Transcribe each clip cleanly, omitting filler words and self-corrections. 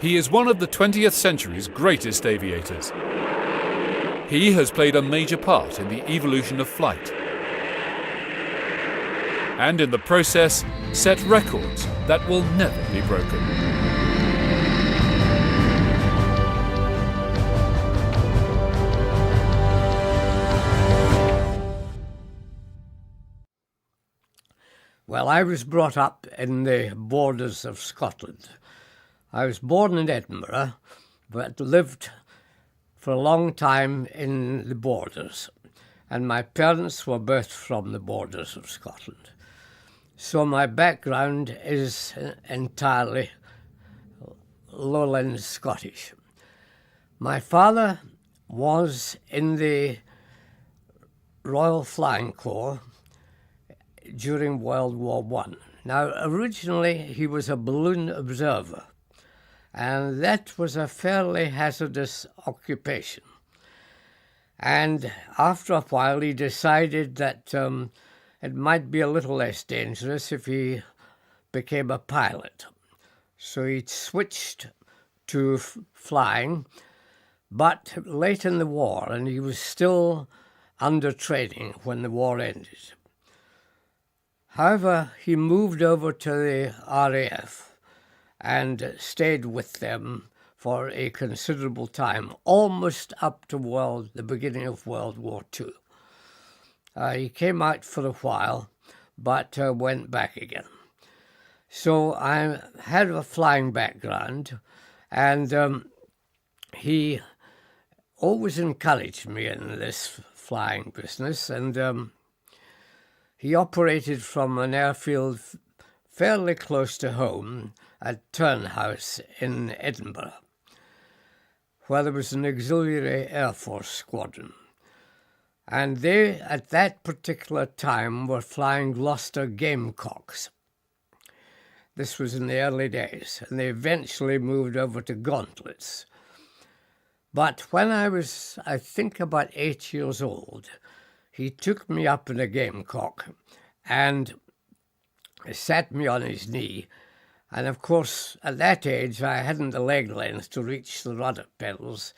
He is one of the 20th century's greatest aviators. He has played a major part in the evolution of flight, and in the process set records that will never be broken. Well, I was brought up in the borders of Scotland. I was born in Edinburgh, but lived for a long time in the borders. And my parents were both from the borders of Scotland. So my background is entirely lowland Scottish. My father was in the Royal Flying Corps during World War I. Now, originally he was a balloon observer, and that was a fairly hazardous occupation. And after a while he decided that it might be a little less dangerous if he became a pilot. So he switched to flying, but late in the war, and he was still under training when the war ended. However, he moved over to the RAF and stayed with them for a considerable time, almost up to the beginning of World War II. He came out for a while, but went back again. So I had a flying background, and he always encouraged me in this flying business, and he operated from an airfield fairly close to home at Turnhouse in Edinburgh, where there was an auxiliary Air Force squadron. And they, at that particular time, were flying Gloucester Gamecocks. This was in the early days, and they eventually moved over to Gauntlets. But when I was, I think, about 8 years old, he took me up in a gamecock and sat me on his knee. And of course, at that age, I hadn't the leg length to reach the rudder pedals,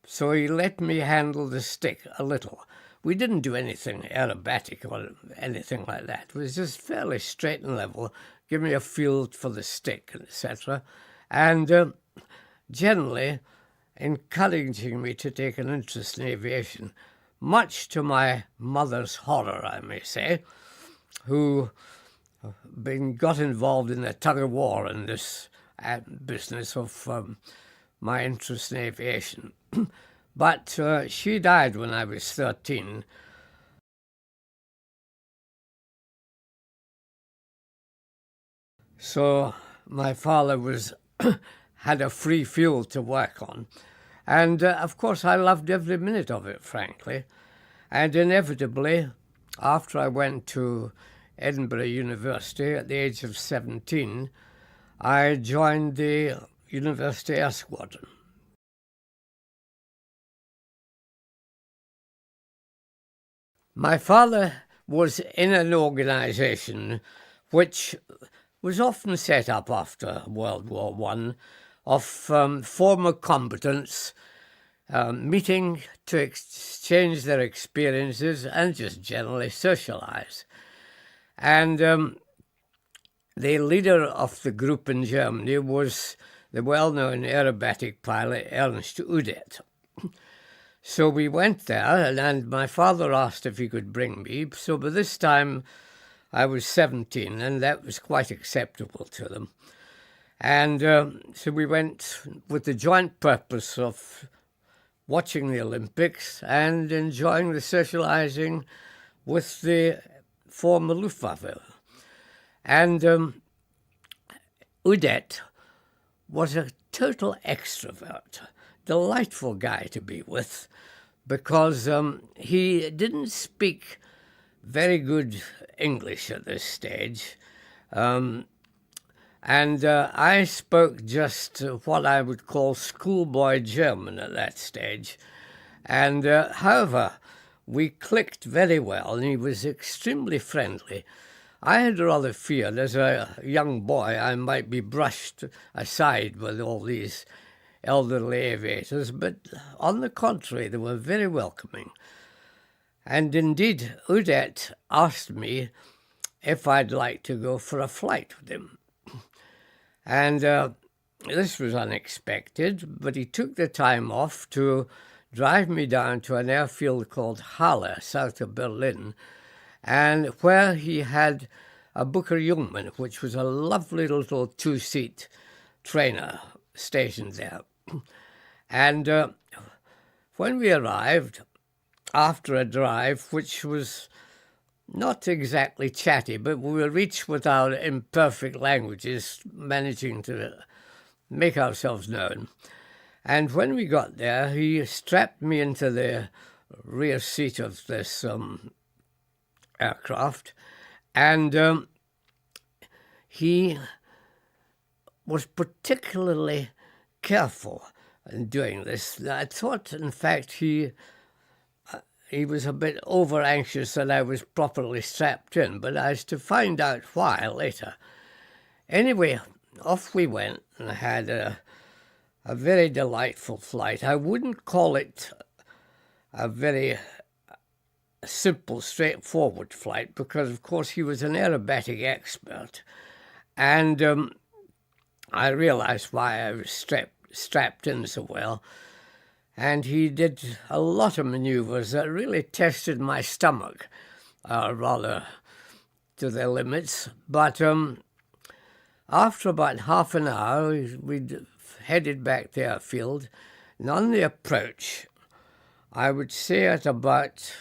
so he let me handle the stick a little. We didn't do anything aerobatic or anything like that. It was just fairly straight and level, give me a feel for the stick, etc. And generally encouraging me to take an interest in aviation, much to my mother's horror, I may say, who got involved in the tug-of-war in this business of my interest in aviation. But she died when I was 13. So my father had a free field to work on. And, of course, I loved every minute of it, frankly. And inevitably, after I went to Edinburgh University at the age of 17, I joined the University Air Squadron. My father was in an organisation which was often set up after World War I of former combatants meeting to exchange their experiences and just generally socialise. And the leader of the group in Germany was the well-known aerobatic pilot Ernst Udet. So we went there, and my father asked if he could bring me. So by this time I was 17, and that was quite acceptable to them. And so we went with the joint purpose of watching the Olympics and enjoying the socialising with the former Luftwaffe. And Udet was a total extrovert, delightful guy to be with, because he didn't speak very good English at this stage. And I spoke just what I would call schoolboy German at that stage. And however, we clicked very well, and he was extremely friendly. I had rather feared as a young boy I might be brushed aside with all these elderly aviators, but on the contrary, they were very welcoming. And indeed, Udet asked me if I'd like to go for a flight with him. And this was unexpected, but he took the time off to drive me down to an airfield called Halle, south of Berlin, and where he had a Booker Jungmann, which was a lovely little two-seat trainer stationed there. And when we arrived, after a drive, which was not exactly chatty, but we reached with our imperfect languages, managing to make ourselves known. And when we got there, he strapped me into the rear seat of this aircraft, and he was particularly careful in doing this. I thought, in fact, he was a bit over-anxious that I was properly strapped in, but I was to find out why later. Anyway, off we went and had a very delightful flight. I wouldn't call it a very simple, straightforward flight because, of course, he was an aerobatic expert. And I realized why I was strapped in so well. And he did a lot of maneuvers that really tested my stomach, rather to their limits. But after about half an hour, we headed back to the airfield. And on the approach, I would say at about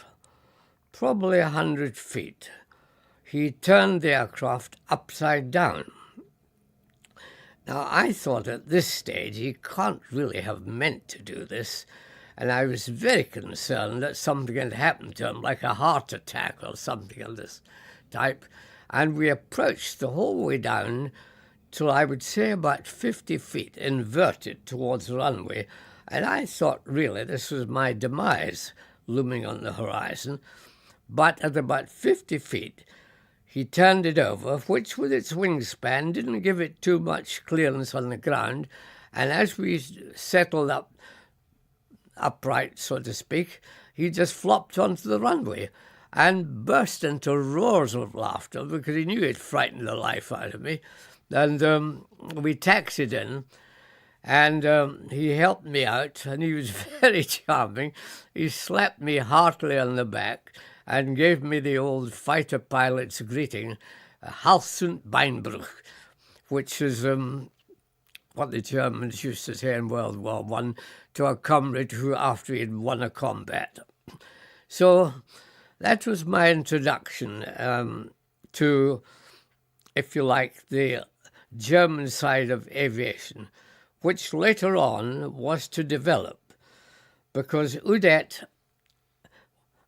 probably 100 feet, he turned the aircraft upside down. Now, I thought at this stage he can't really have meant to do this, and I was very concerned that something had happened to him, like a heart attack or something of this type. And we approached the whole way down till I would say about 50 feet, inverted towards the runway, and I thought really this was my demise looming on the horizon. But at about 50 feet, he turned it over, which with its wingspan didn't give it too much clearance on the ground, and as we settled upright, so to speak, he just flopped onto the runway and burst into roars of laughter because he knew he'd frightened the life out of me. And we taxied in, and he helped me out, and he was very charming. He slapped me heartily on the back and gave me the old fighter pilot's greeting, Halsund Beinbruch, which is what the Germans used to say in World War I to a comrade who, after he'd won a combat. So that was my introduction to, if you like, the German side of aviation, which later on was to develop, because Udet,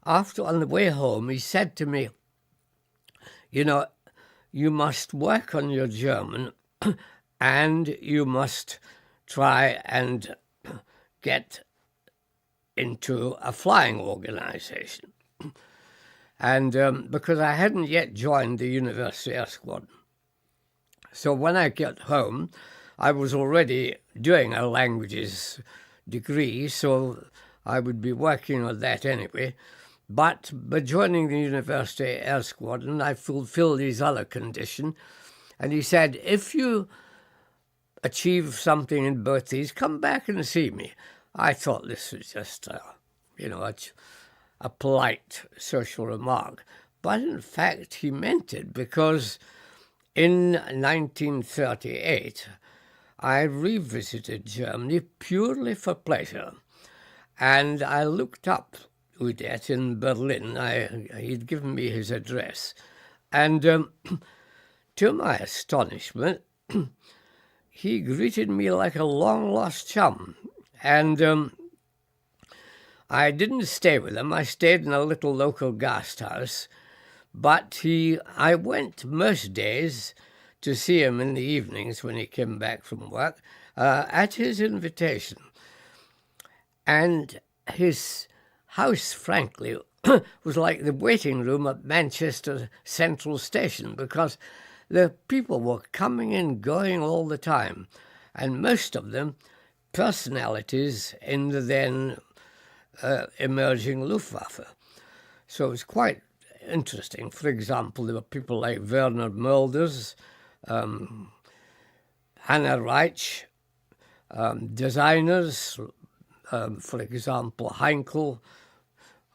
after on the way home, he said to me, you know, you must work on your German and you must try and get into a flying organization. And because I hadn't yet joined the University Air Squadron. So when I got home, I was already doing a languages degree, so I would be working on that anyway. But by joining the University Air Squadron, I fulfilled his other condition. And he said, if you achieve something in both these, come back and see me. I thought this was just, a polite social remark. But in fact, he meant it, because in 1938, I revisited Germany purely for pleasure. And I looked up Udet in Berlin. He'd given me his address. And to my astonishment, he greeted me like a long-lost chum. And I didn't stay with him. I stayed in a little local guest house. But I went most days to see him in the evenings when he came back from work, at his invitation. And his house, frankly, was like the waiting room at Manchester Central Station, because the people were coming and going all the time, and most of them personalities in the then emerging Luftwaffe. So it was quite interesting. For example, there were people like Werner Mulders, Hannah Reich, designers, for example, Winkle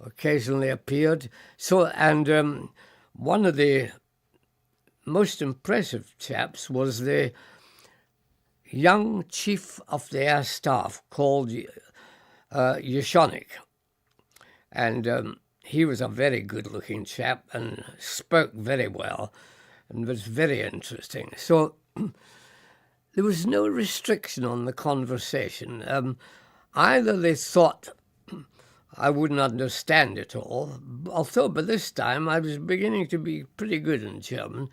occasionally appeared. So, and one of the most impressive chaps was the young chief of the air staff called Yashonik. And he was a very good-looking chap and spoke very well and was very interesting. So there was no restriction on the conversation. Either they thought I wouldn't understand it all, although by this time I was beginning to be pretty good in German,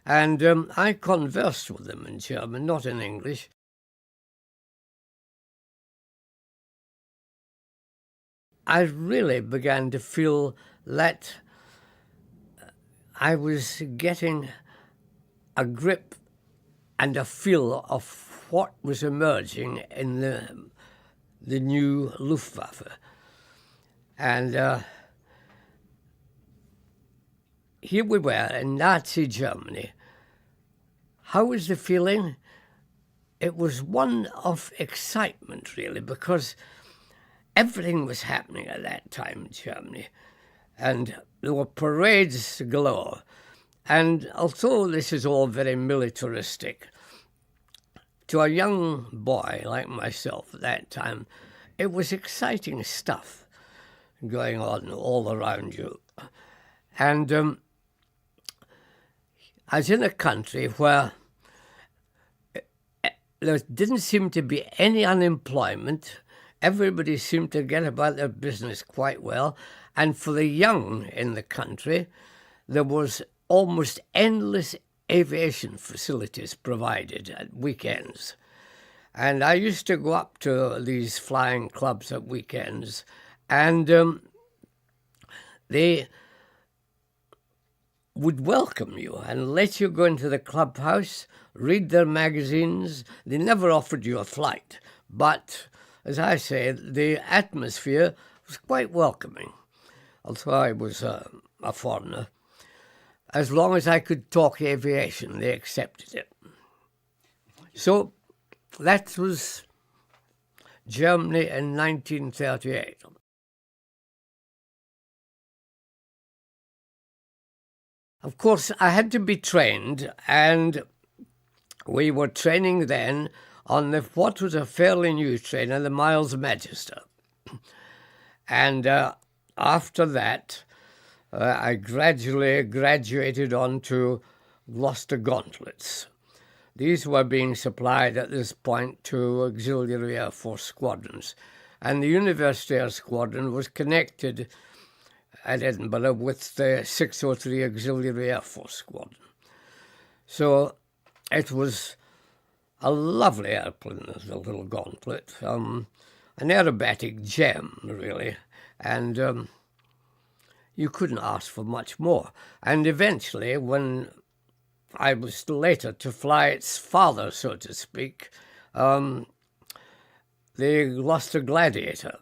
and I conversed with them in German, not in English. I really began to feel that I was getting a grip and a feel of what was emerging in the new Luftwaffe. And here we were in Nazi Germany. How was the feeling? It was one of excitement, really, because everything was happening at that time in Germany, and there were parades galore. And although this is all very militaristic, to a young boy like myself at that time, it was exciting stuff going on all around you. And I was in a country where there didn't seem to be any unemployment. Everybody seemed to get about their business quite well. And for the young in the country, there was almost endless aviation facilities provided at weekends. And I used to go up to these flying clubs at weekends, and they would welcome you and let you go into the clubhouse, read their magazines. They never offered you a flight, but as I say, the atmosphere was quite welcoming, although I was a foreigner. As long as I could talk aviation, they accepted it. So that was Germany in 1938. Of course, I had to be trained, and we were training then on what was a fairly new trainer, the Miles Magister. And after that, I gradually graduated onto Gloucester gauntlets. These were being supplied at this point to auxiliary Air Force squadrons, and the University Air Squadron was connected at Edinburgh with the 603 Auxiliary Air Force Squadron. So it was a lovely airplane, the little gauntlet, an aerobatic gem, really, and you couldn't ask for much more. And eventually, when I was later to fly its father, so to speak, the Gloucester Gladiator,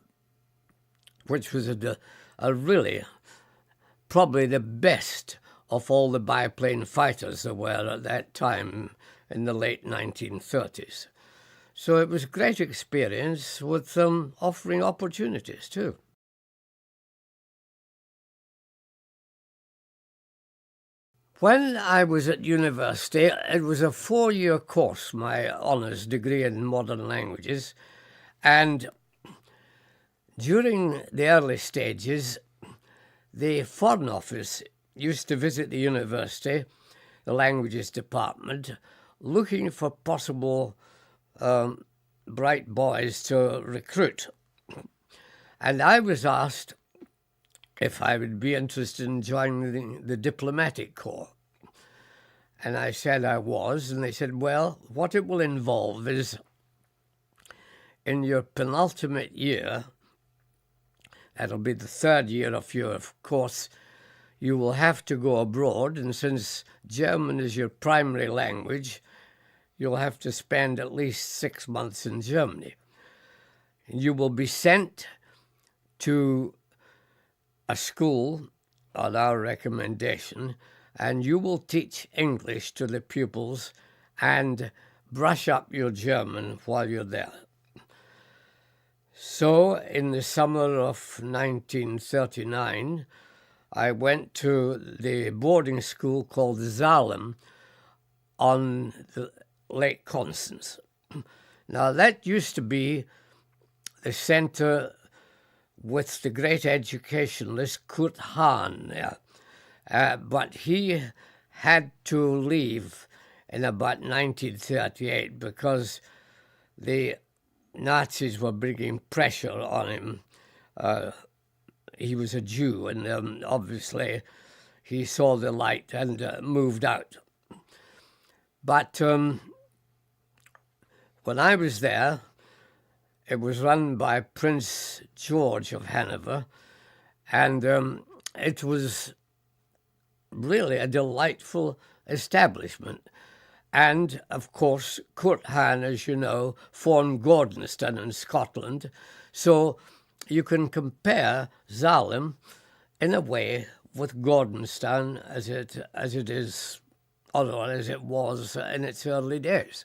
which was a really probably the best of all the biplane fighters there were at that time in the late 1930s. So it was a great experience with offering opportunities too. When I was at university, it was a 4-year course, my honours degree in modern languages, and during the early stages, the Foreign Office used to visit the university, the languages department, looking for possible bright boys to recruit. And I was asked if I would be interested in joining the diplomatic corps. And I said I was, and they said, well, what it will involve is in your penultimate year, That'll be the third year of your course. You will have to go abroad, and since German is your primary language, you'll have to spend at least 6 months in Germany. You will be sent to a school on our recommendation, and you will teach English to the pupils and brush up your German while you're there. So in the summer of 1939, I went to the boarding school called Salem on the Lake Constance. Now that used to be the center with the great educationalist Kurt Hahn there. But he had to leave in about 1938 because the Nazis were bringing pressure on him. He was a Jew, and obviously he saw the light and moved out. But when I was there, it was run by Prince George of Hanover, and it was really a delightful establishment. And, of course, Kurt Hahn, as you know, formed Gordonston in Scotland. So you can compare Salem, in a way, with Gordonston as it is, or as it was in its early days.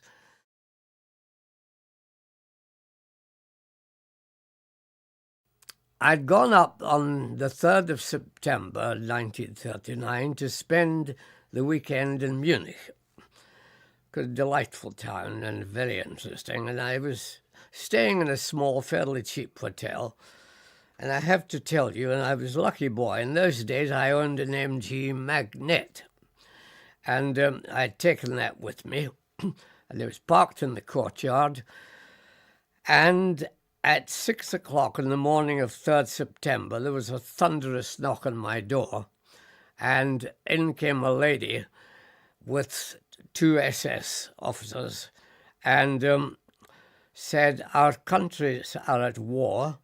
I'd gone up on the 3rd of September 1939 to spend the weekend in Munich. A delightful town and very interesting, and I was staying in a small, fairly cheap hotel. And I have to tell you, and I was a lucky boy, in those days I owned an MG Magnet, and I'd taken that with me, and it was parked in the courtyard, and at 6 o'clock in the morning of 3rd September, there was a thunderous knock on my door, and in came a lady with 2 SS officers and said, "Our countries are at war,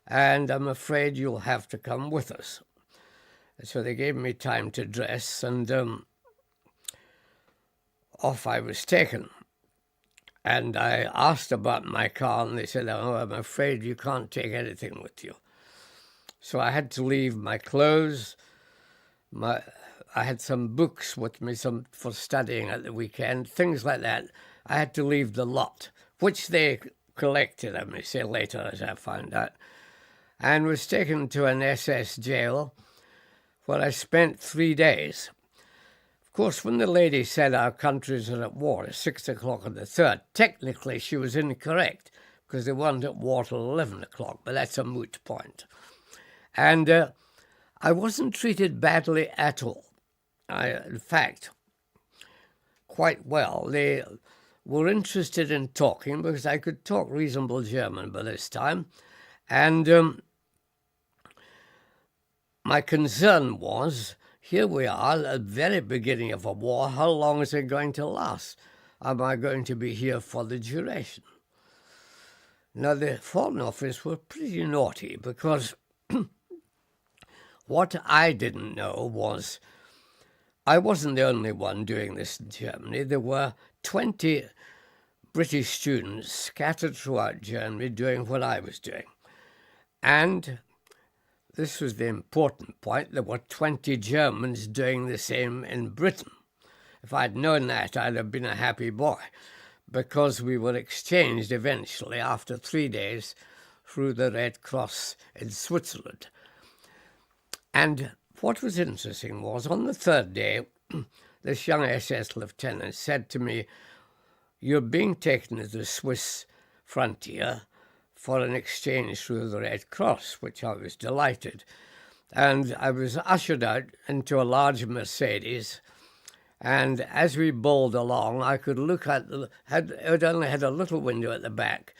and I'm afraid you'll have to come with us." So they gave me time to dress, and off I was taken. And I asked about my car, and they said, "Oh, I'm afraid you can't take anything with you." So I had to leave my clothes. I had some books with me, some for studying at the weekend, things like that. I had to leave the lot, which they collected, I may say later, as I found out, and was taken to an SS jail where I spent 3 days. Of course, when the lady said our countries are at war at 6 o'clock on the 3rd, technically she was incorrect because they weren't at war till 11 o'clock, but that's a moot point. And I wasn't treated badly at all. In fact, quite well. They were interested in talking because I could talk reasonable German by this time. And my concern was, here we are at the very beginning of a war. How long is it going to last? Am I going to be here for the duration? Now, the Foreign Office were pretty naughty because what I didn't know was I wasn't the only one doing this in Germany. There were 20 British students scattered throughout Germany doing what I was doing. And this was the important point. There were 20 Germans doing the same in Britain. If I'd known that, I'd have been a happy boy, because we were exchanged eventually after 3 days through the Red Cross in Switzerland. And what was interesting was, on the 3rd day, this young SS lieutenant said to me, "You're being taken to the Swiss frontier for an exchange through the Red Cross," which I was delighted. And I was ushered out into a large Mercedes, and as we bowled along, I could look at it only had a little window at the back,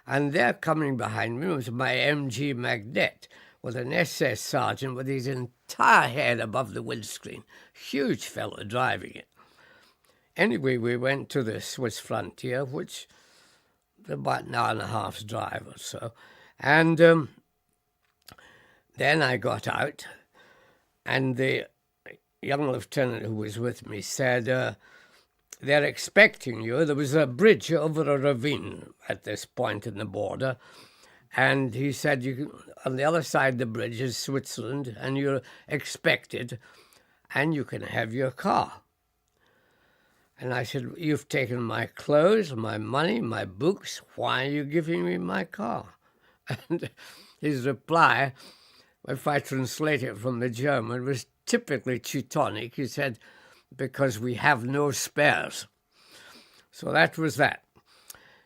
and there coming behind me was my MG Magnet with an SS sergeant with his entire head above the windscreen. Huge fellow driving it. Anyway, we went to the Swiss frontier, which was about an hour and a half's drive or so, and Then I got out, and the young lieutenant who was with me said, they're expecting you. There was a bridge over a ravine at this point in the border, and he said, on the other side of the bridge is Switzerland, and you're expected, and you can have your car. And I said, you've taken my clothes, my money, my books. Why are you giving me my car? And his reply, if I translate it from the German, was typically Teutonic. He said, because we have no spares. So that was that.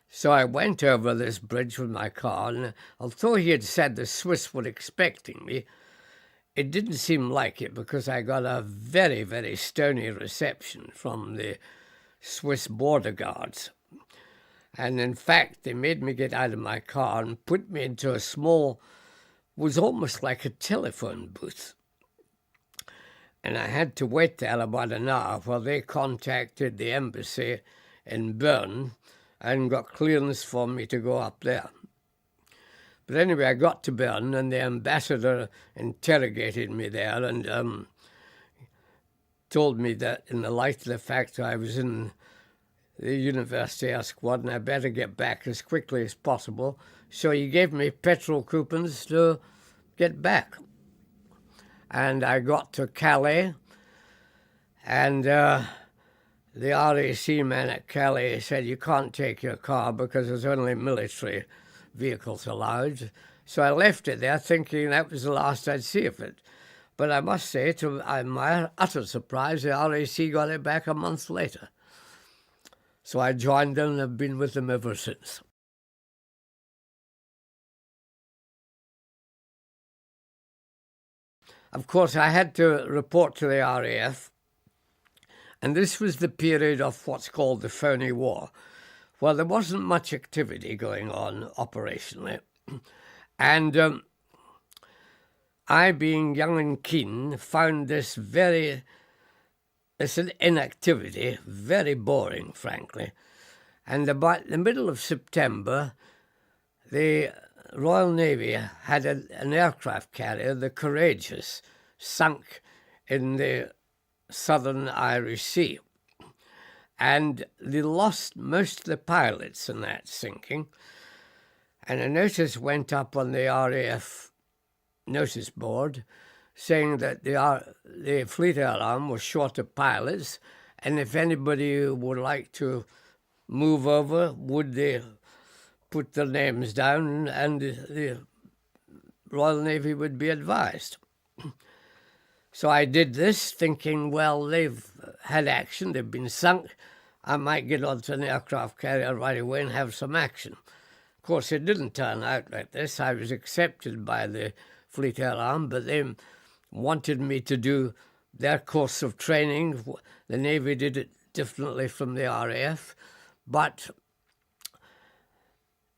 So I went over this bridge with my car, and although he had said the Swiss were expecting me, it didn't seem like it, because I got a very, very stony reception from the Swiss border guards. And in fact, they made me get out of my car and put me into a small, was almost like a telephone booth. And I had to wait there about an hour while they contacted the embassy in Bern and got clearance for me to go up there. But anyway, I got to Bern, and the ambassador interrogated me there and told me that in the light of the fact that I was in the university Escort and I better get back as quickly as possible. So he gave me petrol coupons to get back. And I got to Calais, and the RAC man at Calais said, you can't take your car because there's only military vehicles allowed. So I left it there thinking that was the last I'd see of it. But I must say, to my utter surprise, the RAC got it back a month later. So I joined them and have been with them ever since. Of course, I had to report to the RAF, and this was the period of what's called the Phony War, where there wasn't much activity going on operationally. And I, being young and keen, found this inactivity very boring, frankly. And about the middle of September, the Royal Navy had an aircraft carrier, the Courageous, sunk in the southern Irish Sea. And they lost most of the pilots in that sinking. And a notice went up on the RAF notice board saying that the Fleet Air Arm was short of pilots, and if anybody would like to move over, would they put their names down and the Royal Navy would be advised. So I did this thinking, well, they've had action, they've been sunk, I might get onto an aircraft carrier right away and have some action. Of course, it didn't turn out like this. I was accepted by the Fleet Air Arm, but they wanted me to do their course of training. The Navy did it differently from the RAF, but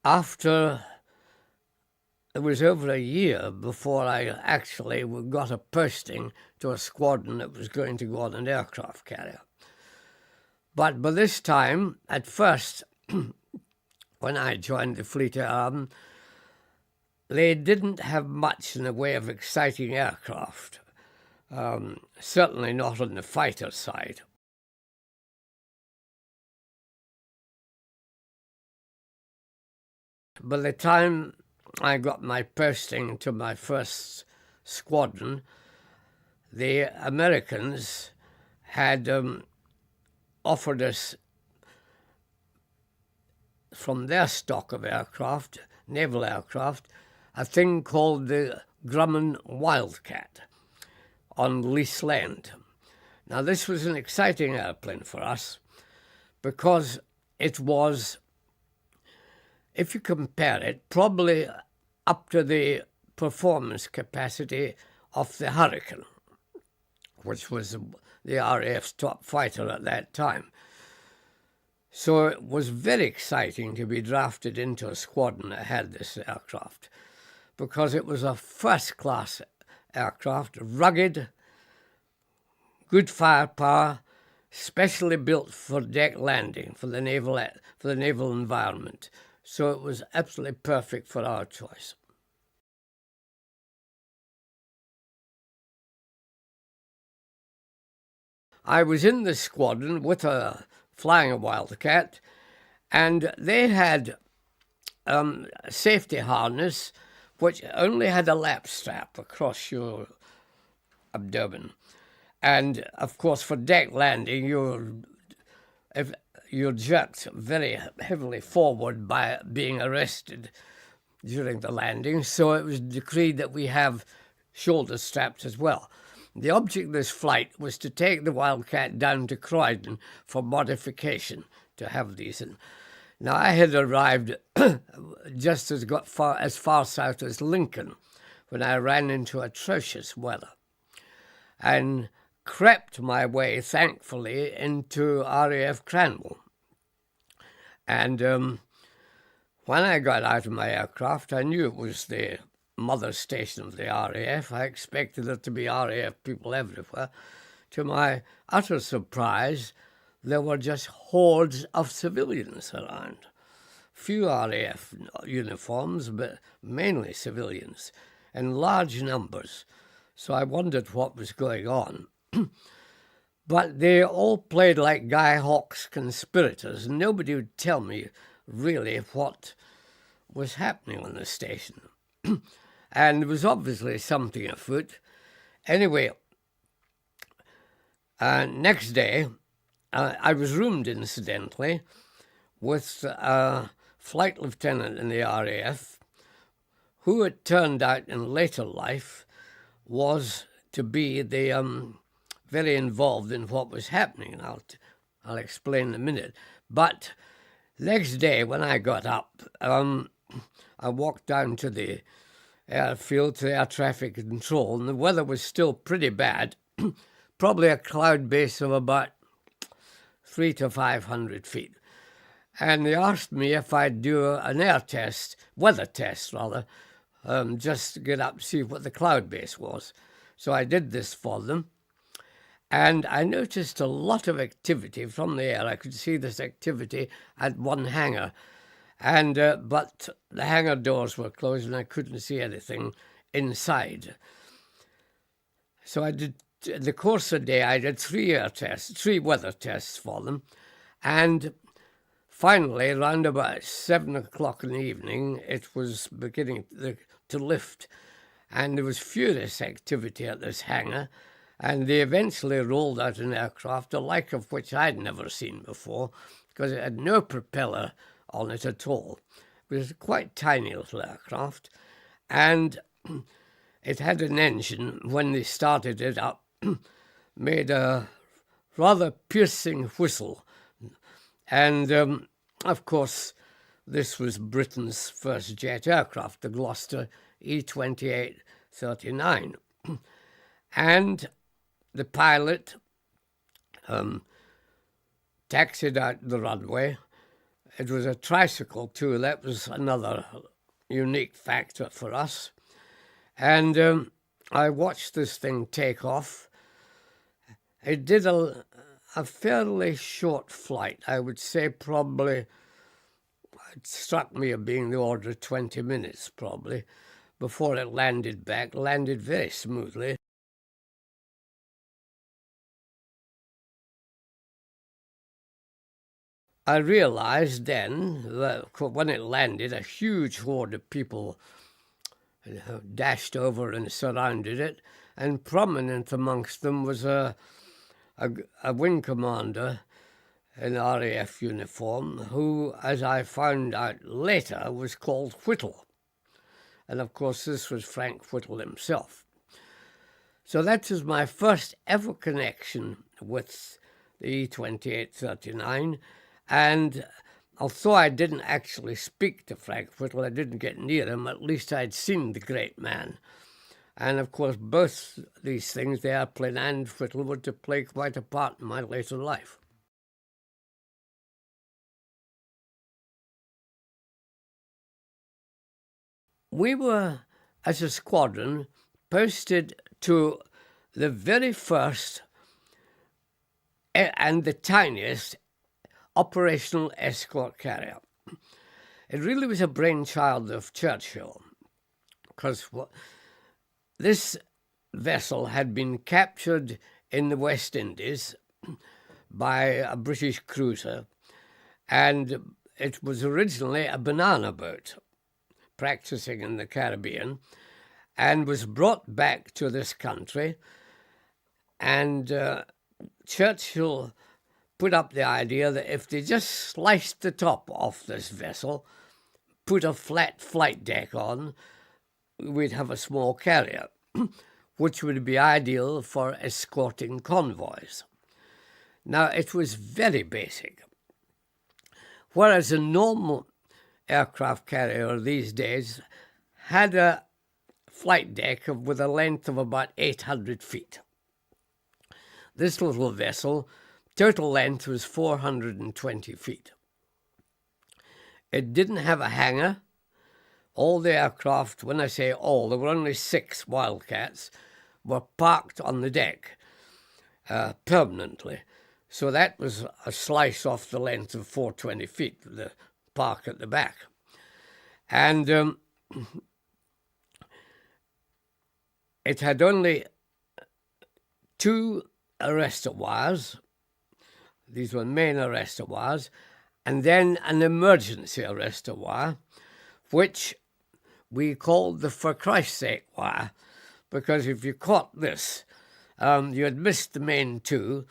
after it was over a year before I actually got a posting to a squadron that was going to go on an aircraft carrier. But by this time, at first, when I joined the Fleet Air Arm, they didn't have much in the way of exciting aircraft, certainly not on the fighter side. By the time I got my posting to my first squadron, the Americans had offered us from their stock of aircraft, naval aircraft, a thing called the Grumman Wildcat on lease land. Now, this was an exciting airplane for us because it was, if you compare it, probably up to the performance capacity of the Hurricane, which was the RAF's top fighter at that time. So it was very exciting to be drafted into a squadron that had this aircraft because it was a first-class aircraft, rugged, good firepower, specially built for deck landing, for the naval environment. So it was absolutely perfect for our choice. I was in the squadron with flying a Wildcat, and they had a safety harness which only had a lap strap across your abdomen. And, of course, for deck landing, you're jerked very heavily forward by being arrested during the landing, so it was decreed that we have shoulder straps as well. The object of this flight was to take the Wildcat down to Croydon for modification to have these in. Now, I had arrived just as far south as Lincoln when I ran into atrocious weather and crept my way, thankfully, into RAF Cranwell. And when I got out of my aircraft, I knew it was the mother station of the RAF. I expected there to be RAF people everywhere. To my utter surprise, there were just hordes of civilians around. Few RAF uniforms, but mainly civilians, in large numbers. So I wondered what was going on. But they all played like Guy Hawkes conspirators, and nobody would tell me really what was happening on the station. And there was obviously something afoot. Anyway, next day, I was roomed, incidentally, with a flight lieutenant in the RAF, who it turned out in later life was to be the very involved in what was happening, and I'll explain in a minute. But next day, when I got up, I walked down to the airfield, to air traffic control, and the weather was still pretty bad, probably a cloud base of about 300 to 500 feet. And they asked me if I'd do an weather test rather, just to get up and see what the cloud base was. So I did this for them. And I noticed a lot of activity from the air. I could see this activity at one hangar. And but the hangar doors were closed and I couldn't see anything inside. So in the course of the day, I did 3 weather tests for them. And finally, around about 7 o'clock in the evening, it was beginning to lift. And there was furious activity at this hangar. And they eventually rolled out an aircraft, the like of which I'd never seen before, because it had no propeller on it at all. It was a quite tiny little aircraft, and it had an engine, when they started it up, made a rather piercing whistle. And, of course, this was Britain's first jet aircraft, the Gloucester E-28-39. And the pilot taxied out the runway. It was a tricycle, too. That was another unique factor for us. And I watched this thing take off. It did a fairly short flight. I would say probably, it struck me of being the order of 20 minutes, probably, before it landed very smoothly. I realized then that when it landed, a huge horde of people dashed over and surrounded it, and prominent amongst them was a wing commander in RAF uniform who, as I found out later, was called Whittle. And of course, this was Frank Whittle himself. So that was my first ever connection with the E-28-39. And although I didn't actually speak to Frank Whittle, I didn't get near him, at least I'd seen the great man. And of course, both these things, the airplane and Whittle, were to play quite a part in my later life. We were, as a squadron, posted to the very first and the tiniest operational escort carrier. It really was a brainchild of Churchill, because this vessel had been captured in the West Indies by a British cruiser, and it was originally a banana boat practicing in the Caribbean, and was brought back to this country, and Churchill put up the idea that if they just sliced the top off this vessel, put a flat flight deck on, we'd have a small carrier, which would be ideal for escorting convoys. Now, it was very basic. Whereas a normal aircraft carrier these days had a flight deck with a length of about 800 feet. This little vessel, total length was 420 feet. It didn't have a hangar. All the aircraft, when I say all, there were only 6 Wildcats, were parked on the deck permanently. So that was a slice off the length of 420 feet, the park at the back. And it had only 2 arrestor wires. These were main arrestor wires, and then an emergency arrestor wire, which we called the for Christ's sake wire, because if you caught this, you had missed the main 2,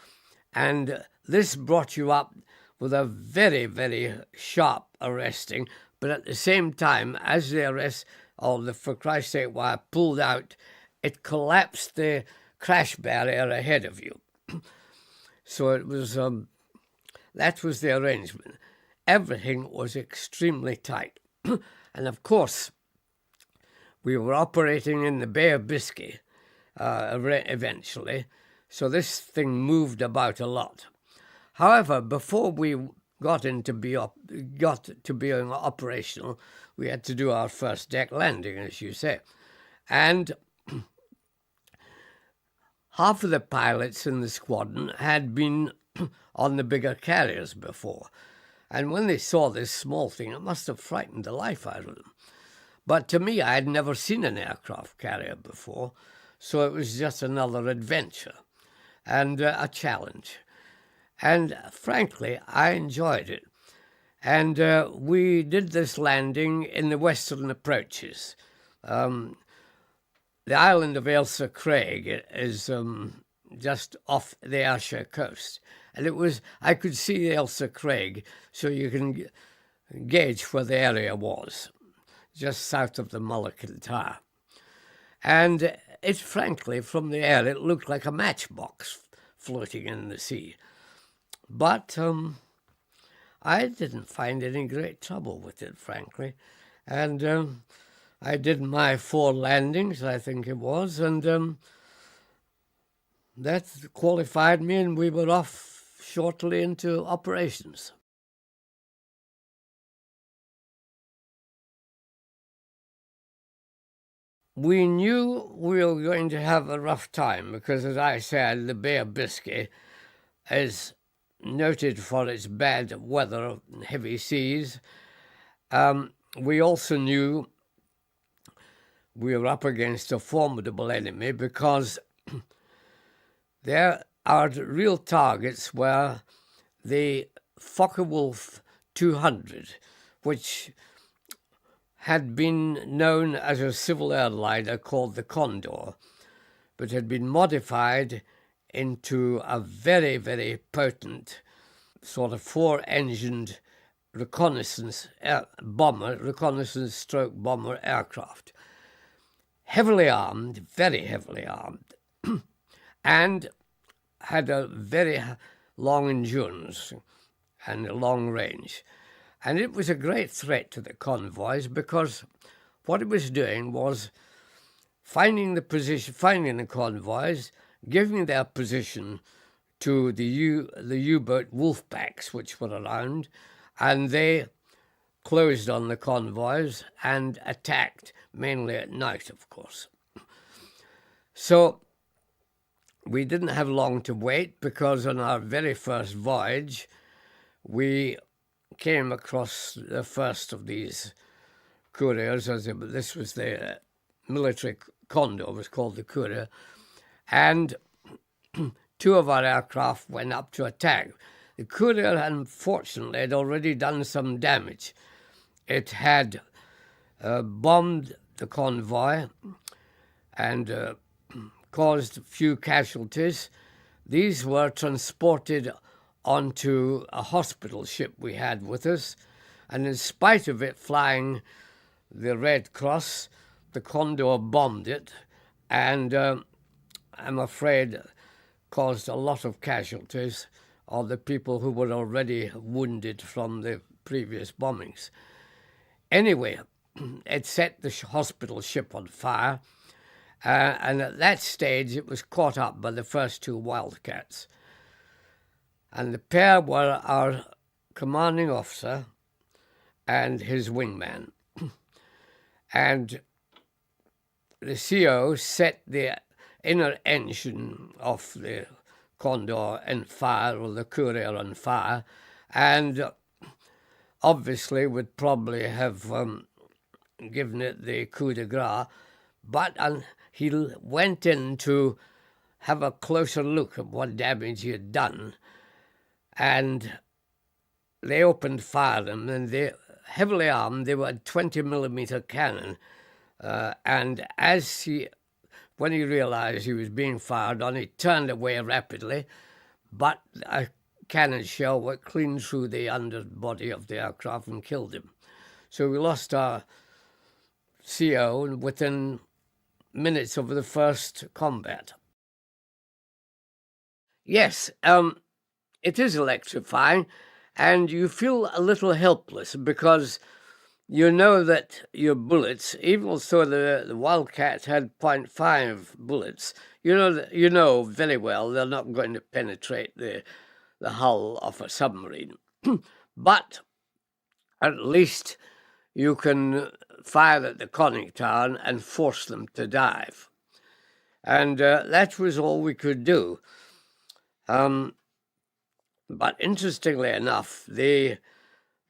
and this brought you up with a very, very sharp arresting, but at the same time, as the for Christ's sake wire pulled out, it collapsed the crash barrier ahead of you. So it was, that was the arrangement. Everything was extremely tight. And of course, we were operating in the Bay of Biscay eventually, so this thing moved about a lot. However, before we got to being operational, we had to do our first deck landing, as you say. And half of the pilots in the squadron had been on the bigger carriers before. And when they saw this small thing, it must have frightened the life out of them. But to me, I had never seen an aircraft carrier before, so it was just another adventure and a challenge. And frankly, I enjoyed it. And we did this landing in the western approaches. The island of Ailsa Craig is just off the Ayrshire coast. And I could see Ailsa Craig, so you can gauge where the area was, just south of the Mullican Tower. And it, frankly, from the air, it looked like a matchbox floating in the sea. But I didn't find any great trouble with it, frankly. And I did my 4 landings, I think it was, and that qualified me, and we were off shortly into operations. We knew we were going to have a rough time because, as I said, the Bay of Biscay is noted for its bad weather and heavy seas. We also knew we were up against a formidable enemy because our real targets were the Focke-Wulf 200, which had been known as a civil airliner called the Condor, but had been modified into a very, very potent sort of 4-engined reconnaissance stroke bomber aircraft. Heavily armed, very heavily armed, and had a very long endurance and a long range. And it was a great threat to the convoys because what it was doing was finding the convoys, giving their position to the U-boat wolfpacks which were around, and they closed on the convoys and attacked, mainly at night, of course. So we didn't have long to wait because on our very first voyage, we came across the first of these couriers. This was the military Condor, was called the Courier, and two of our aircraft went up to attack. The Courier, unfortunately, had already done some damage. It had bombed the convoy and caused a few casualties. These were transported onto a hospital ship we had with us, and in spite of it flying the Red Cross, the Condor bombed it, and I'm afraid caused a lot of casualties of the people who were already wounded from the previous bombings. Anyway, it set the hospital ship on fire, and at that stage it was caught up by the first two Wildcats. And the pair were our commanding officer and his wingman. And the CO set the inner engine of the Condor on fire, or the Courier on fire, and obviously would probably have given it the coup de grace, but he went in to have a closer look at what damage he had done, and they opened fire on them, and they heavily armed. They were a 20mm cannon, and when he realized he was being fired on, he turned away rapidly, but a cannon shell went clean through the underbody of the aircraft and killed him. So we lost our CO within minutes of the first combat. Yes, it is electrifying, and you feel a little helpless because you know that your bullets, even though the Wildcat had .5 bullets, you know very well they're not going to penetrate the hull of a submarine. But at least you can fire at the conning tower and force them to dive. And that was all we could do. But interestingly enough, the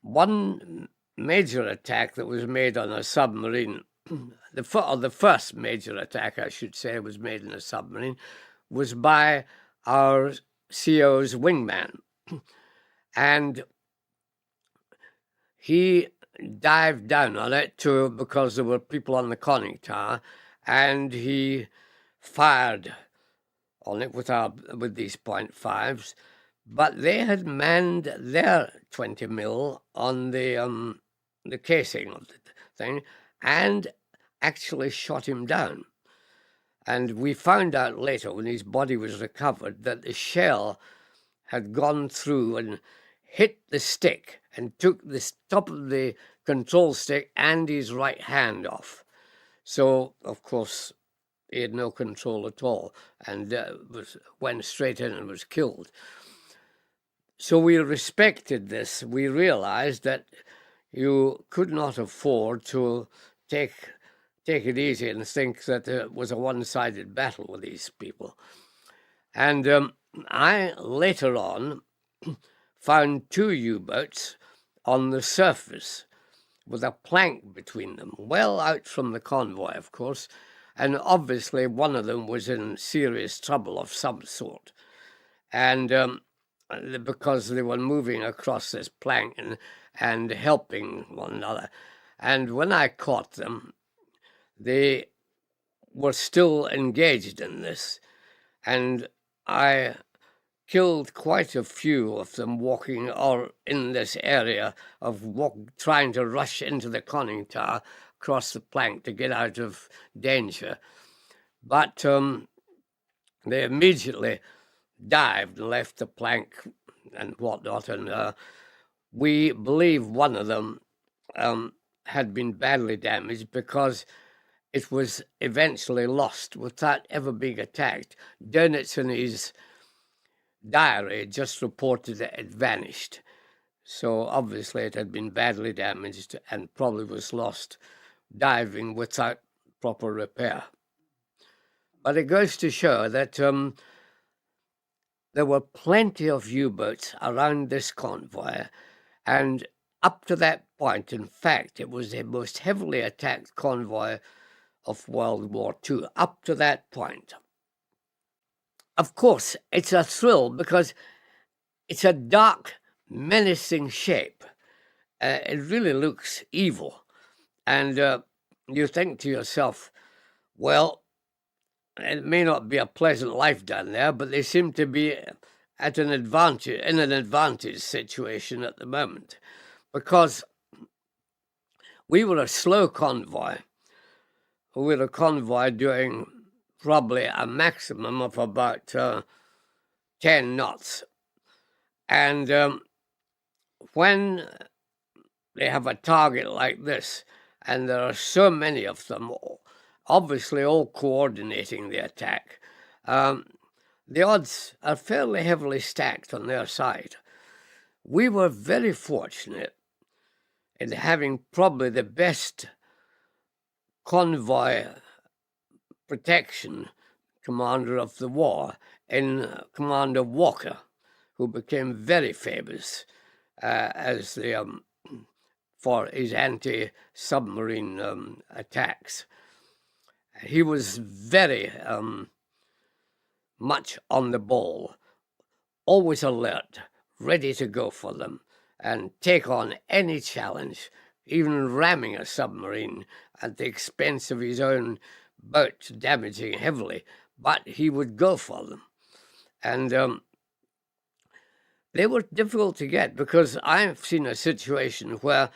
one major attack that was made on a submarine, the first major attack, I should say, was made in a submarine, was by our CO's wingman. And he dived down on it because there were people on the conning tower, and he fired on it with these .5s, but they had manned their 20mm on the casing of the thing and actually shot him down. And we found out later, when his body was recovered, that the shell had gone through and hit the stick and took the top of the control stick and his right hand off. So, of course, he had no control at all and went straight in and was killed. So we respected this. We realized that you could not afford to take it easy and think that it was a one-sided battle with these people. And I later on found two U-boats on the surface with a plank between them, well out from the convoy, of course, and obviously one of them was in serious trouble of some sort. And because they were moving across this plank and helping one another. And when I caught them, they were still engaged in this, and I killed quite a few of them walking or in this area of trying to rush into the conning tower across the plank to get out of danger. But they immediately dived and left the plank and whatnot, and we believe one of them had been badly damaged because it was eventually lost without ever being attacked. Dönitz in his diary just reported that it vanished. So obviously it had been badly damaged and probably was lost diving without proper repair. But it goes to show that there were plenty of U-boats around this convoy, and up to that point, in fact, it was the most heavily attacked convoy of World War II, up to that point. of course, it's a thrill because it's a dark, menacing shape. It really looks evil. And you think to yourself, well, it may not be a pleasant life down there, but they seem to be in an advantage situation at the moment, because we were a slow convoy. We were a convoy doing probably a maximum of about 10 knots. And when they have a target like this, and there are so many of them, obviously all coordinating the attack, the odds are fairly heavily stacked on their side. We were very fortunate in having probably the best convoy protection commander of the war in Commander Walker, who became very famous as the for his anti-submarine attacks. He was very much on the ball, always alert, ready to go for them and take on any challenge, even ramming a submarine at the expense of his own boat, damaging heavily, but he would go for them. And they were difficult to get, because I've seen a situation where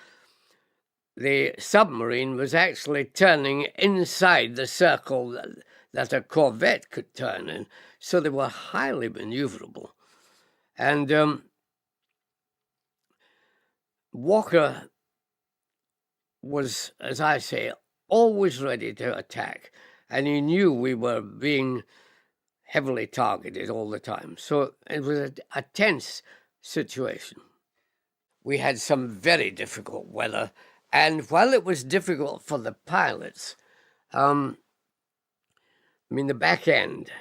the submarine was actually turning inside the circle that a corvette could turn in, so they were highly maneuverable. And Walker was, as I say, always ready to attack, and he knew we were being heavily targeted all the time. So it was a tense situation. We had some very difficult weather, and while it was difficult for the pilots, the back end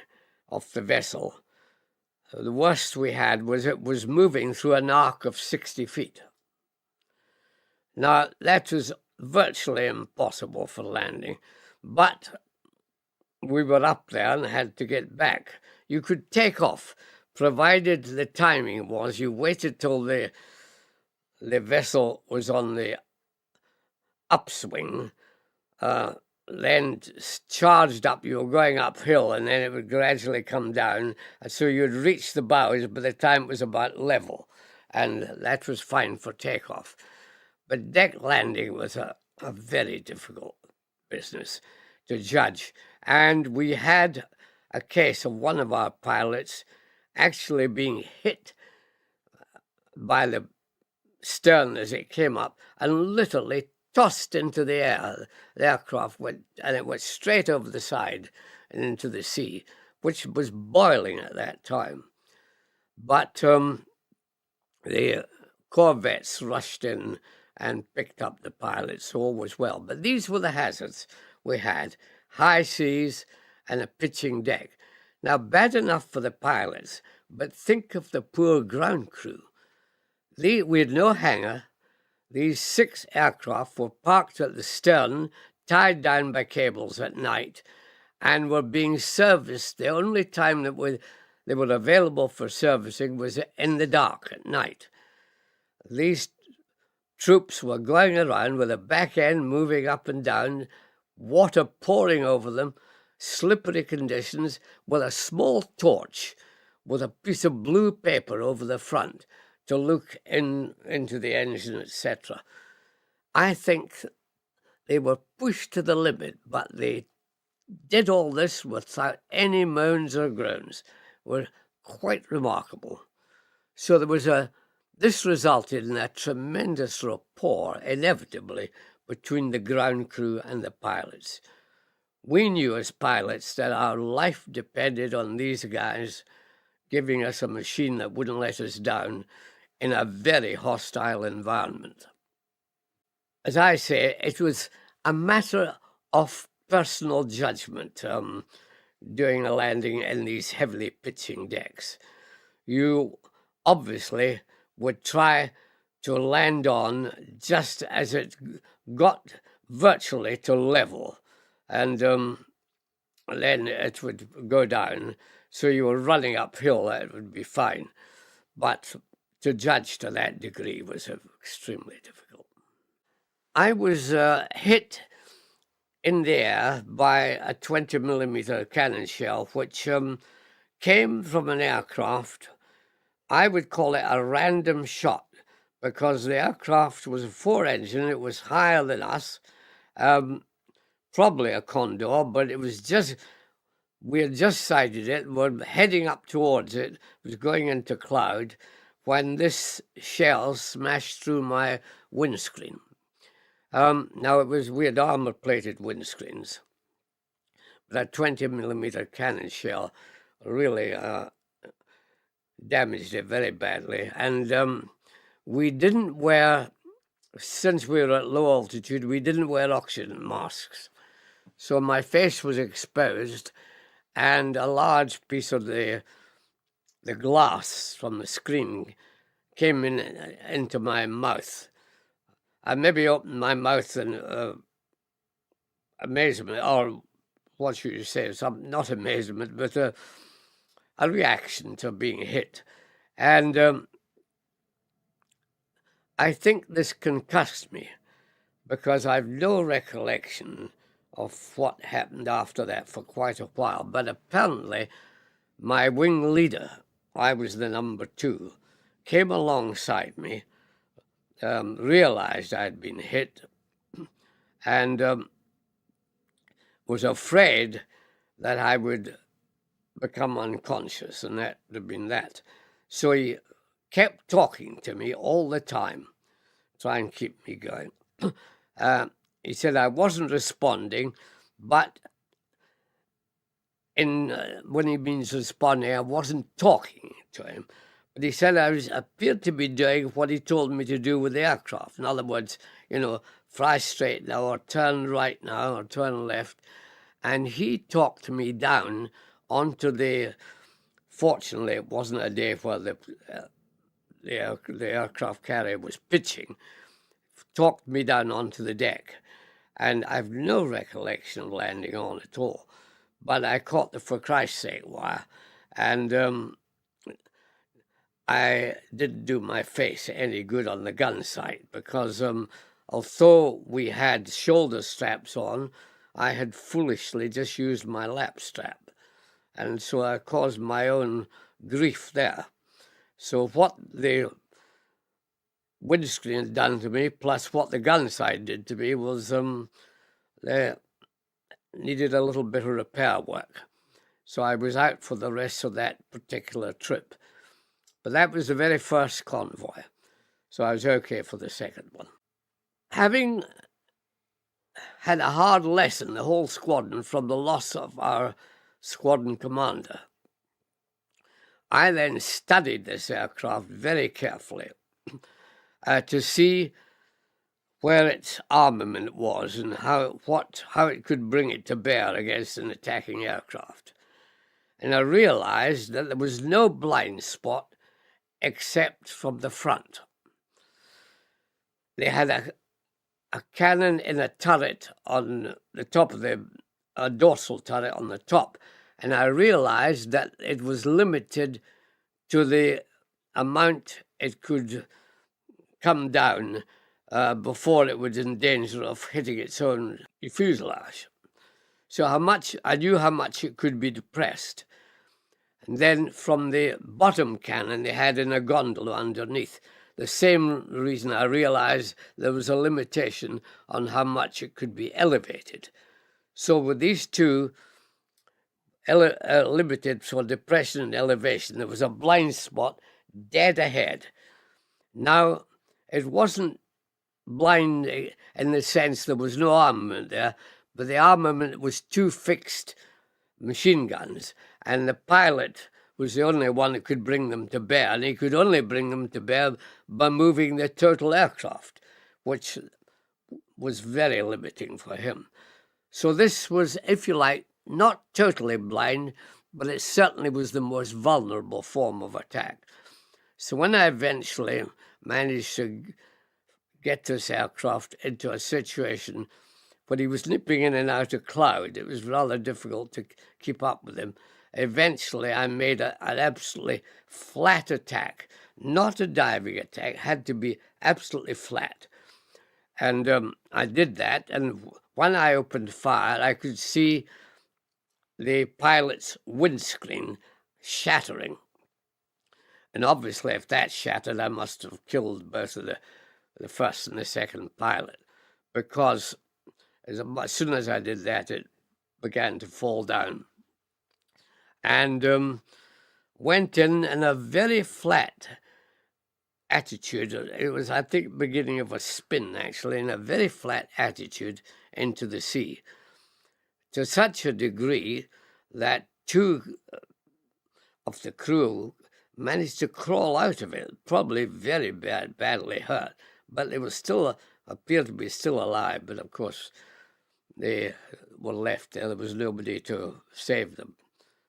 of the vessel, the worst we had was it was moving through an arc of 60 feet. Now, that was virtually impossible for landing, but we were up there and had to get back. You could take off, provided the timing was you waited till the vessel was on the upswing, then charged up, you were going uphill, and then it would gradually come down, and so you'd reach the bows by the time it was about level, and that was fine for takeoff. But deck landing was a very difficult business to judge. And we had a case of one of our pilots actually being hit by the stern as it came up and literally tossed into the air. The aircraft went straight over the side and into the sea, which was boiling at that time. But the corvettes rushed in and picked up the pilots, so all was well. But these were the hazards we had: high seas and a pitching deck. Now, bad enough for the pilots, but think of the poor ground crew. We had no hangar. These 6 aircraft were parked at the stern, tied down by cables at night, and were being serviced. The only time that they were available for servicing was in the dark at night. These troops were going around with a back end moving up and down, water pouring over them, slippery conditions, with a small torch with a piece of blue paper over the front to look into the engine, etc. I think they were pushed to the limit, but they did all this without any moans or groans. Were quite remarkable. So this resulted in a tremendous rapport, inevitably, between the ground crew and the pilots. We knew as pilots that our life depended on these guys giving us a machine that wouldn't let us down in a very hostile environment. As I say, it was a matter of personal judgment doing a landing in these heavily pitching decks. You obviously would try to land on just as it got virtually to level, and then it would go down So you were running uphill, that would be fine. But to judge to that degree was extremely difficult. I was hit in the air by a 20mm cannon shell, which came from an aircraft. I would call it a random shot because the aircraft was a 4-engine. It was higher than us, probably a Condor, but it was just, we had just sighted it, were heading up towards it, was going into cloud, when this shell smashed through my windscreen. Now, we had armor-plated windscreens, but a 20mm cannon shell really damaged it very badly. And we didn't wear, since we were at low altitude, we didn't wear oxygen masks. So my face was exposed, and a large piece of the glass from the screen came into my mouth. I maybe opened my mouth in amazement, or what should you say, not amazement, but a reaction to being hit. And I think this concussed me, because I've no recollection of what happened after that for quite a while. But apparently my wing leader, I was the number 2, came alongside me, realized I'd been hit, and was afraid that I would become unconscious, and that would have been that. So he kept talking to me all the time, trying to keep me going. He said I wasn't responding, but when he means responding, I wasn't talking to him. But he said I appeared to be doing what he told me to do with the aircraft. In other words, fly straight now, or turn right now, or turn left. And he talked me down onto fortunately, it wasn't a day where the aircraft carrier was pitching, talked me down onto the deck. And I've no recollection of landing on at all. But I caught the for Christ's sake wire, and I didn't do my face any good on the gun sight, because although we had shoulder straps on, I had foolishly just used my lap strap. And so I caused my own grief there. So what the windscreen had done to me, plus what the gun sight did to me, was they needed a little bit of repair work. So I was out for the rest of that particular trip. But that was the very first convoy. So I was okay for the second one. Having had a hard lesson, the whole squadron, from the loss of our squadron commander, I then studied this aircraft very carefully to see where its armament was and how it could bring it to bear against an attacking aircraft. And I realized that there was no blind spot except from the front. They had a cannon in a turret on the top of a dorsal turret on the top, and I realized that it was limited to the amount it could come down before it was in danger of hitting its own fuselage. So I knew how much it could be depressed. And then from the bottom cannon they had in a gondola underneath. The same reason I realized there was a limitation on how much it could be elevated. So with these two limited for depression and elevation, there was a blind spot dead ahead. Now, it wasn't blind in the sense there was no armament there, but the armament was 2 fixed machine guns, and the pilot was the only one that could bring them to bear, and he could only bring them to bear by moving the total aircraft, which was very limiting for him. So this was, if you like, not totally blind, but it certainly was the most vulnerable form of attack. So when I eventually managed to get this aircraft into a situation when he was nipping in and out of cloud, it was rather difficult to keep up with him. eventually I made an absolutely flat attack, not a diving attack, had to be absolutely flat. And I did that, and when I opened fire, I could see the pilot's windscreen shattering. And obviously, if that shattered, I must have killed both of the first and the second pilot, because as soon as I did that, it began to fall down. And went in a very flat attitude. It was, I think, beginning of a spin, actually, in a very flat attitude into the sea, to such a degree that two of the crew managed to crawl out of it, probably very badly hurt, but they were still appeared to be still alive. But of course, they were left there. There was nobody to save them,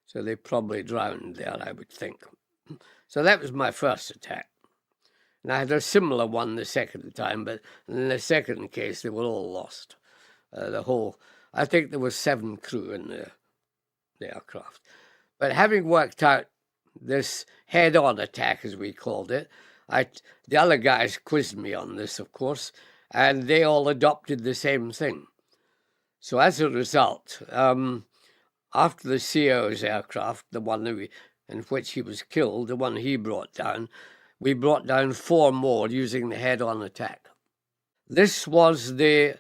so they probably drowned there, I would think. So that was my first attack. And I had a similar one the second time, but in the second case, they were all lost. I think there was 7 crew in the aircraft. But having worked out this head-on attack, as we called it, the other guys quizzed me on this, of course, and they all adopted the same thing. So as a result, after the CO's aircraft, the one in which he was killed, the one he brought down, we brought down 4 more using the head-on attack. This was the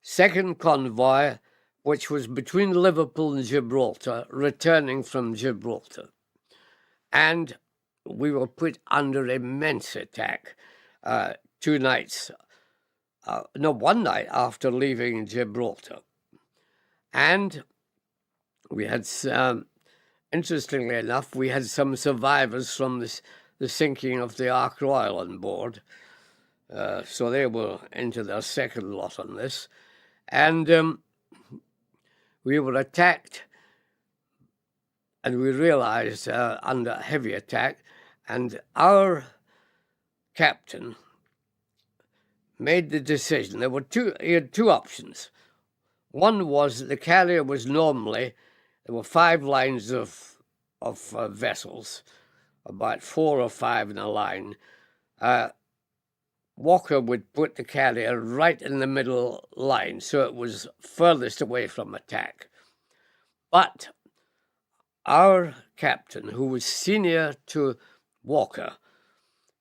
second convoy, which was between Liverpool and Gibraltar, returning from Gibraltar. And we were put under immense attack 2 nights, one night after leaving Gibraltar. And we had, interestingly enough, we had some survivors from the sinking of the Ark Royal on board. So they were into their second lot on this. And we were attacked, and we realized under heavy attack, and our captain made the decision. He had 2 options. One was that the carrier was normally, there were 5 lines of vessels, about 4 or 5 in a line. Walker would put the carrier right in the middle line, so it was furthest away from attack. But our captain, who was senior to Walker,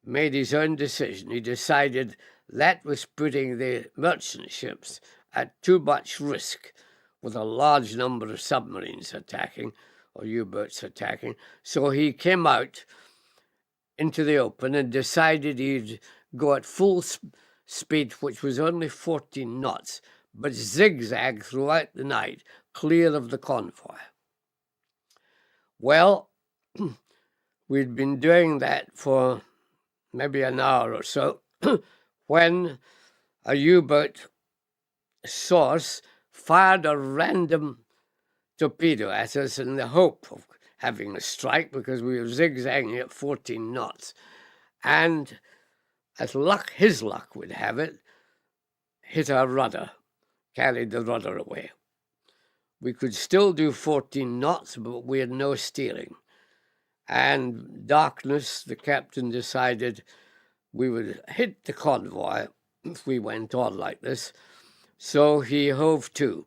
made his own decision. He decided that was putting the merchant ships at too much risk with a large number of submarines attacking or U-boats attacking. So he came out into the open and decided he'd go at full speed, which was only 14 knots, but zigzag throughout the night, clear of the convoy. Well, we'd been doing that for maybe an hour or so when a U-boat source fired a random torpedo at us in the hope of having a strike, because we were zigzagging at 14 knots. And as his luck would have it, hit our rudder, carried the rudder away. We could still do 14 knots, but we had no steering. And darkness, the captain decided we would hit the convoy if we went on like this. So he hove to,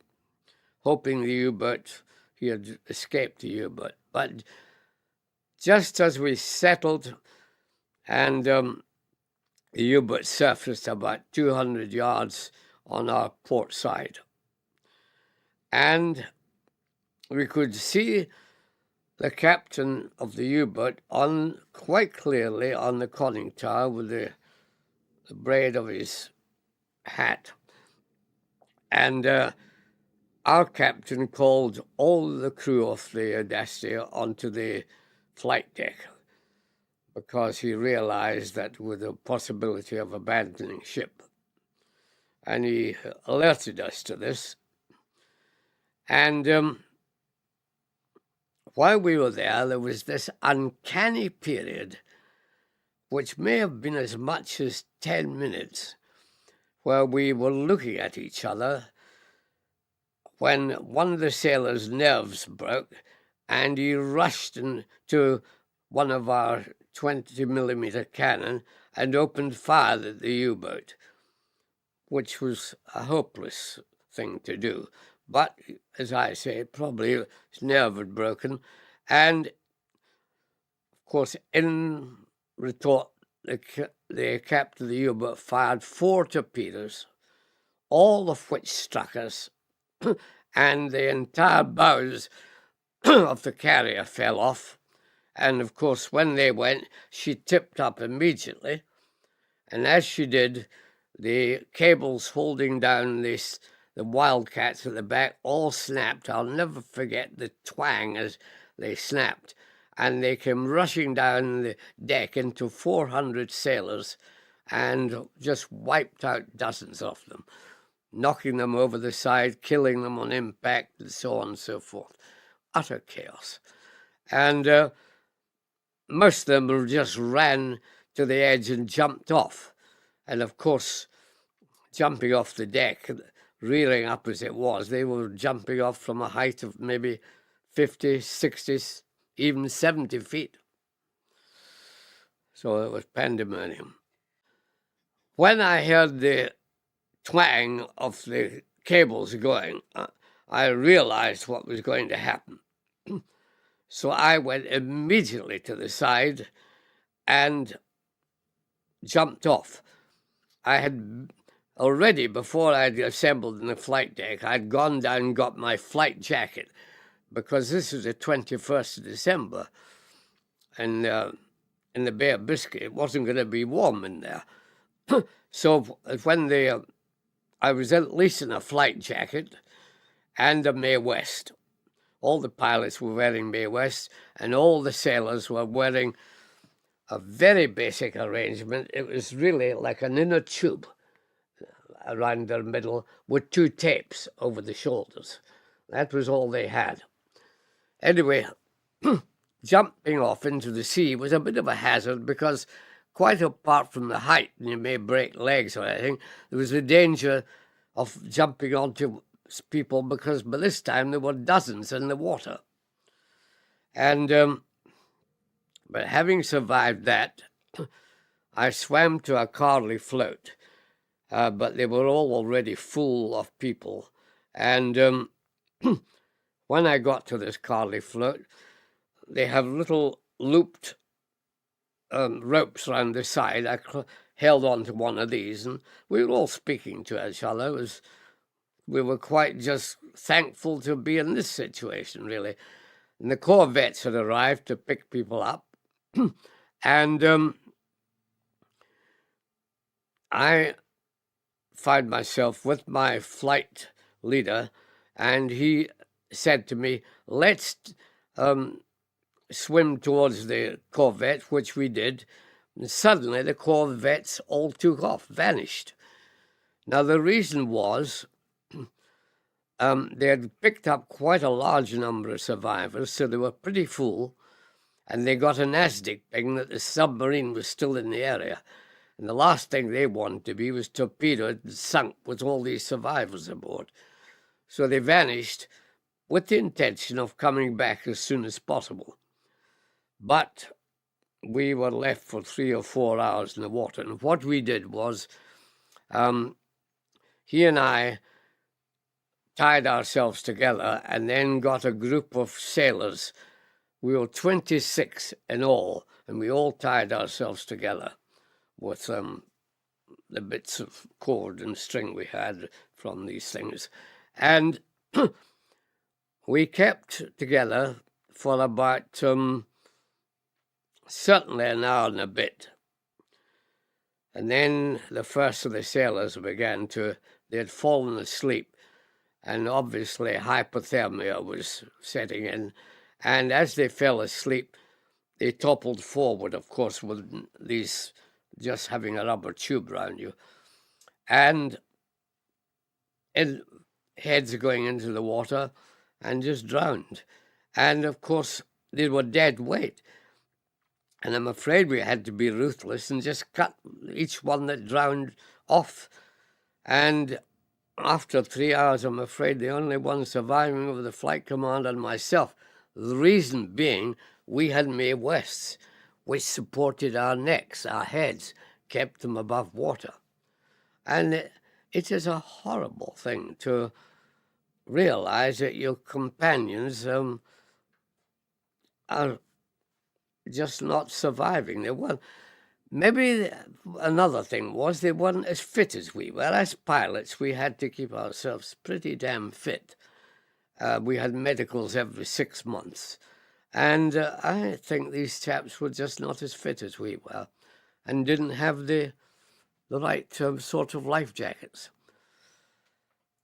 hoping the U-boat, he had escaped the U-boat. But just as we settled and the U-boat surfaced about 200 yards on our port side, and we could see the captain of the U-boat on quite clearly on the conning tower with the braid of his hat. And our captain called all the crew of the Audacity onto the flight deck, because he realized that with the possibility of abandoning ship. And he alerted us to this. And while we were there was this uncanny period, which may have been as much as 10 minutes, where we were looking at each other when one of the sailors' nerves broke and he rushed into one of our 20-millimeter cannon and opened fire at the U-boat, which was a hopeless thing to do. But, as I say, probably his nerve had broken. And, of course, in retort, the captain of the U-boat fired 4 torpedoes, all of which struck us, and the entire bows of the carrier fell off. And, of course, when they went, she tipped up immediately. And as she did, the cables holding down the Wildcats at the back all snapped. I'll never forget the twang as they snapped. And they came rushing down the deck into 400 sailors and just wiped out dozens of them, knocking them over the side, killing them on impact, and so on and so forth. Utter chaos. And most of them just ran to the edge and jumped off. And, of course, jumping off the deck, rearing up as it was, they were jumping off from a height of maybe 50, 60, even 70 feet. So it was pandemonium. When I heard the twang of the cables going, I realized what was going to happen. So I went immediately to the side and jumped off. I had already, before I'd assembled in the flight deck, I'd gone down and got my flight jacket, because this was the 21st of December, and in the Bay of Biscay, it wasn't going to be warm in there. So when I was at least in a flight jacket and a Mae West. All the pilots were wearing Mae West, and all the sailors were wearing a very basic arrangement. It was really like an inner tube around their middle with 2 tapes over the shoulders. That was all they had. Anyway, jumping off into the sea was a bit of a hazard, because quite apart from the height, and you may break legs or anything, there was the danger of jumping onto people, because by this time there were dozens in the water. And but having survived that, I swam to a Carly float, but they were all already full of people. And when I got to this Carly float, they have little looped ropes around the side. I held on to one of these, and we were all speaking to each other. We were quite just thankful to be in this situation, really. And the corvettes had arrived to pick people up. And I found myself with my flight leader, and he said to me, let's swim towards the corvette, which we did. And suddenly the corvettes all took off, vanished. Now, the reason was they had picked up quite a large number of survivors, so they were pretty full, and they got an ASDIC ping that the submarine was still in the area. And the last thing they wanted to be was torpedoed and sunk with all these survivors aboard. So they vanished with the intention of coming back as soon as possible. But we were left for 3 or 4 hours in the water. And what we did was he and I tied ourselves together and then got a group of sailors. We were 26 in all, and we all tied ourselves together with the bits of cord and string we had from these things. And we kept together for about certainly an hour and a bit. And then the first of the sailors they had fallen asleep, and obviously hypothermia was setting in. And as they fell asleep, they toppled forward, of course, with these just having a rubber tube around you. And heads going into the water and just drowned. And, of course, they were dead weight. And I'm afraid we had to be ruthless and just cut each one that drowned off. And after 3 hours, I'm afraid the only one surviving was the flight commander and myself. The reason being we had made wests, which supported our necks, our heads, kept them above water. And it is a horrible thing to realize that your companions are just not surviving. They weren't. Maybe another thing was they weren't as fit as we were. As pilots, we had to keep ourselves pretty damn fit. We had medicals every 6 months. And I think these chaps were just not as fit as we were and didn't have the right sort of life jackets.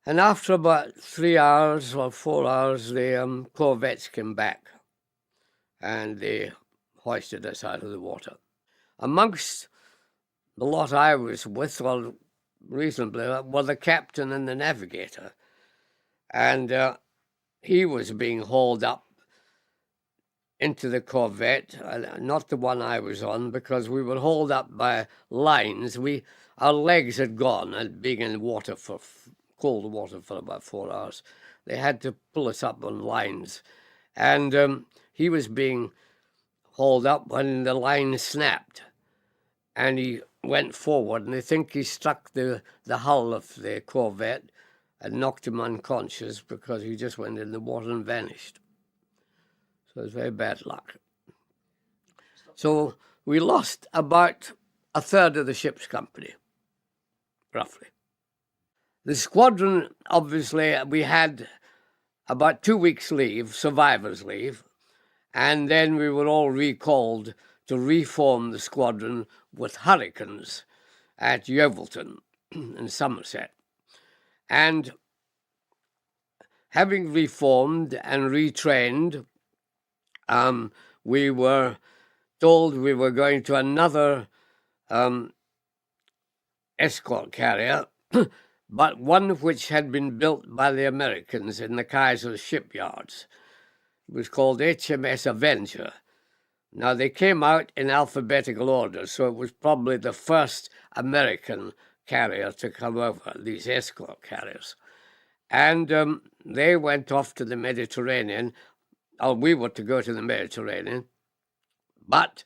And after about 3 hours or 4 hours, the corvettes came back and they hoisted us out of the water. Amongst the lot I was with, well, reasonably, were the captain and the navigator. And he was being hauled up into the corvette, not the one I was on, because we were hauled up by lines. Our legs had gone, and being in water for cold water for about 4 hours. They had to pull us up on lines. And he was being hauled up when the line snapped. And he went forward, and I think he struck the hull of the corvette and knocked him unconscious because he just went in the water and vanished. So it was very bad luck. So we lost about a third of the ship's company, roughly. The squadron, obviously, we had about 2 weeks' leave, survivor's leave, and then we were all recalled to reform the squadron with Hurricanes at Yeovilton in Somerset. And having reformed and retrained, we were told we were going to another escort carrier, but one which had been built by the Americans in the Kaiser's shipyards. It was called HMS Avenger. Now, they came out in alphabetical order, so it was probably the first American carrier to come over, these escort carriers. And they went off to the Mediterranean, or we were to go to the Mediterranean, but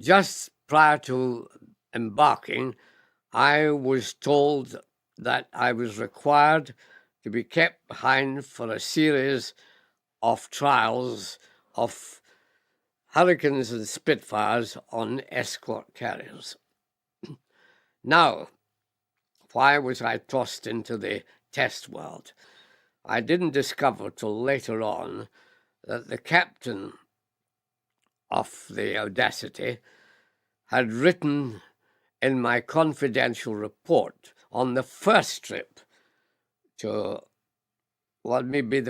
just prior to embarking, I was told that I was required to be kept behind for a series of trials of Hurricanes and Spitfires on escort carriers. Now, why was I tossed into the test world? I didn't discover till later on that the captain of the Audacity had written in my confidential report on the first trip to, well, maybe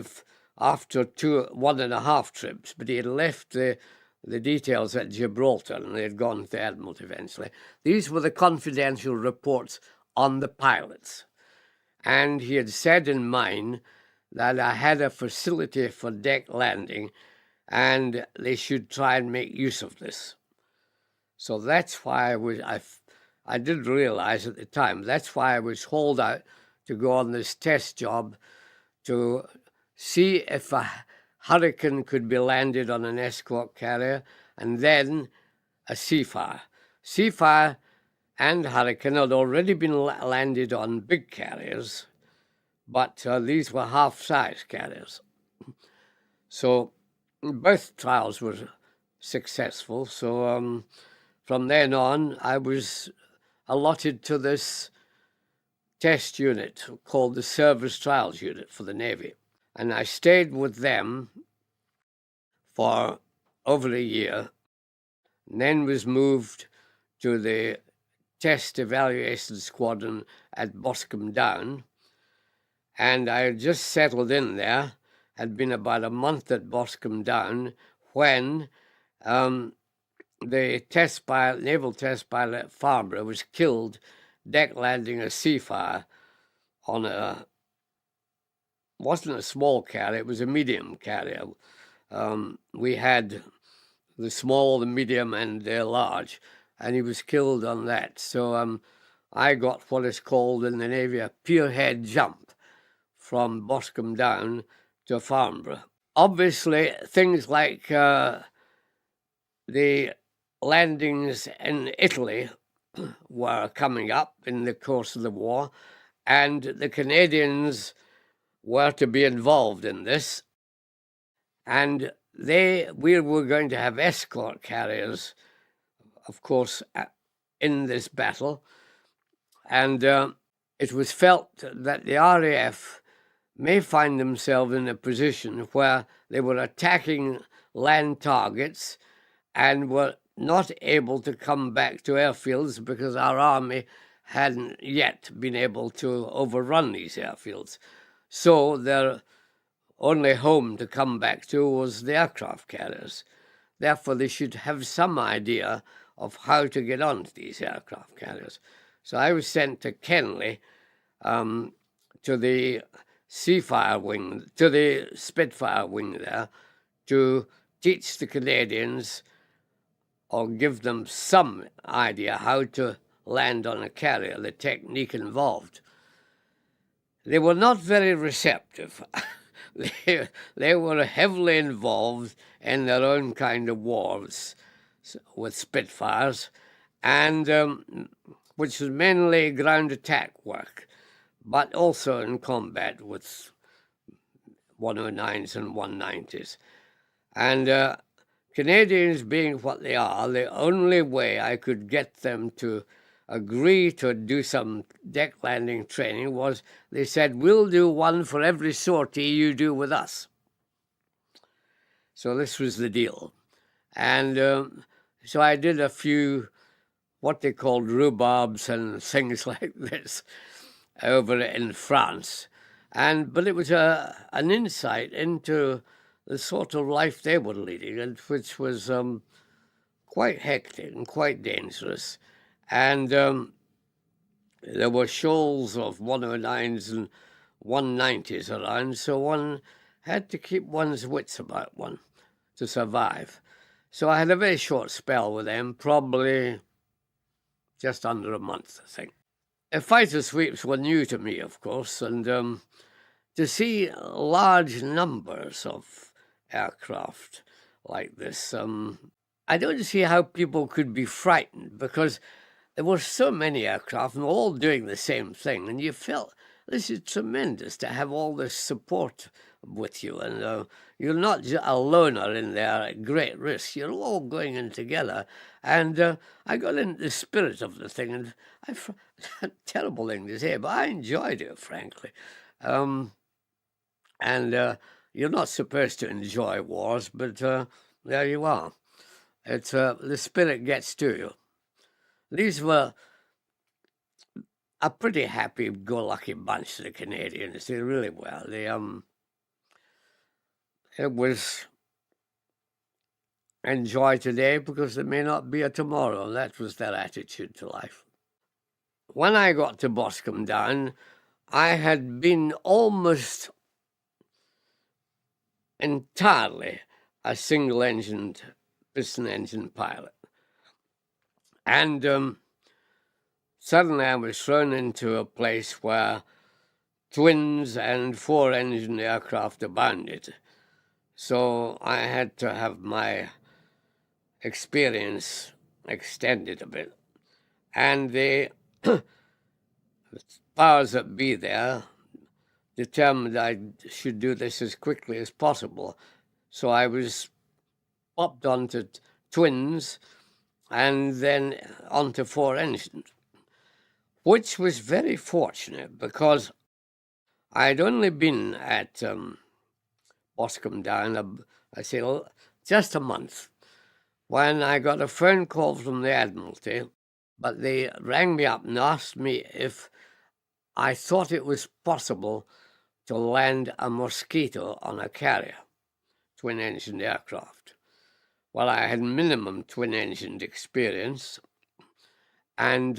after 1.5 trips, but he had left the details at Gibraltar, and they had gone to Admiralty eventually. These were the confidential reports on the pilots. And he had said in mine that I had a facility for deck landing, and they should try and make use of this. So that's why I did realize at the time, that's why I was hauled out to go on this test job to see if a Hurricane could be landed on an escort carrier, and then a Seafire. Seafire and Hurricane had already been landed on big carriers, but these were half-size carriers. So both trials were successful. So from then on, I was allotted to this test unit called the Service Trials Unit for the Navy. And I stayed with them for over a year, and then was moved to the Test Evaluation Squadron at Boscombe Down. And I had just settled in there, had been about a month at Boscombe Down, when the naval test pilot at Farnborough was killed deck landing a Seafire on wasn't a small carrier, it was a medium carrier. We had the small, the medium, and the large, and he was killed on that. So I got what is called in the Navy a pierhead jump from Boscombe Down to Farnborough. Obviously, things like the landings in Italy were coming up in the course of the war, and the Canadians were to be involved in this. And we were going to have escort carriers, of course, in this battle. And it was felt that the RAF may find themselves in a position where they were attacking land targets and were not able to come back to airfields because our army hadn't yet been able to overrun these airfields. So their only home to come back to was the aircraft carriers. Therefore, they should have some idea of how to get onto these aircraft carriers. So I was sent to Kenley, to the Seafire wing, to the Spitfire wing there, to teach the Canadians or give them some idea how to land on a carrier, the technique involved. They were not very receptive. They were heavily involved in their own kind of wars with Spitfires, and which was mainly ground attack work, but also in combat with 109s and 190s. And Canadians being what they are, the only way I could get them to agree to do some deck landing training was they said, we'll do one for every sortie you do with us. So this was the deal. And so I did a few what they called rhubarbs and things like this over in France. But it was an insight into the sort of life they were leading, and which was quite hectic and quite dangerous. And there were shoals of 109s and 190s around, so one had to keep one's wits about one to survive. So I had a very short spell with them, probably just under a month, I think. The fighter sweeps were new to me, of course, and to see large numbers of aircraft like this, I don't see how people could be frightened, because there were so many aircraft and all doing the same thing, and you felt this is tremendous to have all this support with you, and you're not a loner in there at great risk. You're all going in together, and I got into the spirit of the thing, and terrible thing to say, but I enjoyed it, frankly. And you're not supposed to enjoy wars, but there you are. It's the spirit gets to you. These were a pretty happy-go-lucky bunch, the Canadians. They really were. It was enjoy today because there may not be a tomorrow. That was their attitude to life. When I got to Boscombe Down, I had been almost entirely a single-engined piston-engine pilot. And suddenly I was thrown into a place where twins and four-engine aircraft abounded. So I had to have my experience extended a bit. And the powers that be there determined I should do this as quickly as possible. So I was popped onto twins and then onto four engines, which was very fortunate because I'd only been at Boscombe Down, I say, just a month, when I got a phone call from the Admiralty, but they rang me up and asked me if I thought it was possible to land a Mosquito on a carrier, twin-engined aircraft. Well, I had minimum twin-engined experience, and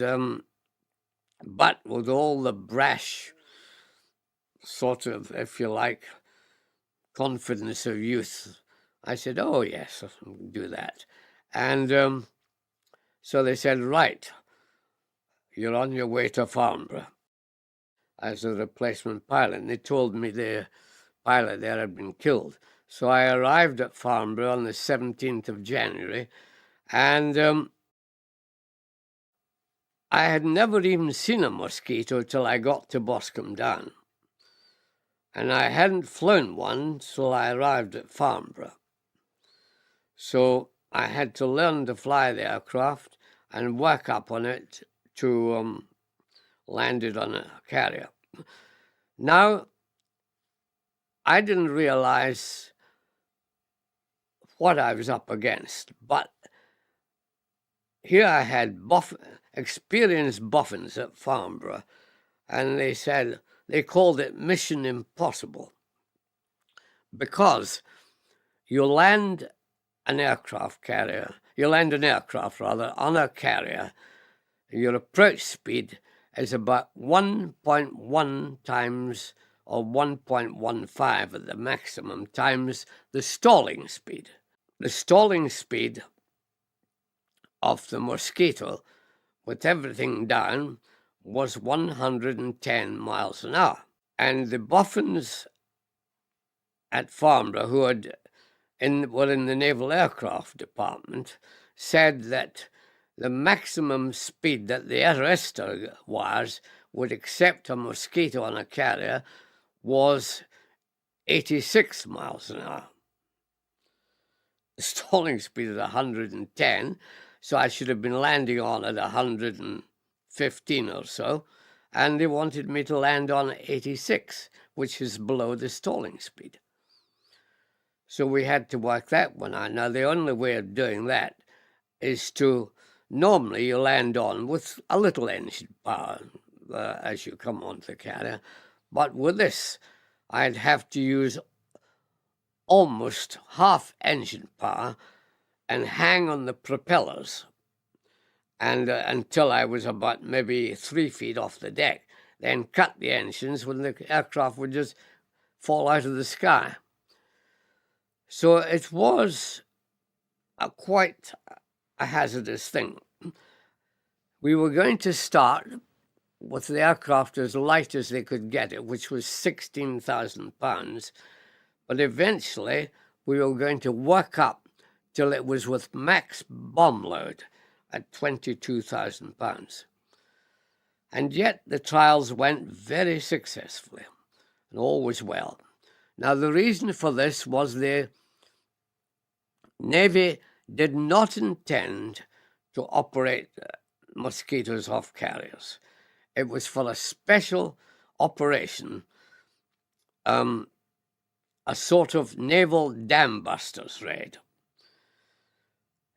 but with all the brash sort of, if you like, confidence of youth, I said, oh, yes, I'll do that. And so they said, right, you're on your way to Farnborough as a replacement pilot. And they told me the pilot there had been killed. So I arrived at Farnborough on the 17th of January, and I had never even seen a Mosquito till I got to Boscombe Down. And I hadn't flown one till I arrived at Farnborough. So I had to learn to fly the aircraft and work up on it to land it on a carrier. Now, I didn't realize what I was up against, but here I had experienced boffins at Farnborough, and they called it Mission Impossible, because you land an aircraft on a carrier. Your approach speed is about 1.1 times or 1.15 at the maximum times the stalling speed. The stalling speed of the Mosquito, with everything down, was 110 miles an hour. And the boffins at Farnborough, who were in the Naval Aircraft Department, said that the maximum speed that the arrestor wires would accept a Mosquito on a carrier was 86 miles an hour. The stalling speed is 110, so I should have been landing on at 115 or so, and they wanted me to land on 86, which is below the stalling speed. So we had to work that one out. Now, the only way of doing that is to, normally you land on with a little engine power as you come onto the carrier, but with this, I'd have to use almost half engine power and hang on the propellers and until I was about maybe 3 feet off the deck, then cut the engines when the aircraft would just fall out of the sky. So it was quite a hazardous thing. We were going to start with the aircraft as light as they could get it, which was 16,000 pounds, but eventually we were going to work up till it was with max bomb load at 22,000 pounds. And yet the trials went very successfully, and all was well. Now, the reason for this was the Navy did not intend to operate Mosquitoes off carriers. It was for a special operation, a sort of naval dam busters raid.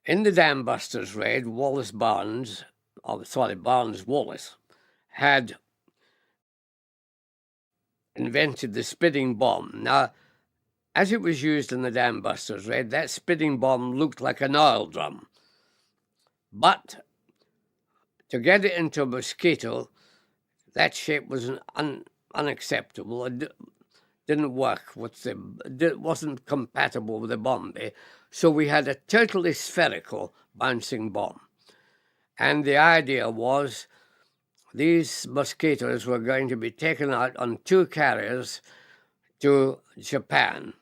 In the dam busters raid, Barnes Wallace had invented the spitting bomb. Now, as it was used in the dam busters raid, that spitting bomb looked like an oil drum. But to get it into a Mosquito, that shape was unacceptable. It didn't work it wasn't compatible with the bomb bay. So we had a totally spherical bouncing bomb. And the idea was these Mosquitoes were going to be taken out on 2 carriers to Japan,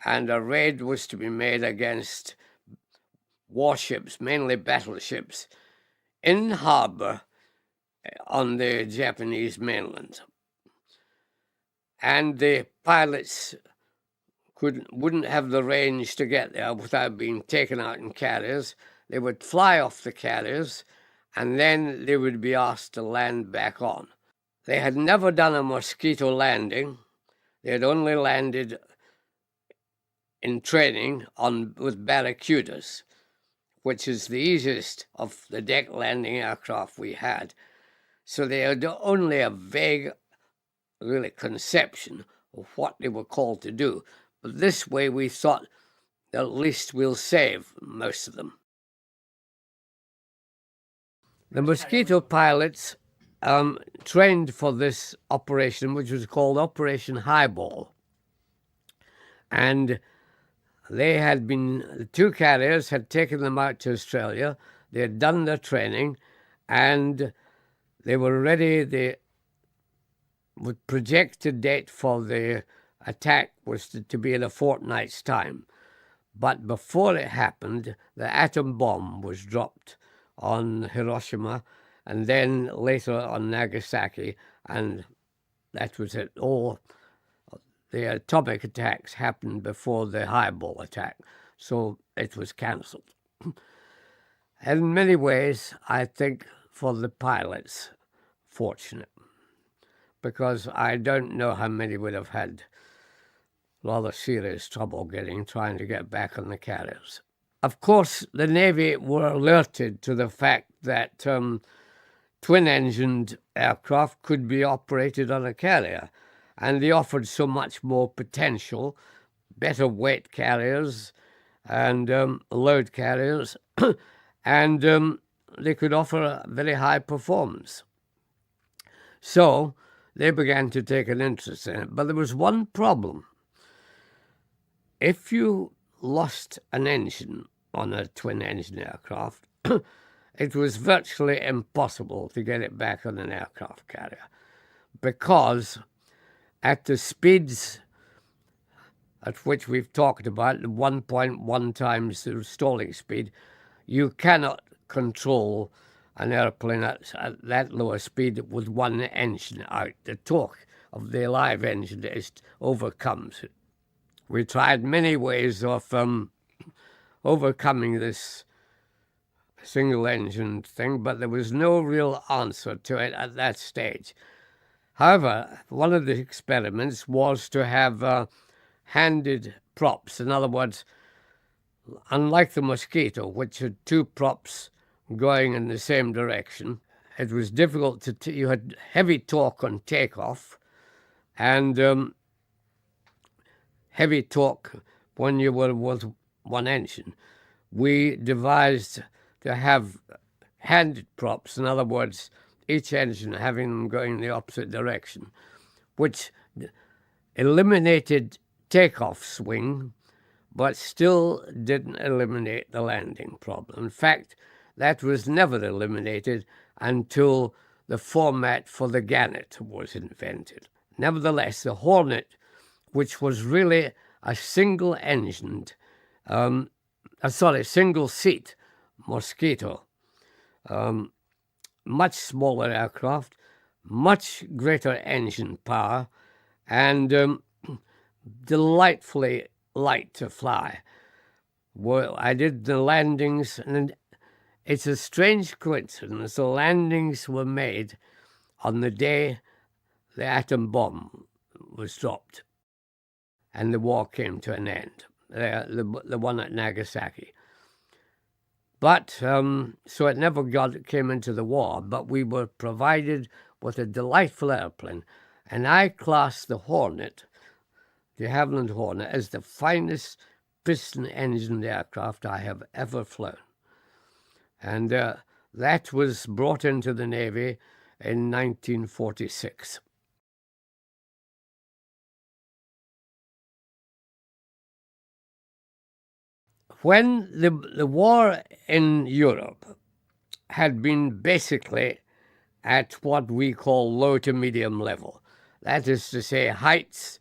and a raid was to be made against warships, mainly battleships, in harbour on the Japanese mainland. And the pilots wouldn't have the range to get there without being taken out in carriers. They would fly off the carriers, and then they would be asked to land back on. They had never done a Mosquito landing. They had only landed in training with Barracudas, which is the easiest of the deck landing aircraft we had. So they had only a vague, really, conception of what they were called to do. But this way we thought at least we'll save most of them. The Mosquito pilots trained for this operation, which was called Operation Highball. And the 2 carriers had taken them out to Australia. They had done their training, and they were ready. With projected date for the attack was to be in a fortnight's time. But before it happened, the atom bomb was dropped on Hiroshima and then later on Nagasaki, and that was it. All the atomic attacks happened before the highball attack, so it was cancelled. In many ways, I think for the pilots, fortunate, because I don't know how many would have had rather serious trouble trying to get back on the carriers. Of course, the Navy were alerted to the fact that twin-engined aircraft could be operated on a carrier, and they offered so much more potential, better weight carriers and load carriers, and they could offer a very high performance. So they began to take an interest in it. But there was one problem. If you lost an engine on a twin-engine aircraft, it was virtually impossible to get it back on an aircraft carrier, because at the speeds at which we've talked about, 1.1 times the stalling speed, you cannot control an airplane at that lower speed with one engine out. The torque of the live engine overcomes it. We tried many ways of overcoming this single-engine thing, but there was no real answer to it at that stage. However, one of the experiments was to have handed props. In other words, unlike the Mosquito, which had two props going in the same direction, it was difficult to you had heavy torque on takeoff and heavy torque when you were with one engine. We devised to have handed props, in other words, each engine having them going in the opposite direction, which eliminated takeoff swing, but still didn't eliminate the landing problem. In fact, that was never eliminated until the format for the Gannet was invented. Nevertheless, the Hornet, which was really a single-engined, single-seat Mosquito, much smaller aircraft, much greater engine power, and delightfully light to fly. Well, I did the landings, and it's a strange coincidence. The landings were made on the day the atom bomb was dropped and the war came to an end, the one at Nagasaki. But, so it never came into the war, but we were provided with a delightful airplane, and I class the Hornet, the Havilland Hornet, as the finest piston-engined aircraft I have ever flown. And that was brought into the Navy in 1946. When the war in Europe had been basically at what we call low to medium level, that is to say heights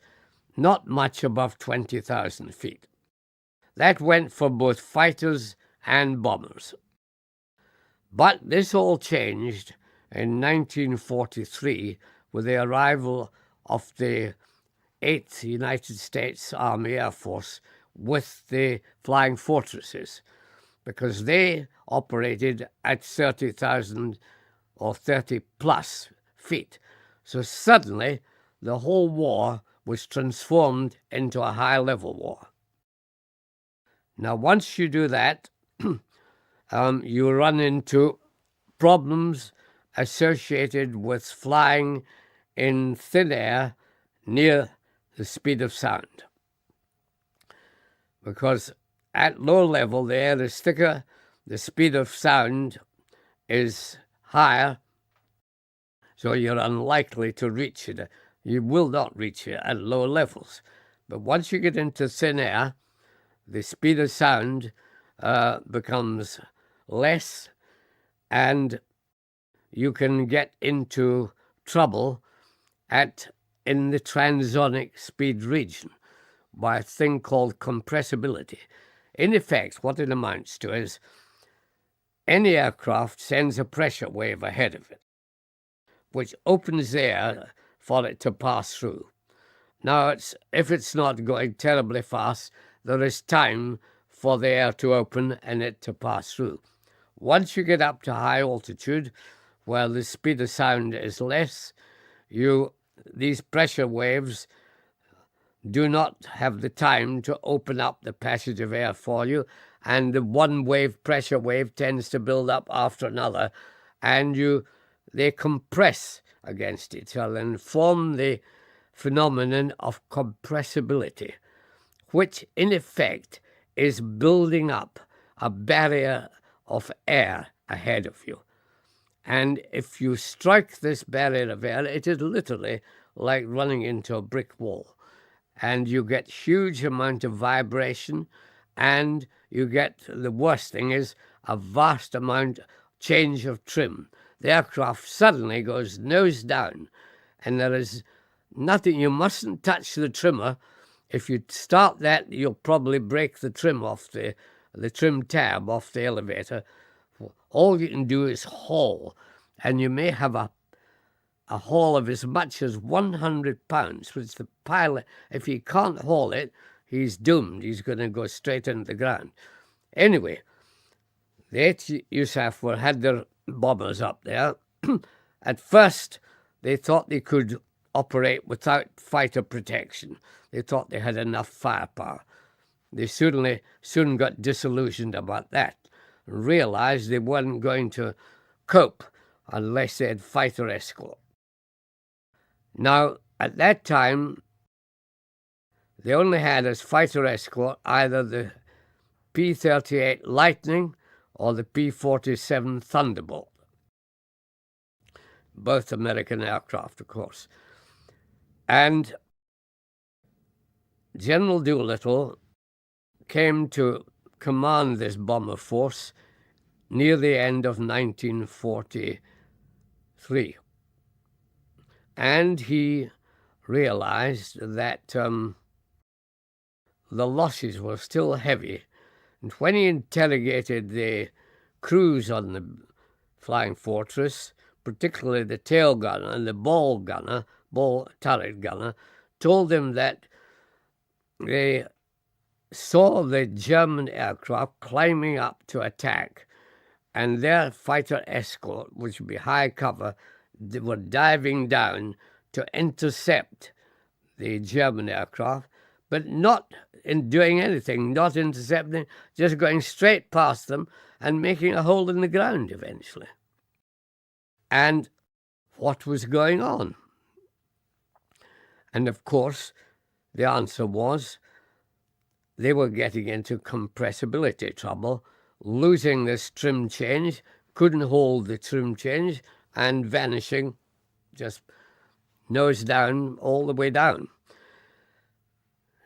not much above 20,000 feet. That went for both fighters and bombers. But this all changed in 1943 with the arrival of the 8th United States Army Air Force with the Flying Fortresses, because they operated at 30,000 or 30 plus feet. So suddenly the whole war was transformed into a high-level war. Now, once you do that, you run into problems associated with flying in thin air near the speed of sound. Because at low level, the air is thicker, the speed of sound is higher, so you're unlikely to reach it. You will not reach it at low levels. But once you get into thin air, the speed of sound becomes less, and you can get into trouble at in the transonic speed region by a thing called compressibility. In effect, what it amounts to is any aircraft sends a pressure wave ahead of it, which opens the air for it to pass through. Now, if it's not going terribly fast, there is time for the air to open and it to pass through. Once you get up to high altitude, where the speed of sound is less, these pressure waves do not have the time to open up the passage of air for you, and the one pressure wave tends to build up after another, and they compress against each other and form the phenomenon of compressibility, which in effect is building up a barrier of air ahead of you. And if you strike this barrier of air, it is literally like running into a brick wall. And you get huge amount of vibration, and you get, the worst thing is, a vast amount change of trim. The aircraft suddenly goes nose down, and there is nothing, you mustn't touch the trimmer. If you start that, you'll probably break the trim off the trim tab off the elevator. All you can do is haul, and you may have a haul of as much as 100 pounds, which the pilot, if he can't haul it, he's doomed. He's going to go straight into the ground. Anyway, the USAF had their bombers up there. At first, they thought they could operate without fighter protection. They thought they had enough firepower. They soon got disillusioned about that and realized they weren't going to cope unless they had fighter escort. Now, at that time, they only had as fighter escort either the P-38 Lightning or the P-47 Thunderbolt, both American aircraft, of course. And General Doolittle came to command this bomber force near the end of 1943. And he realized that the losses were still heavy. And when he interrogated the crews on the Flying Fortress, particularly the tail gunner and the ball turret gunner, told them that they saw the German aircraft climbing up to attack, and their fighter escort, which would be high cover, they were diving down to intercept the German aircraft, but not in doing anything, not intercepting, just going straight past them and making a hole in the ground eventually. And what was going on? And of course, the answer was they were getting into compressibility trouble, losing this trim change, couldn't hold the trim change, and vanishing, just nose down, all the way down.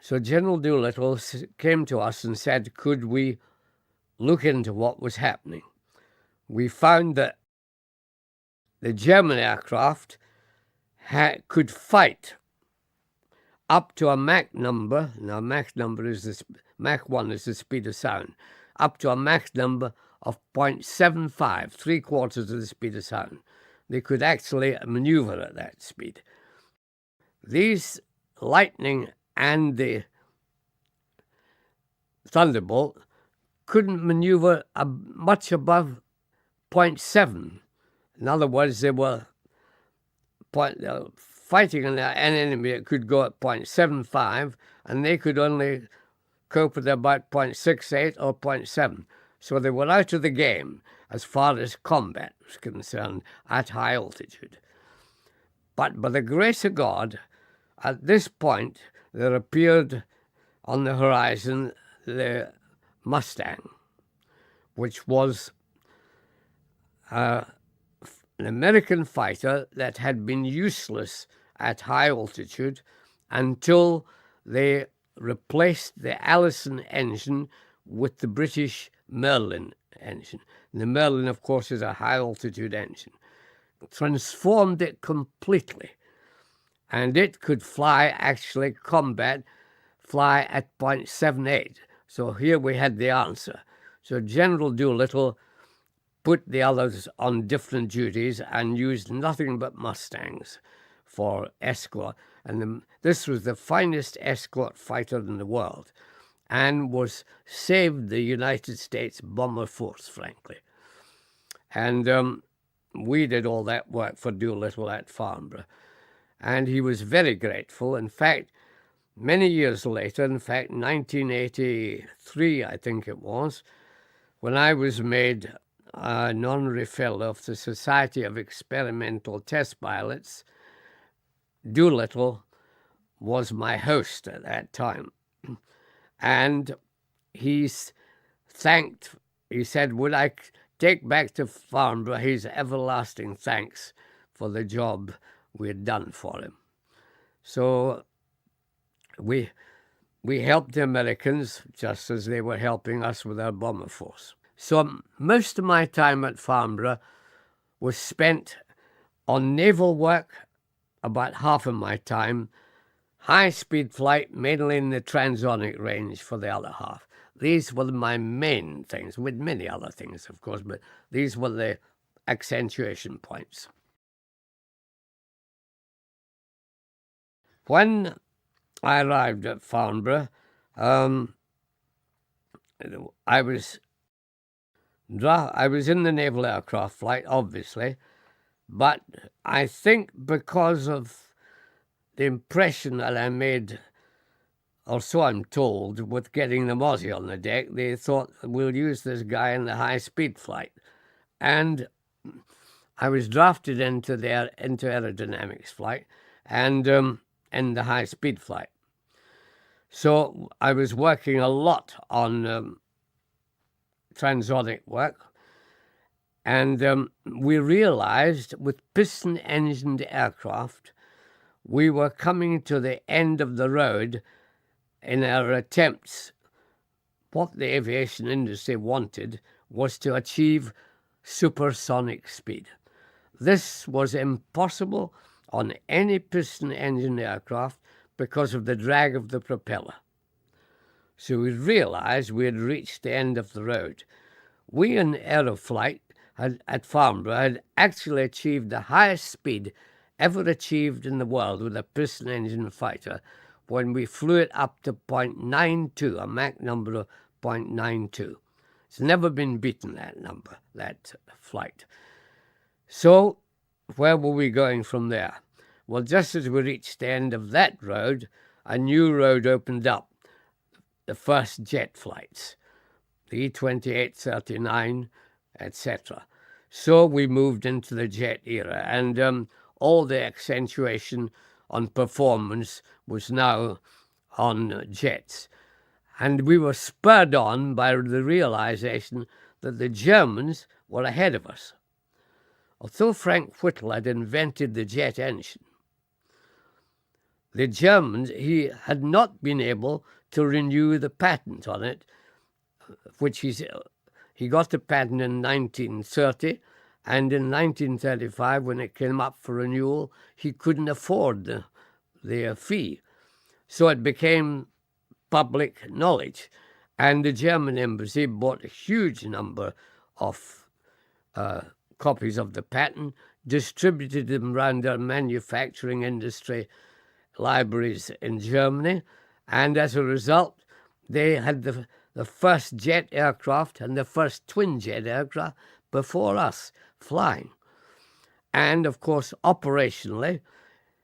So General Doolittle came to us and said, could we look into what was happening? We found that the German aircraft could fight up to a Mach number. Now, Mach 1 is the speed of sound, up to a Mach number of 0.75, 3/4 of the speed of sound. They could actually maneuver at that speed. These Lightning and the Thunderbolt couldn't maneuver much above 0.7. In other words, they were fighting an enemy that could go at 0.75, and they could only cope with about 0.68 or 0.7. So they were out of the game as far as combat was concerned at high altitude. But by the grace of God, at this point, there appeared on the horizon the Mustang, which was an American fighter that had been useless at high altitude until they replaced the Allison engine with the British Merlin engine. And the Merlin, of course, is a high-altitude engine. Transformed it completely. and it could fly, actually fly at 0.78. So here we had the answer. So General Doolittle put the others on different duties and used nothing but Mustangs for escort. And this was the finest escort fighter in the world, and saved the United States bomber force, frankly. And we did all that work for Doolittle at Farnborough. And he was very grateful. In fact, many years later, 1983, I think it was, when I was made an honorary fellow of the Society of Experimental Test Pilots, Doolittle was my host at that time. And he said, would I take back to Farnborough his everlasting thanks for the job we had done for him. So we helped the Americans just as they were helping us with our bomber force. So most of my time at Farnborough was spent on naval work, about half of my time, high-speed flight, mainly in the transonic range for the other half. These were my main things, with many other things, of course, but these were the accentuation points. When I arrived at Farnborough, I was in the naval aircraft flight, obviously, but I think because of the impression that I made, or so I'm told, with getting the Mozzie on the deck, they thought, we'll use this guy in the high-speed flight. And I was drafted into aerodynamics flight and in the high-speed flight. So I was working a lot on transonic work, and we realized with piston-engined aircraft, we were coming to the end of the road in our attempts. What the aviation industry wanted was to achieve supersonic speed. This was impossible on any piston-engine aircraft because of the drag of the propeller. So we realized we had reached the end of the road. We in Aeroflight at Farnborough had actually achieved the highest speed ever achieved in the world with a piston-engine fighter when we flew it up to 0.92, a Mach number of 0.92. It's never been beaten, that flight. So where were we going from there? Well, just as we reached the end of that road, a new road opened up, the first jet flights, the E-2839, etc. So we moved into the jet era, and all the accentuation on performance was now on jets. And we were spurred on by the realization that the Germans were ahead of us. Although Frank Whittle had invented the jet engine, the Germans, he had not been able to renew the patent on it, which he got the patent in 1930, and in 1935, when it came up for renewal, he couldn't afford the fee. So it became public knowledge, and the German embassy bought a huge number of copies of the patent, distributed them around their manufacturing industry libraries in Germany, and as a result, they had the first jet aircraft and the first twin jet aircraft before us flying. And of course, operationally,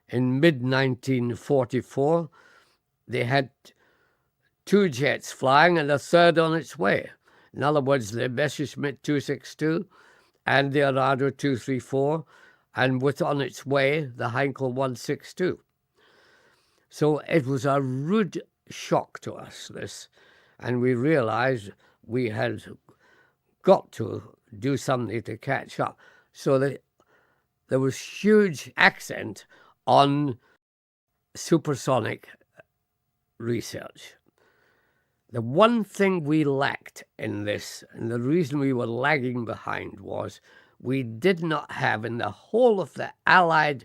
in mid-1944, they had two jets flying and a third on its way. In other words, the Messerschmitt 262 and the Arado 234, and with on its way the Heinkel 162. So it was a rude shock to us, this, and we realized we had got to do something to catch up. So there was huge accent on supersonic research. The one thing we lacked in this, and the reason we were lagging behind, was we did not have in the whole of the Allied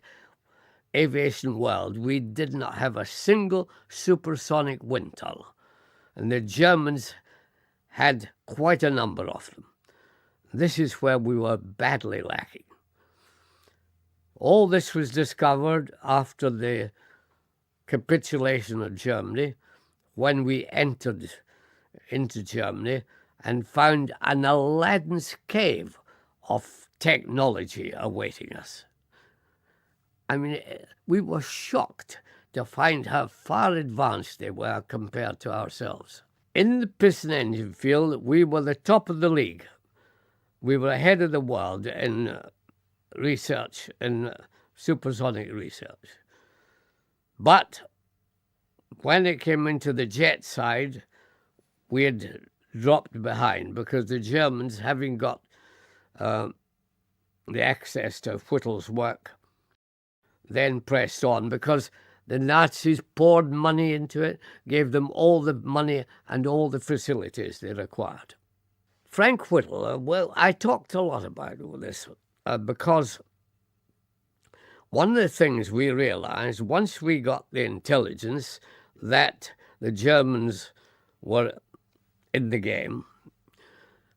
aviation world, we did not have a single supersonic wind tunnel, and the Germans had quite a number of them. This is where we were badly lacking. All this was discovered after the capitulation of Germany, when we entered into Germany and found an Aladdin's cave of technology awaiting us. I mean, we were shocked to find how far advanced they were compared to ourselves. In the piston engine field, we were the top of the league. We were ahead of the world in research, in supersonic research. But when it came into the jet side, we had dropped behind because the Germans, having got the access to Whittle's work, then pressed on because the Nazis poured money into it, gave them all the money and all the facilities they required. Frank Whittle, well, I talked a lot about all this because one of the things we realized once we got the intelligence that the Germans were in the game,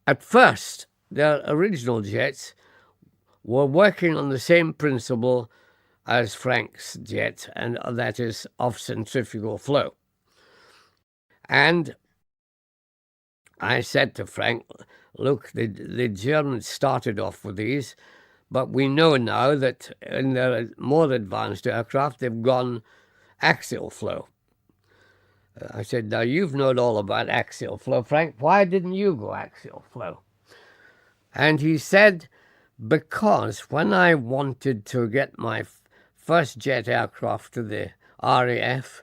at first their original jets were working on the same principle as Frank's jet, and that is of centrifugal flow. And I said to Frank, look, the Germans started off with these, but we know now that in their more advanced aircraft, they've gone axial flow. I said, now you've known all about axial flow, Frank. Why didn't you go axial flow? And he said, because when I wanted to get my first jet aircraft to the RAF,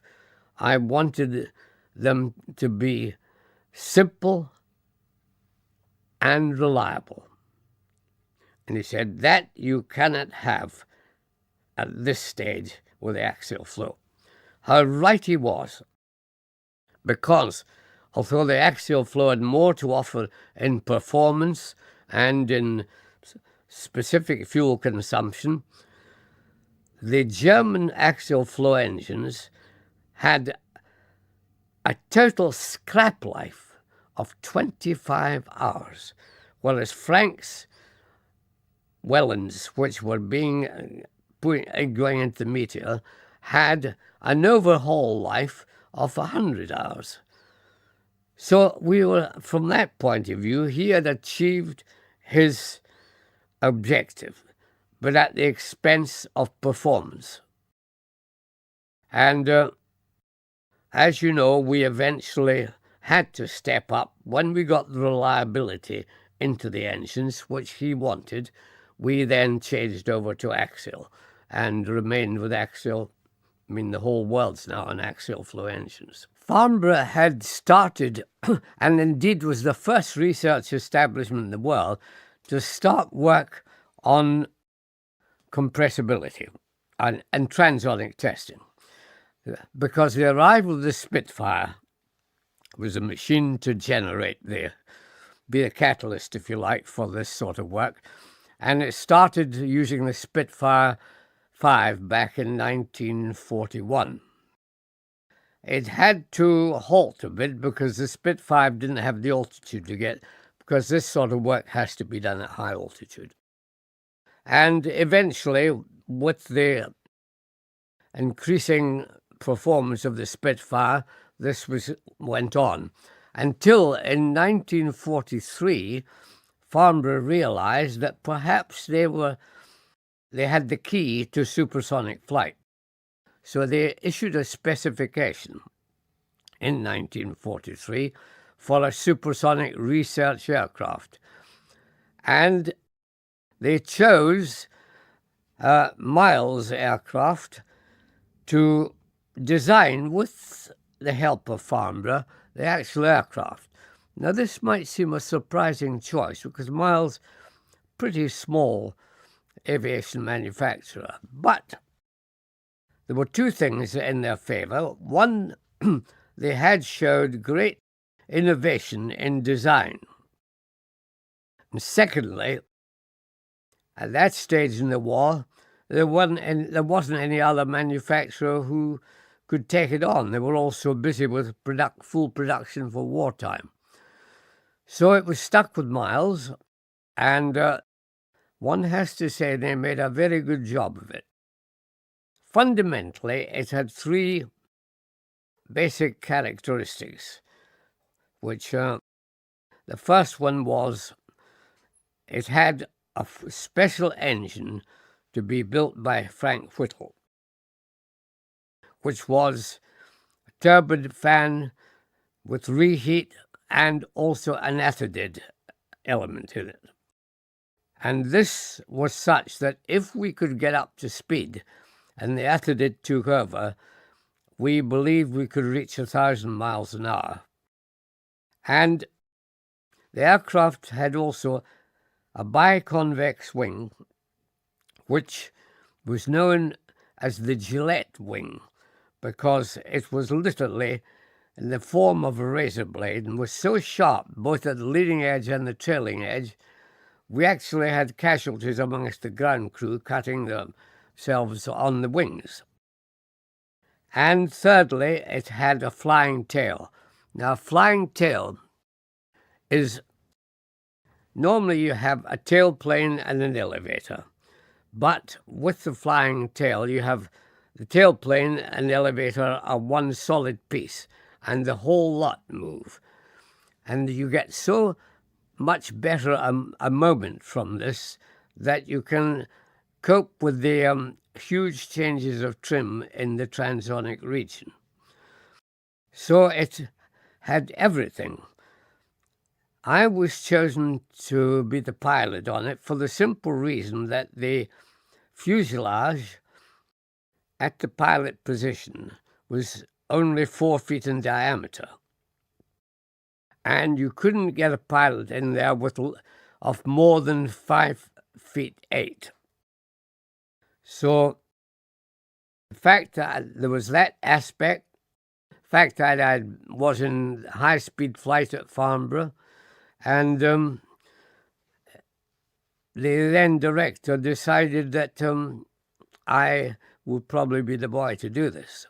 I wanted them to be simple and reliable. And he said, that you cannot have at this stage with the axial flow. How right he was, because although the axial flow had more to offer in performance and in specific fuel consumption, the German axial flow engines had a total scrap life of 25 hours, whereas Frank's Wellens, which were going into the Meteor, had an overhaul life of 100 hours. So we were, from that point of view, he had achieved his objective, but at the expense of performance. And as you know, we eventually had to step up. When we got the reliability into the engines, which he wanted, we then changed over to axial and remained with axial. I mean, the whole world's now on axial flow engines. Farnborough had started, and indeed was the first research establishment in the world to start work on compressibility and transonic testing, because the arrival of the Spitfire was a machine to generate be a catalyst, if you like, for this sort of work. And it started using the Spitfire 5 back in 1941. It had to halt a bit because the Spitfire didn't have the altitude to get, because this sort of work has to be done at high altitude. And eventually, with the increasing performance of the Spitfire, this went on until in 1943, Farnborough realized that perhaps they had the key to supersonic flight. So they issued a specification in 1943 for a supersonic research aircraft. And they chose Miles aircraft to design, with the help of Farnborough, the actual aircraft. Now, this might seem a surprising choice because Miles, pretty small aviation manufacturer, but there were two things in their favour. One, they had showed great innovation in design. And secondly, at that stage in the war, there wasn't any other manufacturer who could take it on. They were all so busy with full production for wartime. So it was stuck with Miles, and one has to say they made a very good job of it. Fundamentally, it had three basic characteristics, which the first one was it had a special engine to be built by Frank Whittle, which was a turbofan with reheat and also an athergate element in it. And this was such that if we could get up to speed and the athergate took over, we believed we could reach 1,000 miles an hour. And the aircraft had also a biconvex wing, which was known as the Gillette wing, because it was literally in the form of a razor blade and was so sharp, both at the leading edge and the trailing edge, we actually had casualties amongst the ground crew cutting themselves on the wings. And thirdly, it had a flying tail. Now, a flying tail is normally you have a tailplane and an elevator, but with the flying tail, you have the tailplane and the elevator are one solid piece, and the whole lot move. And you get so much better a moment from this that you can cope with the huge changes of trim in the transonic region. So it had everything. I was chosen to be the pilot on it for the simple reason that the fuselage at the pilot position was only 4 feet in diameter. And you couldn't get a pilot in there of more than 5 feet 8. So the fact that there was that aspect, the fact that I was in high-speed flight at Farnborough, and the then director decided that I would probably be the boy to do this.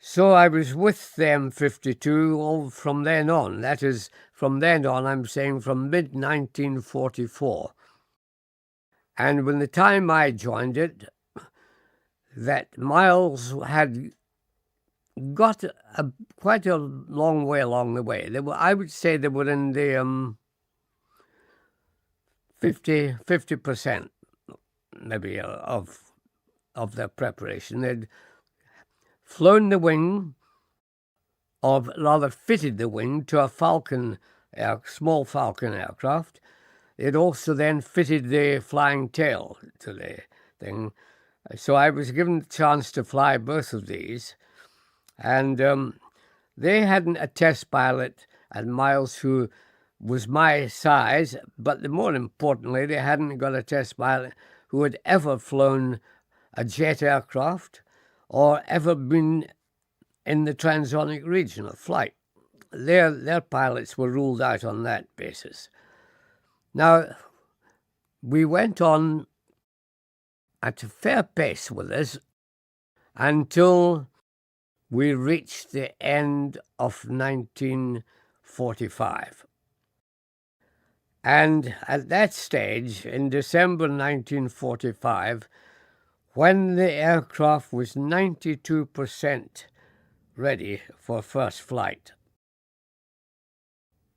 So I was with the M52 all from then on. That is, from then on, I'm saying from mid-1944. And when the time I joined it, that Miles had got quite a long way along the way. I would say they were in the 50% maybe of their preparation. They'd flown the wing, or rather fitted the wing to a small Falcon aircraft. It also then fitted the flying tail to the thing. So I was given the chance to fly both of these. And they hadn't a test pilot at Miles who was my size, but more importantly, they hadn't got a test pilot who had ever flown a jet aircraft or ever been in the transonic region of flight. Their pilots were ruled out on that basis. Now, we went on at a fair pace with this until we reached the end of 1945. And at that stage, in December 1945, when the aircraft was 92% ready for first flight,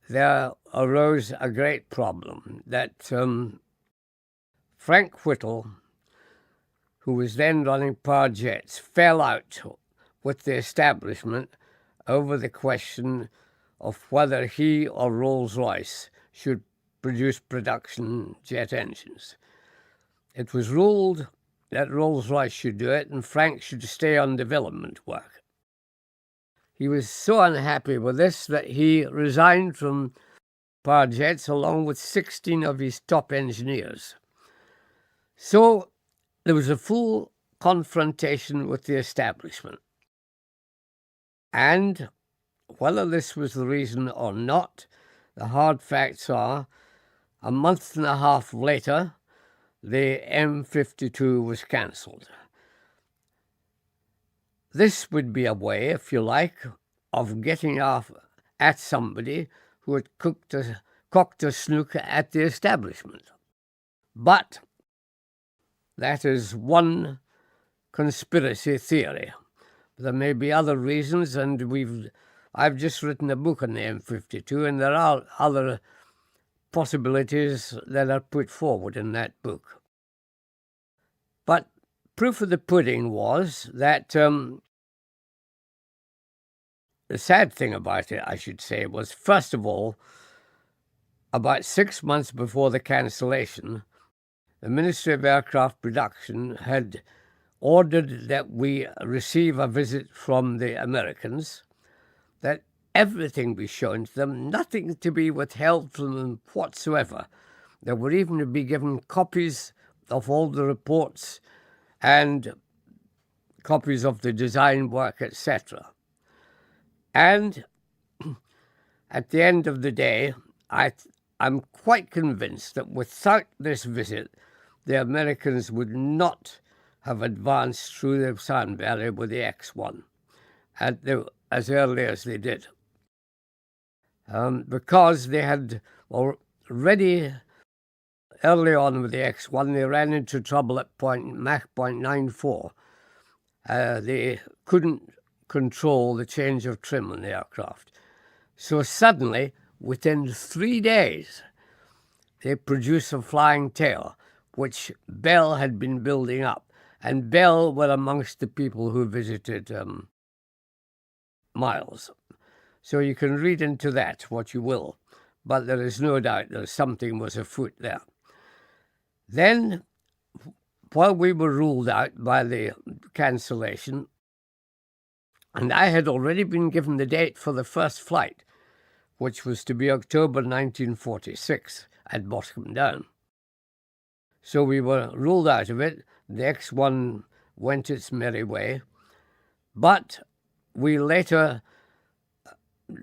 there arose a great problem that Frank Whittle, who was then running Power Jets, fell out with the establishment over the question of whether he or Rolls-Royce should produce production jet engines. It was ruled that Rolls-Royce should do it and Frank should stay on development work. He was so unhappy with this that he resigned from Power Jets along with 16 of his top engineers. So there was a full confrontation with the establishment. And whether this was the reason or not, the hard facts are, a month and a half later, the M52 was cancelled. This would be a way, if you like, of getting off at somebody who had cocked a snook at the establishment. But that is one conspiracy theory. There may be other reasons, and I've just written a book on the M52, and there are other possibilities that are put forward in that book. But proof of the pudding was that the sad thing about it, I should say, was, first of all, about 6 months before the cancellation, the Ministry of Aircraft Production had ordered that we receive a visit from the Americans, that everything be shown to them, nothing to be withheld from them whatsoever. They were even to be given copies of all the reports and copies of the design work, etc. And at the end of the day, I'm quite convinced that without this visit, the Americans would not have advanced through the sound barrier with the X-1 as early as they did. Because they had already, early on with the X-1, they ran into trouble at Mach 0.94. They couldn't control the change of trim on the aircraft. So suddenly, within 3 days, they produced a flying tail, which Bell had been building up. And Bell were amongst the people who visited Miles. So you can read into that what you will, but there is no doubt that something was afoot there. Then, while we were ruled out by the cancellation, and I had already been given the date for the first flight, which was to be October 1946 at Boscombe Down. So we were ruled out of it. The X-1 went its merry way, but we later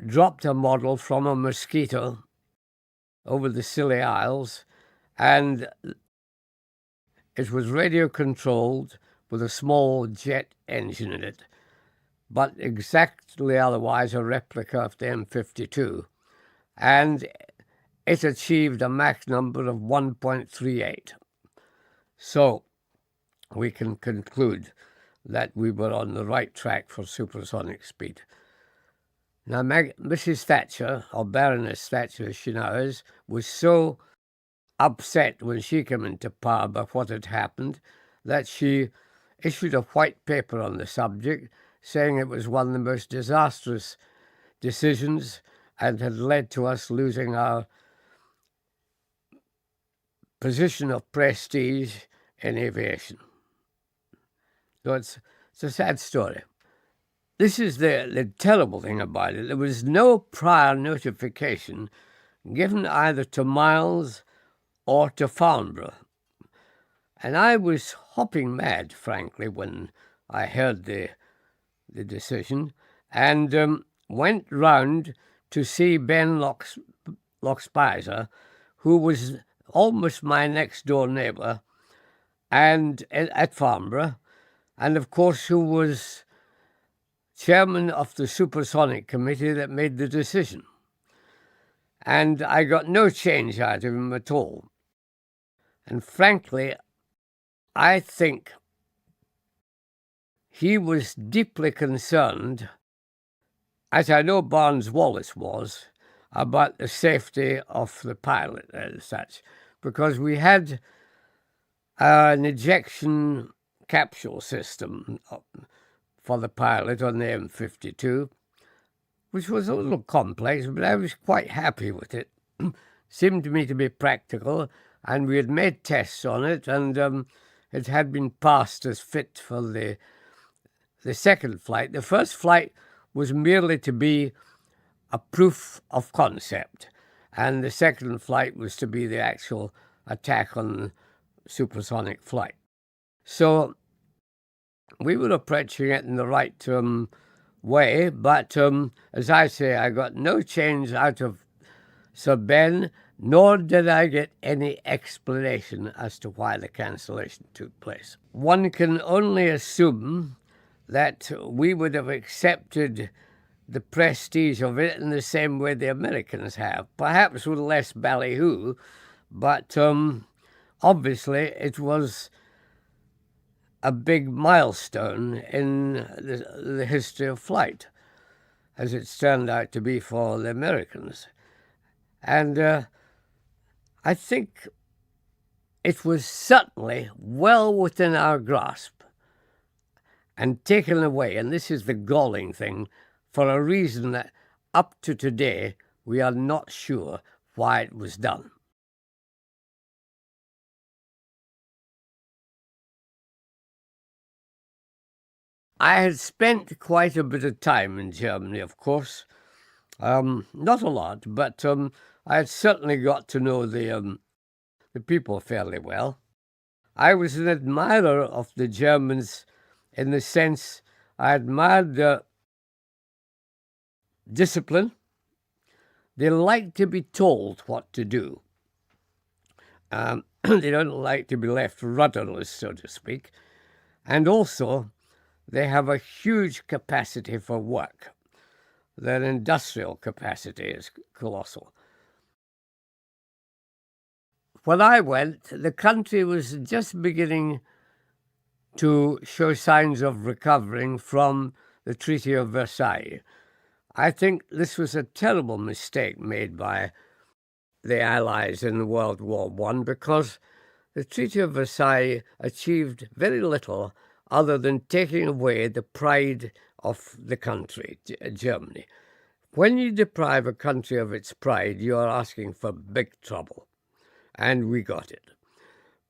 dropped a model from a Mosquito over the Scilly Isles, and it was radio-controlled with a small jet engine in it, but exactly otherwise a replica of the M52, and it achieved a Mach number of 1.38. So we can conclude that we were on the right track for supersonic speed. Now, Mrs. Thatcher, or Baroness Thatcher as she now is, was so upset when she came into power by what had happened that she issued a white paper on the subject, saying it was one of the most disastrous decisions and had led to us losing our position of prestige in aviation. So it's a sad story. This is the terrible thing about it. There was no prior notification given either to Miles or to Farnborough. And I was hopping mad, frankly, when I heard the decision, and went round to see Ben Lockspizer, who was almost my next-door neighbour, and at Farnborough, and of course who was chairman of the Supersonic Committee that made the decision. And I got no change out of him at all. And frankly, I think he was deeply concerned, as I know Barnes Wallis was, about the safety of the pilot and such, because we had an ejection capsule system for the pilot on the M52, which was a little complex, but I was quite happy with it. Seemed to me to be practical, and we had made tests on it, and it had been passed as fit for the second flight. The first flight was merely to be a proof of concept, and the second flight was to be the actual attack on supersonic flight. So we were approaching it in the right way, but as I say, I got no change out of Sir Ben, nor did I get any explanation as to why the cancellation took place. One can only assume that we would have accepted the prestige of it in the same way the Americans have, perhaps with less ballyhoo, but obviously it was a big milestone in the history of flight, as it's turned out to be for the Americans. And I think it was certainly well within our grasp and taken away, and this is the galling thing, for a reason that up to today we are not sure why it was done. I had spent quite a bit of time in Germany, of course. Not a lot, but I had certainly got to know the people fairly well. I was an admirer of the Germans in the sense I admired their discipline. They like to be told what to do. They don't like to be left rudderless, so to speak. And also, they have a huge capacity for work. Their industrial capacity is colossal. When I went, the country was just beginning to show signs of recovering from the Treaty of Versailles. I think this was a terrible mistake made by the Allies in World War I, because the Treaty of Versailles achieved very little other than taking away the pride of the country, Germany. When you deprive a country of its pride, you are asking for big trouble. And we got it,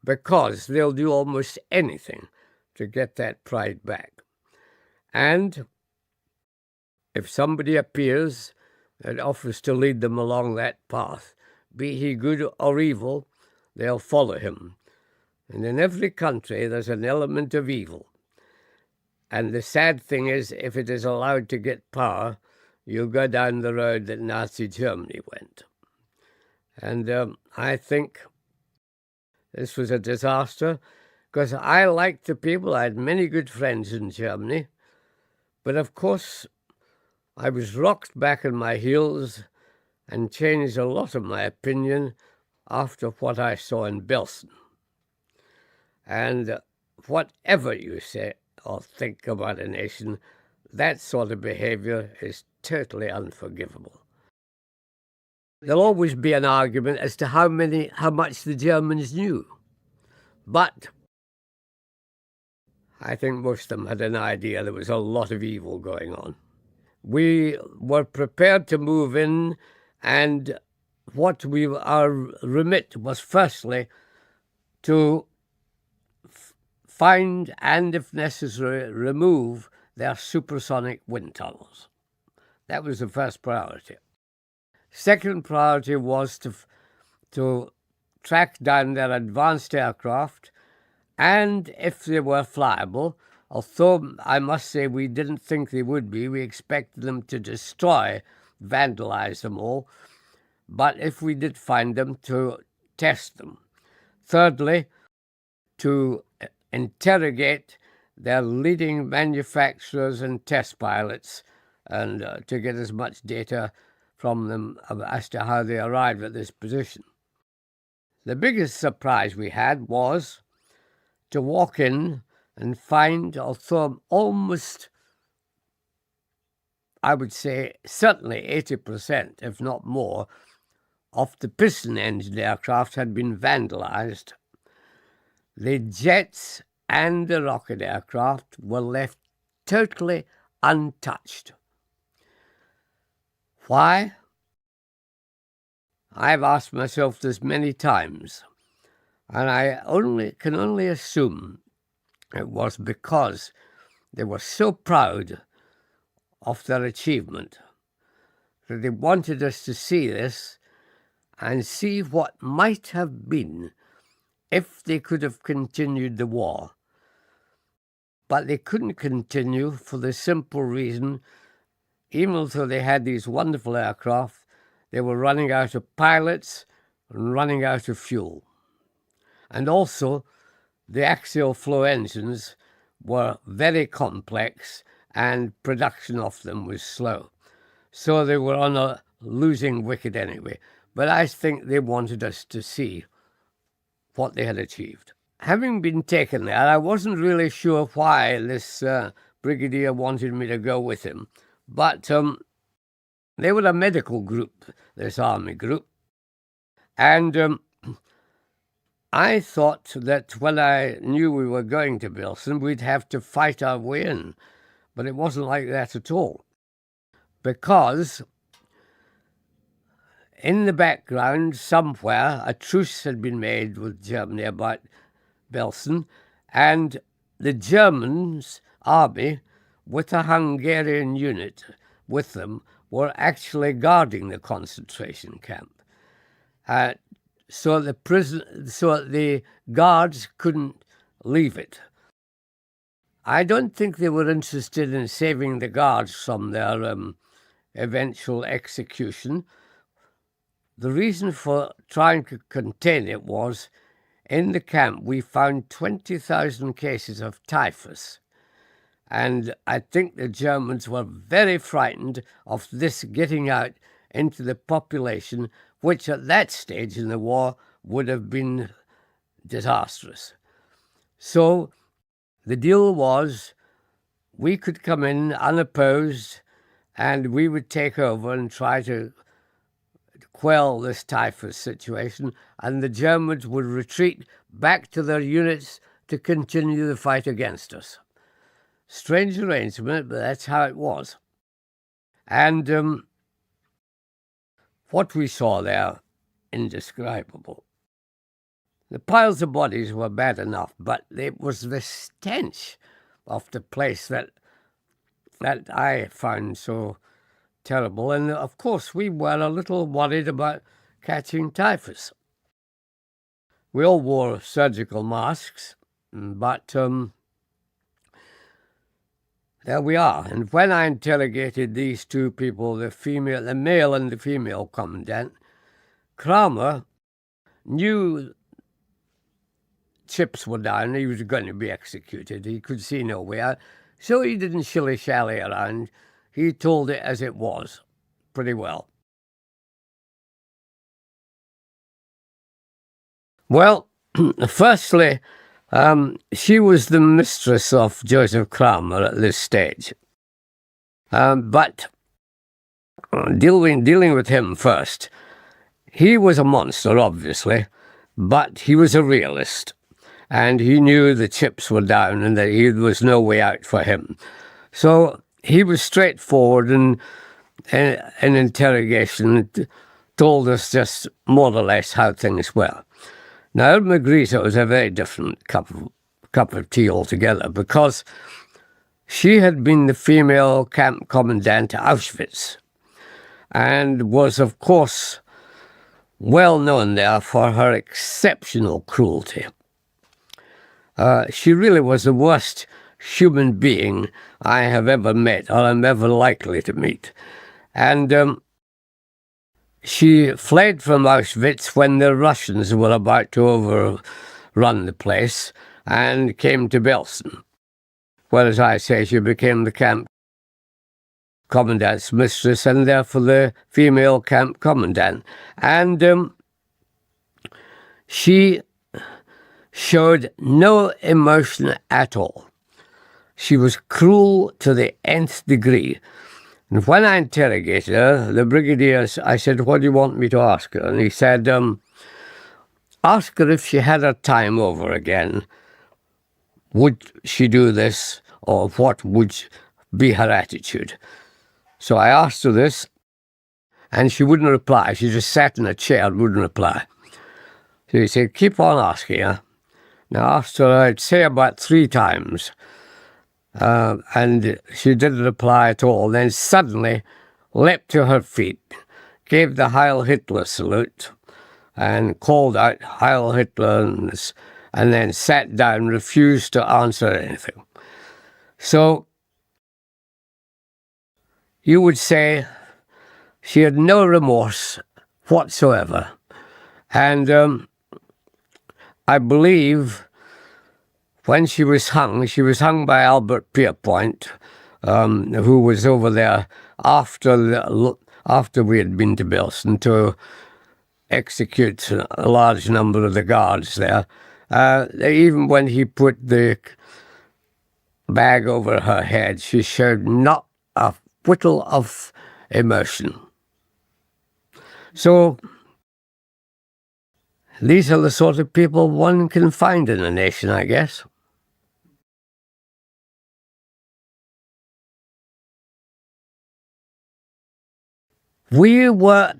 because they'll do almost anything to get that pride back. And if somebody appears that offers to lead them along that path, be he good or evil, they'll follow him. And in every country there's an element of evil. And the sad thing is, if it is allowed to get power, you'll go down the road that Nazi Germany went. And I think this was a disaster, because I liked the people. I had many good friends in Germany. But of course, I was rocked back on my heels and changed a lot of my opinion after what I saw in Belsen. And whatever you say or think about a nation, that sort of behavior is totally unforgivable. There'll always be an argument as to how much the Germans knew. But I think most of them had an idea there was a lot of evil going on. We were prepared to move in, and our remit was firstly to find and, if necessary, remove their supersonic wind tunnels. That was the first priority. Second priority was to track down their advanced aircraft, and if they were flyable, although I must say we didn't think they would be, we expected them to destroy, vandalize them all, but if we did find them, to test them. Thirdly, to interrogate their leading manufacturers and test pilots, and to get as much data from them as to how they arrived at this position. The biggest surprise we had was to walk in and find, although almost, I would say, certainly 80%, if not more, of the piston-engine aircraft had been vandalized. The jets and the rocket aircraft were left totally untouched. Why? I've asked myself this many times, and I can only assume it was because they were so proud of their achievement that they wanted us to see this and see what might have been if they could have continued the war. But they couldn't continue for the simple reason, even though they had these wonderful aircraft, they were running out of pilots, and running out of fuel. And also, the axial flow engines were very complex and production of them was slow. So they were on a losing wicket anyway. But I think they wanted us to see what they had achieved. Having been taken there, I wasn't really sure why this brigadier wanted me to go with him. But they were a medical group, this army group. And I thought that when I knew we were going to Belsen, we'd have to fight our way in. But it wasn't like that at all. Because in the background, somewhere, a truce had been made with Germany about Belsen, and the Germans' army, with a Hungarian unit with them, were actually guarding the concentration camp. So the guards couldn't leave it. I don't think they were interested in saving the guards from their eventual execution. The reason for trying to contain it was, in the camp we found 20,000 cases of typhus. And I think the Germans were very frightened of this getting out into the population, which at that stage in the war would have been disastrous. So the deal was we could come in unopposed and we would take over and try to quell this typhus situation, and the Germans would retreat back to their units to continue the fight against us. Strange arrangement, but that's how it was. And what we saw there, indescribable. The piles of bodies were bad enough, but it was the stench of the place that I found so terrible. And of course, we were a little worried about catching typhus. We all wore surgical masks, but there we are. And when I interrogated these two people, the male and the female commandant, Kramer knew chips were down. He was going to be executed. He could see no way out. So he didn't shilly-shally around. He told it as it was, pretty well. Well, firstly, she was the mistress of Joseph Kramer at this stage. But dealing with him first, he was a monster, obviously, but he was a realist. And he knew the chips were down and that there was no way out for him. So he was straightforward and in interrogation told us just more or less how things were. Now, Mosquito was a very different cup of tea altogether, because she had been the female camp commandant at Auschwitz and was, of course, well known there for her exceptional cruelty. She really was the worst human being I have ever met or am ever likely to meet. And she fled from Auschwitz when the Russians were about to overrun the place and came to Belsen, where, as I say, she became the camp commandant's mistress and therefore the female camp commandant. And she showed no emotion at all. She was cruel to the nth degree. And when I interrogated her, the brigadier, I said, "What do you want me to ask her?" And he said, "Ask her if she had her time over again. Would she do this, or what would be her attitude?" So I asked her this, and she wouldn't reply. She just sat in a chair and wouldn't reply. So he said, "Keep on asking her." Now, I asked her, I'd say about 3 times, and she didn't reply at all. Then suddenly leapt to her feet, gave the Heil Hitler salute, and called out Heil Hitler, and then sat down, refused to answer anything. So you would say she had no remorse whatsoever, And I believe when she was hung by Albert Pierpoint, who was over there after we had been to Belsen to execute a large number of the guards there. Even when he put the bag over her head, she showed not a whittle of emotion. So these are the sort of people one can find in a nation, I guess. We were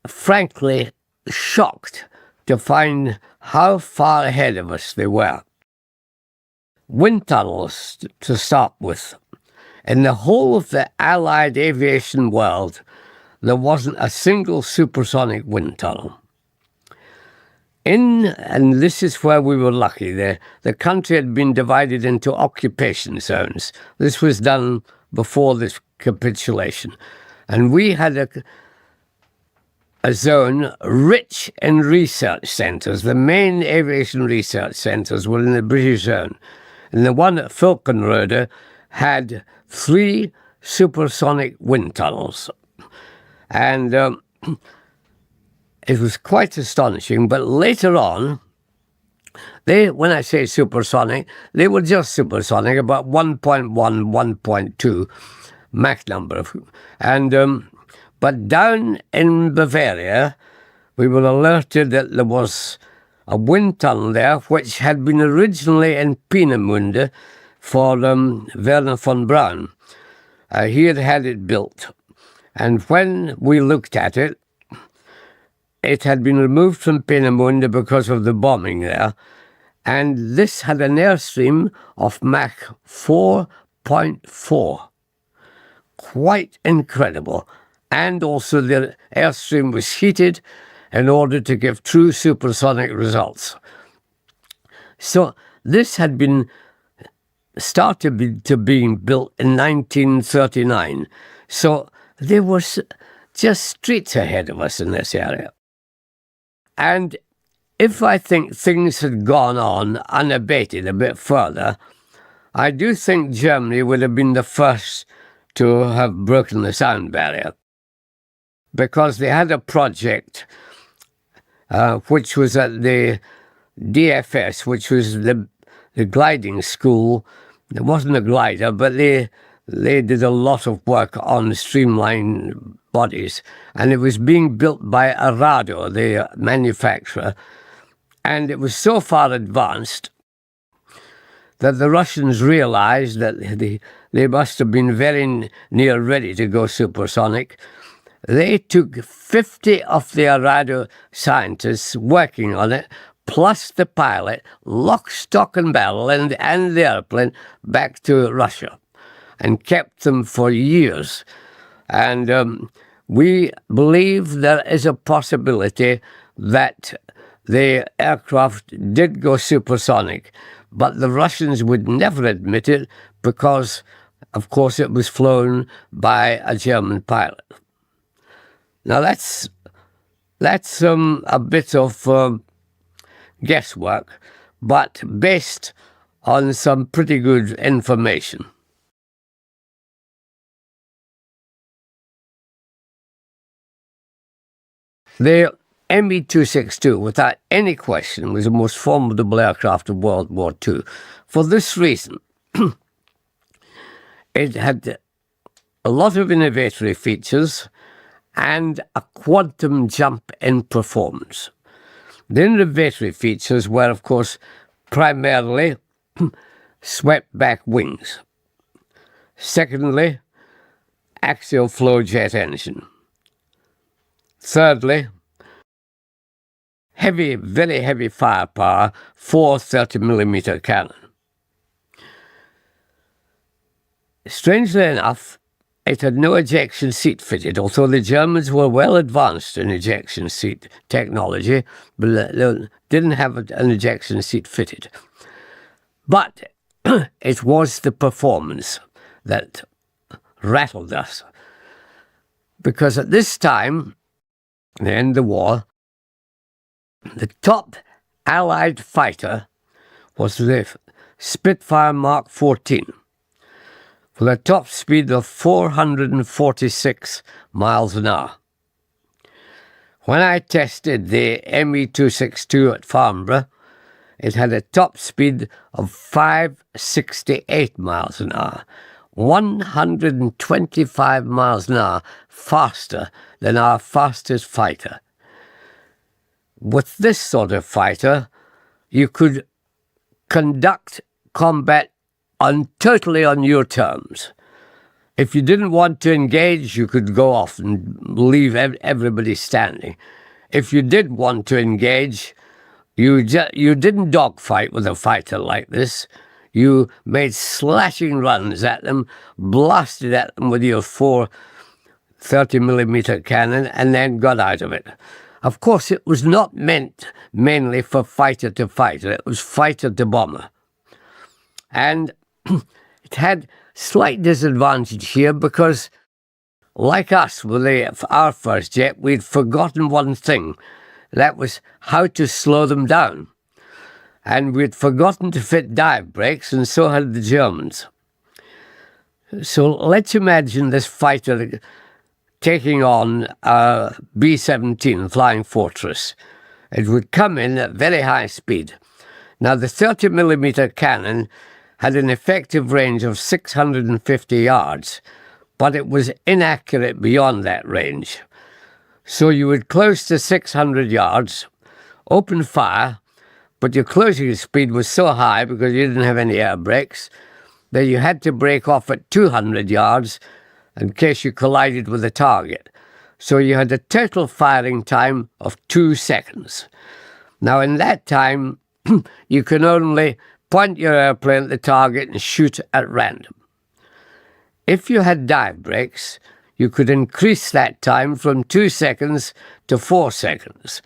frankly shocked to find how far ahead of us they were. Wind tunnels to start with. In the whole of the Allied aviation world, there wasn't a single supersonic wind tunnel. And this is where we were lucky, the country had been divided into occupation zones. This was done before this capitulation. And we had a zone rich in research centres. The main aviation research centres were in the British zone. And the one at Focke-Wulf had 3 supersonic wind tunnels. And it was quite astonishing. But later on, when I say supersonic, they were just supersonic, about 1.1, 1.2 Mach number. But down in Bavaria, we were alerted that there was a wind tunnel there, which had been originally in Peenemünde for Werner von Braun. He had had it built. And when we looked at it, it had been removed from Peenemünde because of the bombing there. And this had an airstream of Mach 4.4. Quite incredible. And also the airstream was heated in order to give true supersonic results. So this had been started to being built in 1939. So there was just streets ahead of us in this area. And if I think things had gone on unabated a bit further, I do think Germany would have been the first to have broken the sound barrier, because they had a project which was at the DFS, which was the gliding school. It wasn't a glider, but they did a lot of work on streamlined bodies, and it was being built by Arado, the manufacturer, and it was so far advanced that the Russians realized that they must have been very near ready to go supersonic. They took 50 of the Arado scientists working on it, plus the pilot, lock, stock and barrel, and the airplane back to Russia, and kept them for years. And we believe there is a possibility that the aircraft did go supersonic, but the Russians would never admit it because, of course, it was flown by a German pilot. Now that's a bit of guesswork, but based on some pretty good information. The Me-262, without any question, was the most formidable aircraft of World War II. For this reason, it had a lot of innovatory features and a quantum jump in performance. The innovatory features were, of course, primarily swept-back wings. Secondly, axial flow jet engine. Thirdly, very heavy firepower, 4 30mm cannon. Strangely enough, it had no ejection seat fitted, although the Germans were well advanced in ejection seat technology, but they didn't have an ejection seat fitted. But it was the performance that rattled us, because at this time, the end of the war, The top Allied fighter was the Spitfire Mark 14, with a top speed of 446 miles an hour. When I tested the ME-262 at Farnborough, it had a top speed of 568 miles an hour, 125 miles an hour faster than our fastest fighter. With this sort of fighter, you could conduct combat totally on your terms. If you didn't want to engage, you could go off and leave everybody standing. If you did want to engage, you didn't dogfight with a fighter like this. You made slashing runs at them, blasted at them with your 4 30mm cannon, and then got out of it. Of course, it was not meant mainly for fighter to fighter. It was fighter to bomber. And it had slight disadvantage here because, like us with our first jet, we'd forgotten one thing. That was how to slow them down. And we'd forgotten to fit dive brakes, and so had the Germans. So let's imagine this fighter taking on a B-17 Flying Fortress. It would come in at very high speed. Now, the 30mm cannon had an effective range of 650 yards, but it was inaccurate beyond that range. So you would close to 600 yards, open fire, but your closing speed was so high because you didn't have any air brakes that you had to break off at 200 yards in case you collided with a target. So you had a total firing time of 2 seconds. Now, in that time, you can only point your airplane at the target and shoot at random. If you had dive brakes, you could increase that time from 2 seconds to 4 seconds.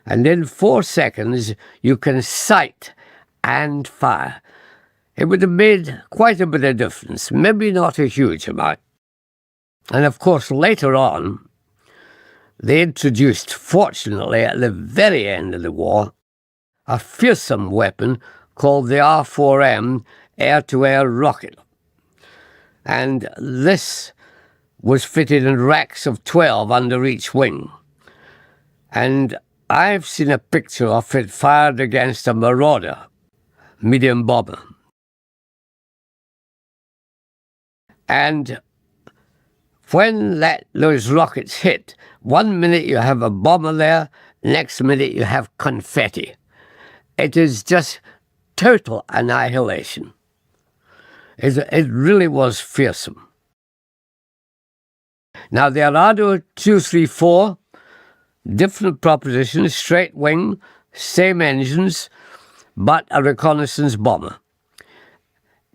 And in 4 seconds, you can sight and fire. It would have made quite a bit of difference, maybe not a huge amount. And of course, later on, they introduced, fortunately, at the very end of the war, a fearsome weapon called the R4M air-to-air rocket. And this was fitted in racks of 12 under each wing. And I've seen a picture of it fired against a Marauder medium bomber. And when those rockets hit, 1 minute you have a bomber there, next minute you have confetti. It is just total annihilation. It really was fearsome. Now, the Arado 234, different propositions, straight wing, same engines, but a reconnaissance bomber.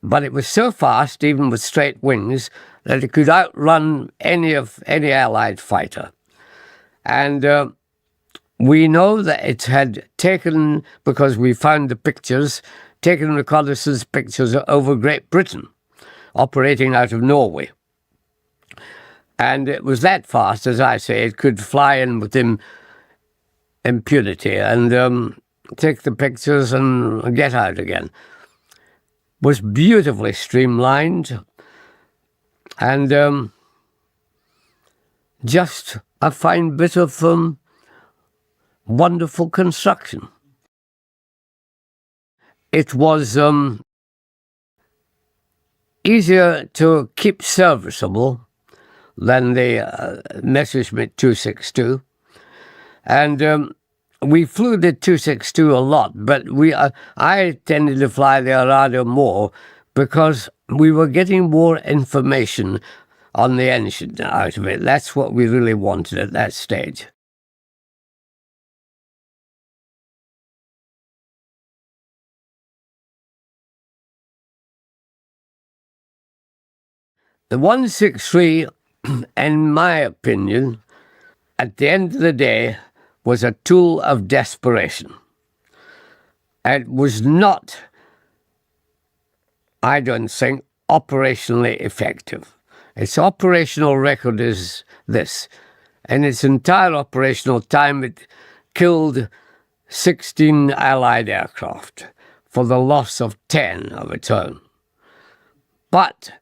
But it was so fast, even with straight wings, that it could outrun any Allied fighter. And we know that it had taken, because we found the pictures, taken reconnaissance pictures over Great Britain, operating out of Norway. And it was that fast, as I say, it could fly in with impunity and take the pictures and get out again. Was beautifully streamlined and just a fine bit of wonderful construction. It was easier to keep serviceable than the Messerschmitt 262. And we flew the 262 a lot, but I tended to fly the Arado more because we were getting more information on the engine out of it. That's what we really wanted at that stage. The 163, in my opinion, at the end of the day, was a tool of desperation. It was not, I don't think, operationally effective. Its operational record is this. In its entire operational time, it killed 16 Allied aircraft for the loss of 10 of its own. But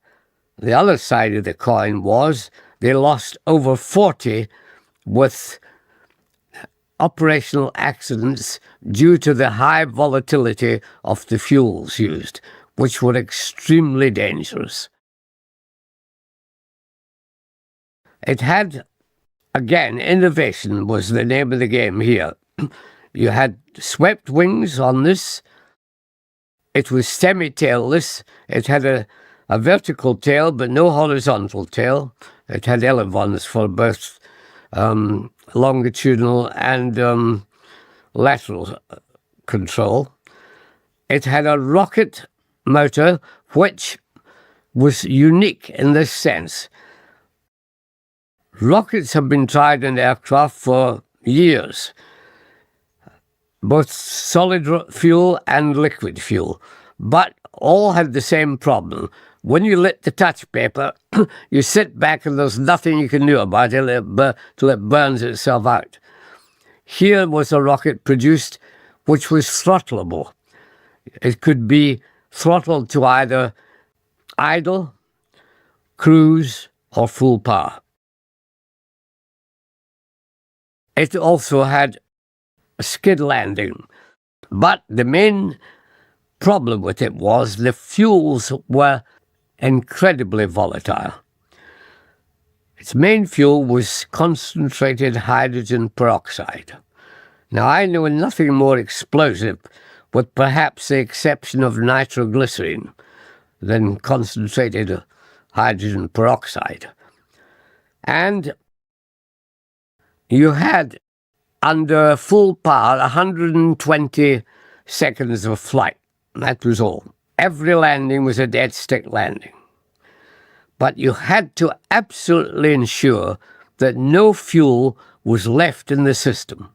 the other side of the coin was they lost over 40 with operational accidents due to the high volatility of the fuels used, which were extremely dangerous. It had, again, innovation was the name of the game here. You had swept wings on this. It was semi-tailless. It had a vertical tail, but no horizontal tail. It had elevons for both longitudinal and lateral control. It had a rocket motor, which was unique in this sense. Rockets have been tried in aircraft for years, both solid fuel and liquid fuel, but all had the same problem. When you lit the touch paper, you sit back and there's nothing you can do about it till it burns itself out. Here was a rocket produced which was throttleable. It could be throttled to either idle, cruise, or full power. It also had a skid landing, but the main problem with it was the fuels were incredibly volatile. Its main fuel was concentrated hydrogen peroxide. Now, I know nothing more explosive, with perhaps the exception of nitroglycerin, than concentrated hydrogen peroxide. And you had, under full power, 120 seconds of flight. That was all. Every landing was a dead stick landing. But you had to absolutely ensure that no fuel was left in the system.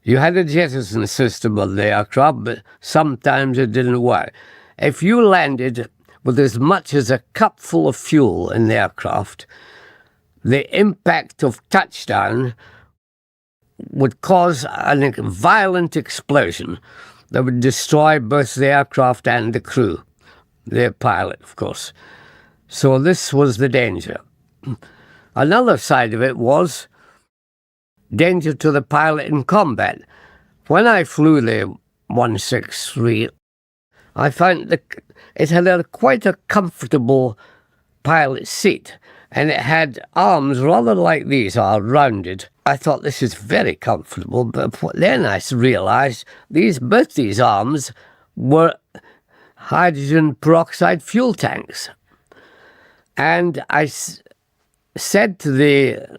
You had a jettison system on the aircraft, but sometimes it didn't work. If you landed with as much as a cupful of fuel in the aircraft, the impact of touchdown would cause a violent explosion that would destroy both the aircraft and the crew, the pilot, of course. So this was the danger. Another side of it was danger to the pilot in combat. When I flew the 163, I found that it had quite a comfortable pilot seat, and it had arms rather like these are, rounded. I thought this is very comfortable, but then I realised both these arms were hydrogen peroxide fuel tanks. And I said to the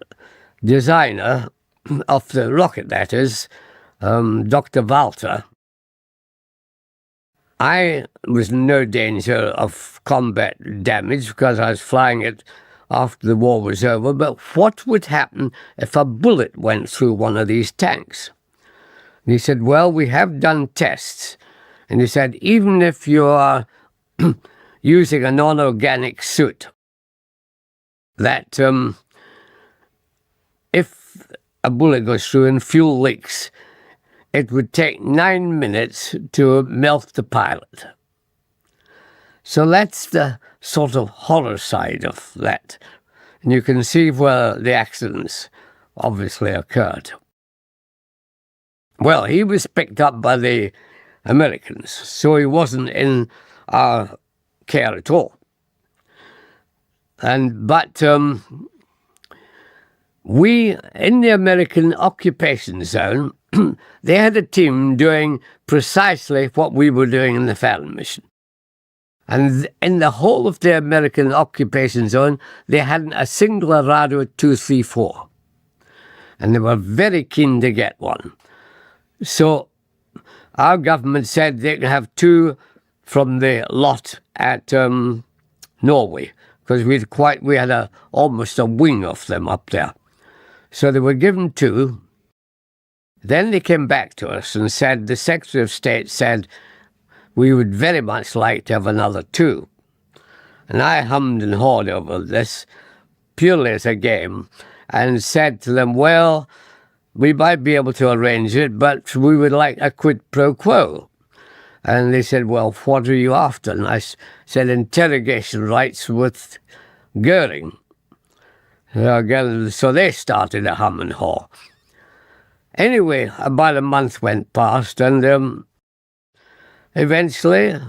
designer of the rocket, that is, Dr. Walter, I was in no danger of combat damage because I was flying it after the war was over, but what would happen if a bullet went through one of these tanks? And he said, well, we have done tests. And he said, even if you are using a non-organic suit, that if a bullet goes through and fuel leaks, it would take 9 minutes to melt the pilot. So that's the sort of horror side of that. And you can see where the accidents obviously occurred. Well, he was picked up by the Americans, so he wasn't in our care at all. But we, in the American occupation zone, they had a team doing precisely what we were doing in the Fallon mission. And in the whole of the American occupation zone, they hadn't a single Arado 234. And they were very keen to get one. So our government said they could have 2 from the lot at Norway, because we had almost a wing of them up there. So they were given 2. Then they came back to us and said, the Secretary of State said, we would very much like to have another 2. And I hummed and hawed over this, purely as a game, and said to them, well, we might be able to arrange it, but we would like a quid pro quo. And they said, well, what are you after? And I said, interrogation rights with Göring. So they started a hum and haw. Anyway, about a month went past, and eventually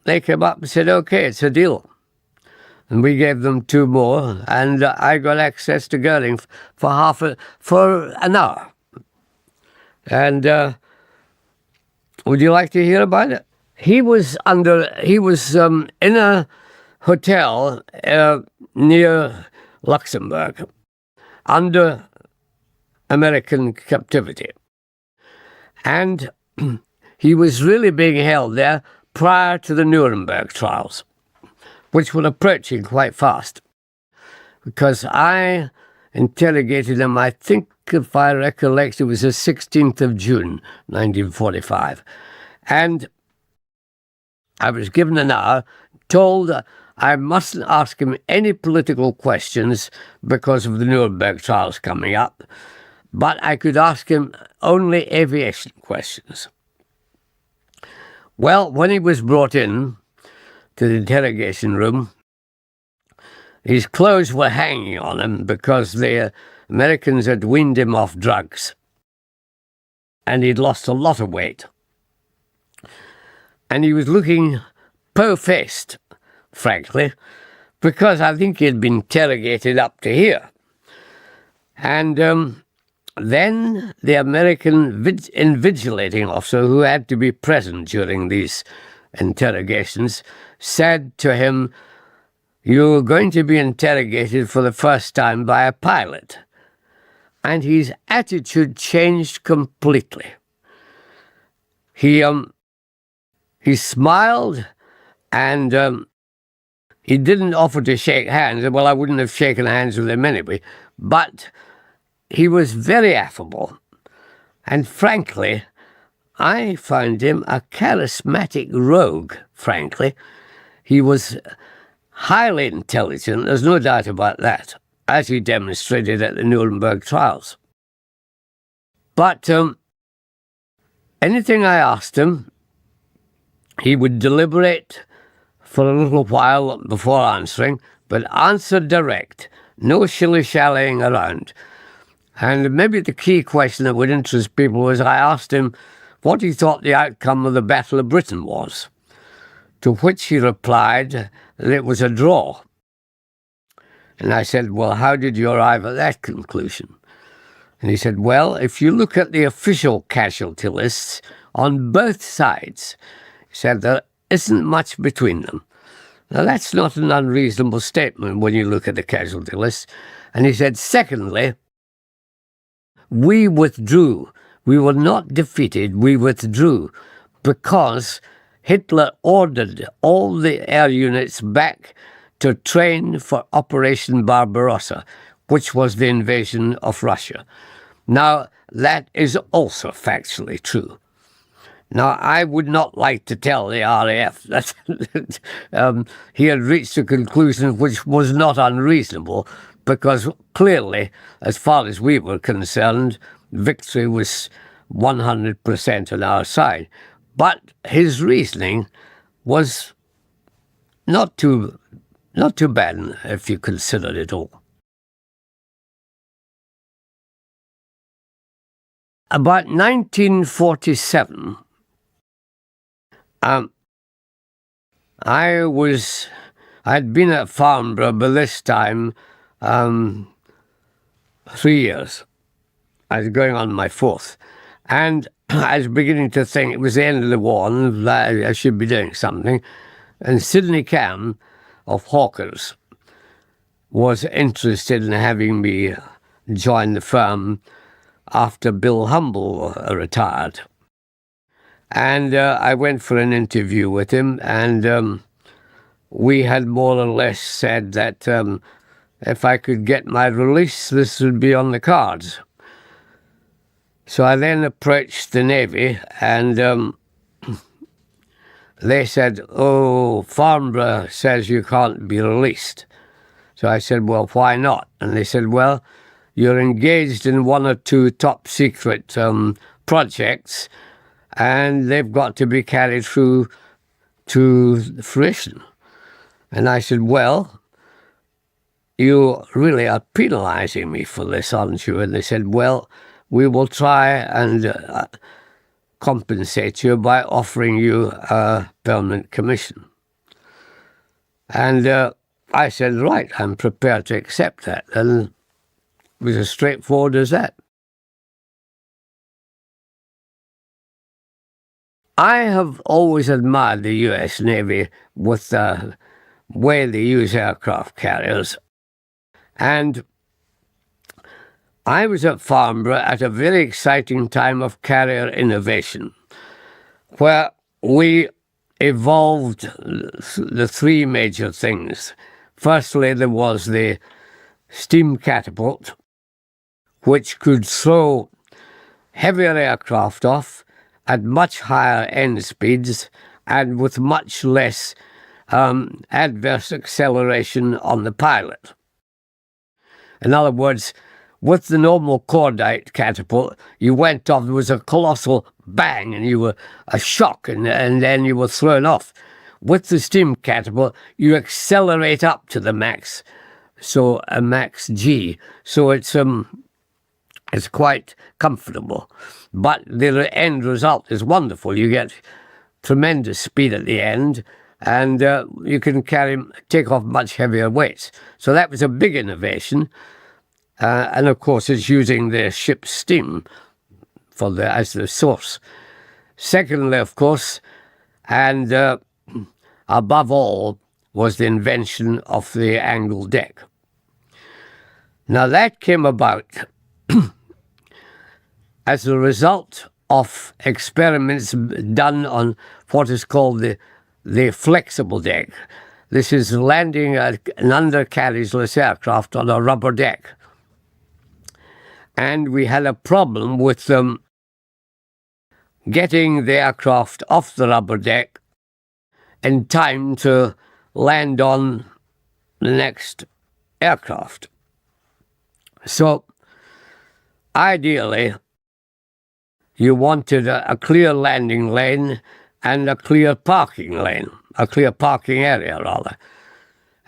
they came up and said, okay, it's a deal. And we gave them 2 more, and I got access to Göring for an hour. And would you like to hear about it? He was in a hotel near Luxembourg, under American captivity. And he was really being held there prior to the Nuremberg trials, which were approaching quite fast, because I interrogated him, I think, if I recollect, it was the 16th of June, 1945. And I was given an hour, told I mustn't ask him any political questions because of the Nuremberg trials coming up, but I could ask him only aviation questions. Well, when he was brought in to the interrogation room, his clothes were hanging on him because the Americans had weaned him off drugs, and he'd lost a lot of weight. And he was looking po-faced, frankly, because I think he'd been interrogated up to here. And then the American invigilating officer, who had to be present during these interrogations, said to him, "You're going to be interrogated for the first time by a pilot." And his attitude changed completely. He smiled, and he didn't offer to shake hands. Well, I wouldn't have shaken hands with him anyway, but he was very affable. And frankly, I found him a charismatic rogue, frankly. He was highly intelligent, there's no doubt about that, as he demonstrated at the Nuremberg trials. But anything I asked him, he would deliberate for a little while before answering, but answer direct, no shilly-shallying around. And maybe the key question that would interest people was I asked him what he thought the outcome of the Battle of Britain was, to which he replied that it was a draw. And I said, well, how did you arrive at that conclusion? And he said, well, if you look at the official casualty lists on both sides, he said, there isn't much between them. Now, that's not an unreasonable statement when you look at the casualty list. And he said, secondly, we withdrew. We were not defeated, we withdrew because Hitler ordered all the air units back to train for Operation Barbarossa, which was the invasion of Russia. Now, that is also factually true. Now, I would not like to tell the RAF that he had reached a conclusion which was not unreasonable, because clearly, as far as we were concerned, victory was 100% on our side. But his reasoning was not too bad if you consider it all. About 1947, I'd been at Farnborough by this time 3 years. I was going on my 4th. And I was beginning to think it was the end of the war and that I should be doing something. And Sidney Cam of Hawkers was interested in having me join the firm after Bill Humble retired. And I went for an interview with him, and we had more or less said that if I could get my release, this would be on the cards. So I then approached the Navy, and they said, oh, Farnborough says you can't be released. So I said, well, why not? And they said, well, you're engaged in one or two top secret projects, and they've got to be carried through to fruition. And I said, well, you really are penalising me for this, aren't you? And they said, well, we will try and compensate you by offering you a permanent commission. And I said, right, I'm prepared to accept that. And it was as straightforward as that. I have always admired the US Navy with the way they use aircraft carriers. And I was at Farnborough at a very exciting time of carrier innovation, where we evolved the three major things. Firstly, there was the steam catapult, which could throw heavier aircraft off at much higher end speeds and with much less adverse acceleration on the pilot. In other words, with the normal cordite catapult, you went off, there was a colossal bang, and you were a shock, and then you were thrown off. With the steam catapult, you accelerate up to the max, so a max G. So it's quite comfortable. But the end result is wonderful. You get tremendous speed at the end, and you can take off much heavier weights. So that was a big innovation. And of course, it's using the ship's steam as the source. Secondly, of course, and above all, was the invention of the angled deck. Now that came about as a result of experiments done on what is called the flexible deck. This is landing an undercarriageless aircraft on a rubber deck. And we had a problem with getting the aircraft off the rubber deck in time to land on the next aircraft. So, ideally, you wanted a clear landing lane and a clear parking area, rather.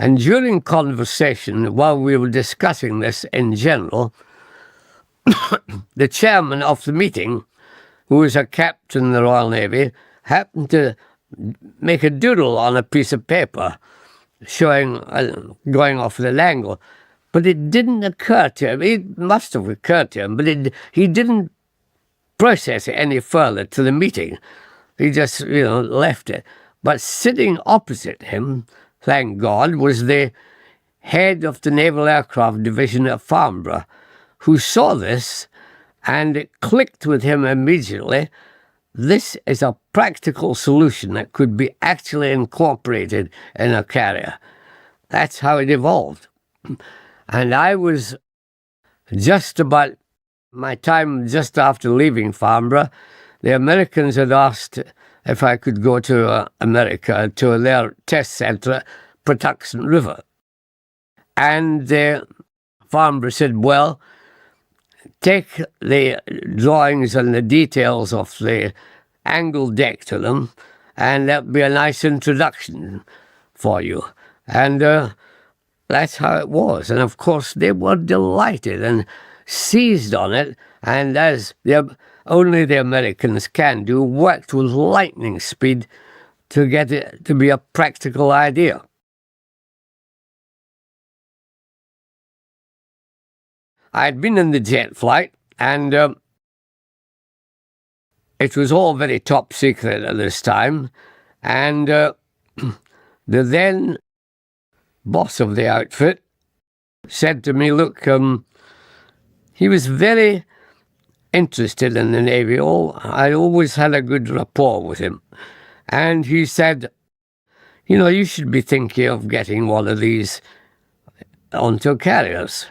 And during conversation, while we were discussing this in general, the chairman of the meeting, who was a captain in the Royal Navy, happened to make a doodle on a piece of paper showing going off at an angle. But it didn't occur to him. It must have occurred to him, but he didn't process it any further to the meeting. He just, left it. But sitting opposite him, thank God, was the head of the Naval Aircraft Division at Farnborough, who saw this, and it clicked with him immediately. This is a practical solution that could be actually incorporated in a carrier. That's how it evolved. And I was just about my time just after leaving Farnborough. The Americans had asked if I could go to America, to their test centre, Patuxent River. And Farnborough said, well, take the drawings and the details of the angled deck to them, and that'll be a nice introduction for you. And that's how it was. And of course, they were delighted and seized on it, and as only the Americans can do, worked with lightning speed to get it to be a practical idea. I'd been in the jet flight, and it was all very top secret at this time, and the then boss of the outfit said to me, look, he was very interested in the Navy. I always had a good rapport with him. And he said, you should be thinking of getting one of these onto carriers.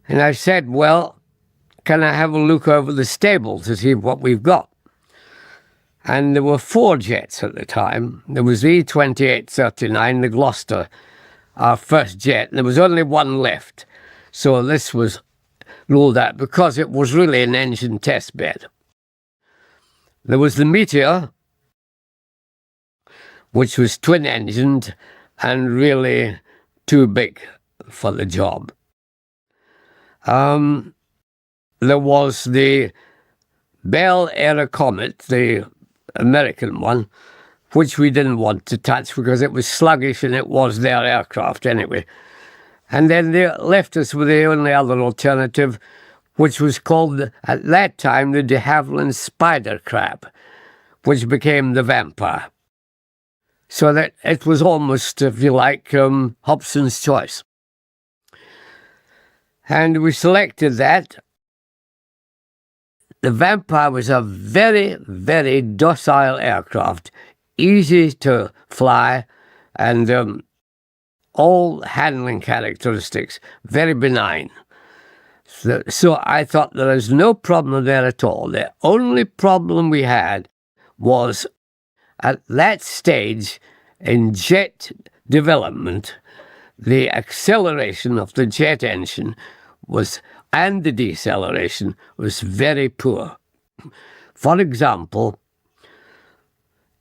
And I said, well, can I have a look over the stable to see what we've got? And there were 4 jets at the time. There was the E-2839, the Gloucester, our first jet. There was only one left. So this was ruled out because it was really an engine test bed. There was the Meteor, which was twin-engined and really too big for the job. There was the Bell Air Comet, the American one, which we didn't want to touch because it was sluggish and it was their aircraft anyway. And then they left us with the only other alternative, which was called, at that time, the de Havilland Spider Crab, which became the Vampire. So that it was almost, if you like, Hobson's choice. And we selected that. The Vampire was a very, very docile aircraft, easy to fly, and all handling characteristics, very benign. So I thought there is no problem there at all. The only problem we had was at that stage in jet development, the acceleration of the jet engine and the deceleration was very poor. For example,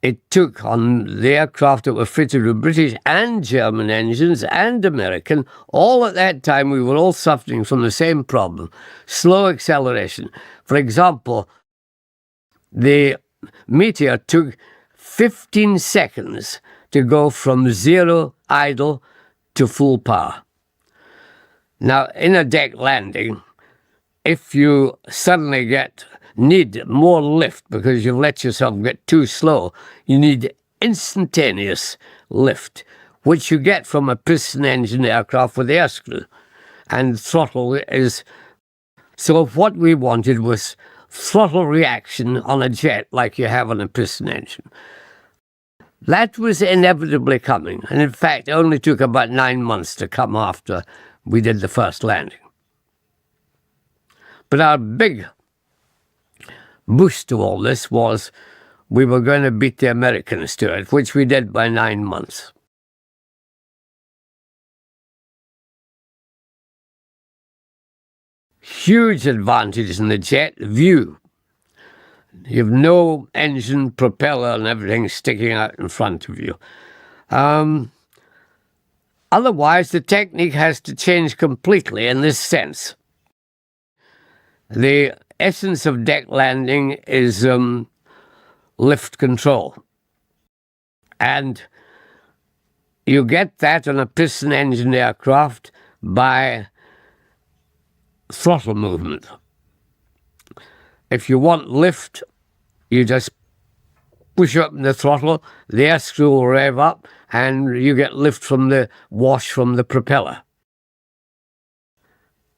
it took on the aircraft that were fitted with British and German engines and American, all at that time we were all suffering from the same problem, slow acceleration. For example, the Meteor took 15 seconds to go from zero idle to full power. Now, in a deck landing, if you suddenly need more lift because you've let yourself get too slow, you need instantaneous lift, which you get from a piston engine aircraft with air screw. And throttle is... So what we wanted was throttle reaction on a jet like you have on a piston engine. That was inevitably coming, and in fact it only took about 9 months to come after we did the first landing. But our big boost to all this was we were going to beat the Americans to it, which we did by 9 months. Huge advantage in the jet, view. You've no engine, propeller and everything sticking out in front of you. Otherwise, the technique has to change completely in this sense. The essence of deck landing is lift control. And you get that on a piston engine aircraft by throttle movement. If you want lift, you just push up the throttle, the air screw will rev up, and you get lift from the wash from the propeller.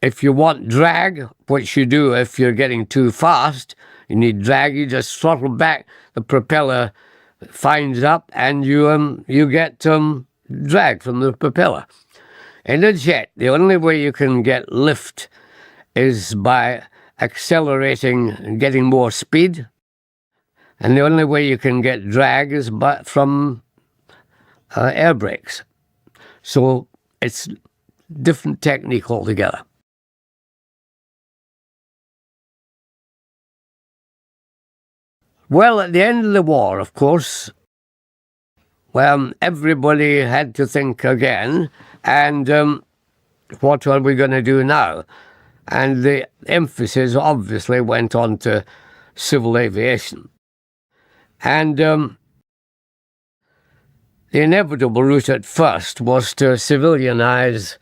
If you want drag, which you do if you're getting too fast, you need drag, you just throttle back, the propeller finds up, and you get drag from the propeller. In a jet, the only way you can get lift is by accelerating and getting more speed, and the only way you can get drag is from air brakes. So it's different technique altogether. Well, at the end of the war, of course, everybody had to think again, and what are we going to do now? And the emphasis obviously went on to civil aviation. And the inevitable route at first was to civilianize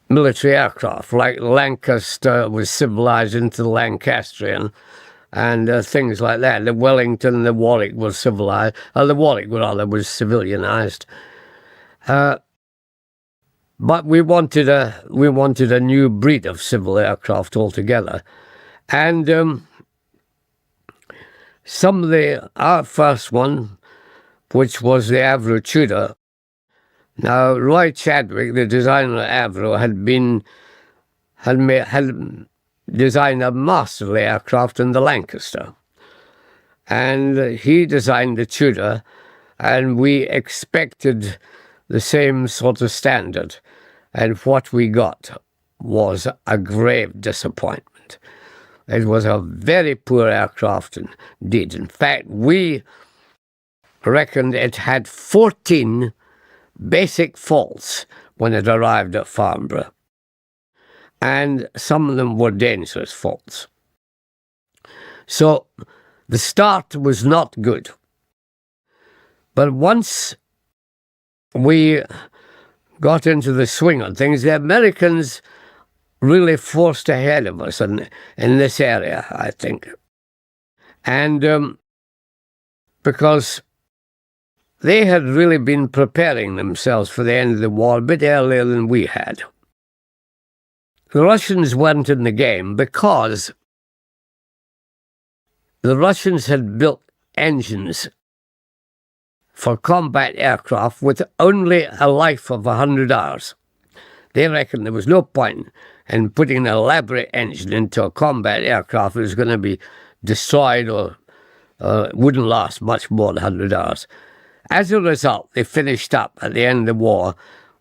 military aircraft, like Lancaster was civilized into the Lancastrian, and things like that. The Wellington, the Warwick was civilized, the Warwick rather was civilianized. But we wanted a new breed of civil aircraft altogether, and our first one, which was the Avro Tudor. Now, Roy Chadwick, the designer of Avro, had designed a masterly aircraft in the Lancaster, and he designed the Tudor, and we expected the same sort of standard. And what we got was a grave disappointment. It was a very poor aircraft indeed. In fact, we reckoned it had 14 basic faults when it arrived at Farnborough, and some of them were dangerous faults. So the start was not good. But once we got into the swing of things, the Americans really forced ahead of us in this area, I think. And because they had really been preparing themselves for the end of the war a bit earlier than we had. The Russians weren't in the game because the Russians had built engines for combat aircraft with only a life of 100 hours. They reckoned there was no point in putting an elaborate engine into a combat aircraft that was going to be destroyed or wouldn't last much more than 100 hours. As a result, they finished up at the end of the war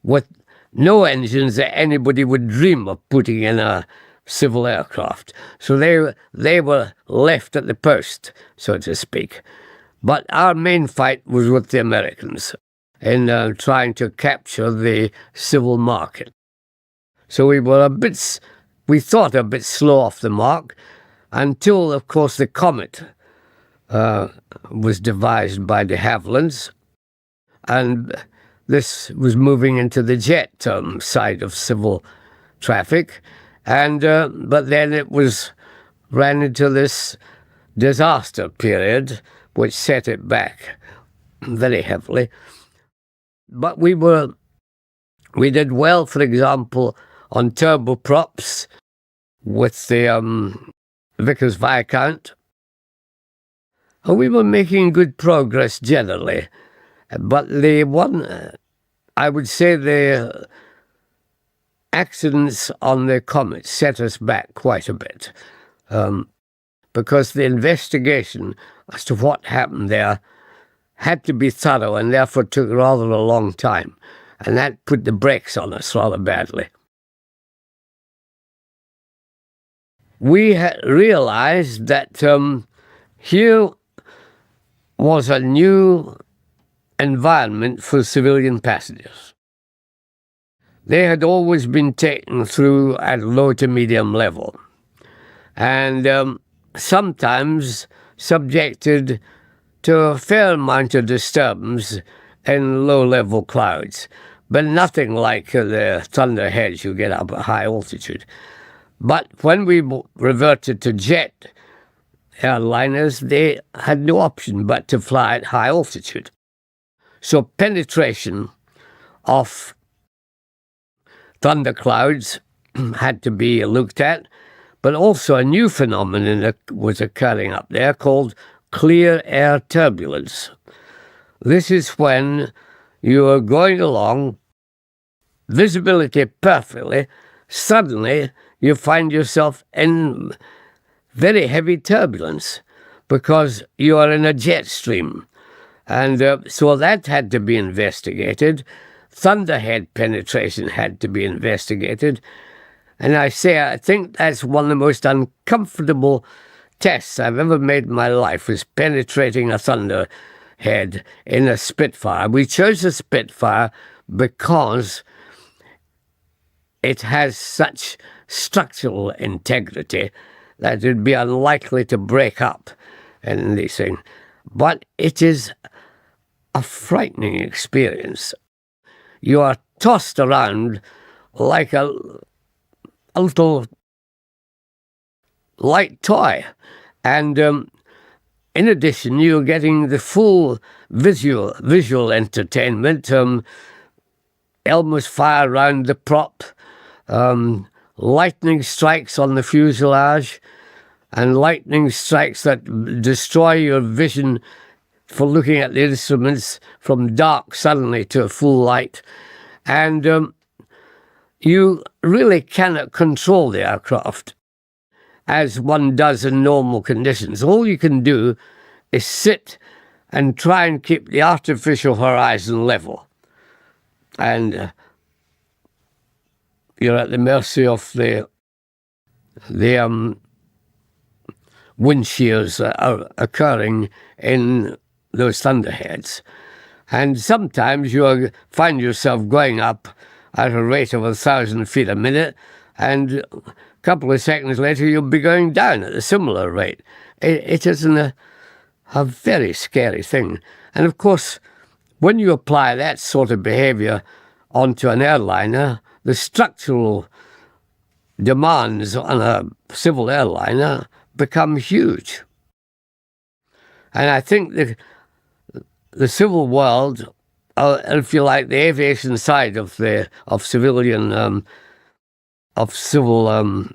with no engines that anybody would dream of putting in a civil aircraft. So they were left at the post, so to speak. But our main fight was with the Americans in trying to capture the civil market. So we thought a bit slow off the mark until, of course, the Komet was devised by de Havilland's, and this was moving into the jet side of civil traffic, and but then it ran into this disaster period which set it back very heavily. But we did well, for example, on turboprops with the Vickers Viscount. And we were making good progress generally. But I would say the accidents on the Komet set us back quite a bit, because the investigation as to what happened there had to be thorough and therefore took rather a long time, and that put the brakes on us rather badly. We realized that here was a new environment for civilian passengers. They had always been taken through at low to medium level, and sometimes subjected to a fair amount of disturbance in low-level clouds, but nothing like the thunderheads you get up at high altitude. But when we reverted to jet airliners, they had no option but to fly at high altitude. So penetration of thunderclouds had to be looked at, but also a new phenomenon was occurring up there called clear air turbulence. This is when you are going along, visibility perfectly, suddenly you find yourself in very heavy turbulence because you are in a jet stream. And so that had to be investigated. Thunderhead penetration had to be investigated. And I think that's one of the most uncomfortable tests I've ever made in my life, was penetrating a thunderhead in a Spitfire. We chose a Spitfire because it has such structural integrity that it would be unlikely to break up in these things. But it is a frightening experience. You are tossed around like a little light toy. And in addition, you're getting the full visual entertainment. Elmers fire around the prop, lightning strikes on the fuselage, and lightning strikes that destroy your vision for looking at the instruments from dark suddenly to full light. And you really cannot control the aircraft as one does in normal conditions. All you can do is sit and try and keep the artificial horizon level. And you're at the mercy of the wind shears that are occurring in those thunderheads. And sometimes you find yourself going up at a rate of 1,000 feet a minute, and a couple of seconds later you'll be going down at a similar rate. It is a very scary thing. And of course, when you apply that sort of behaviour onto an airliner, the structural demands on a civil airliner become huge. And I think the civil world, if you like, the aviation side of civil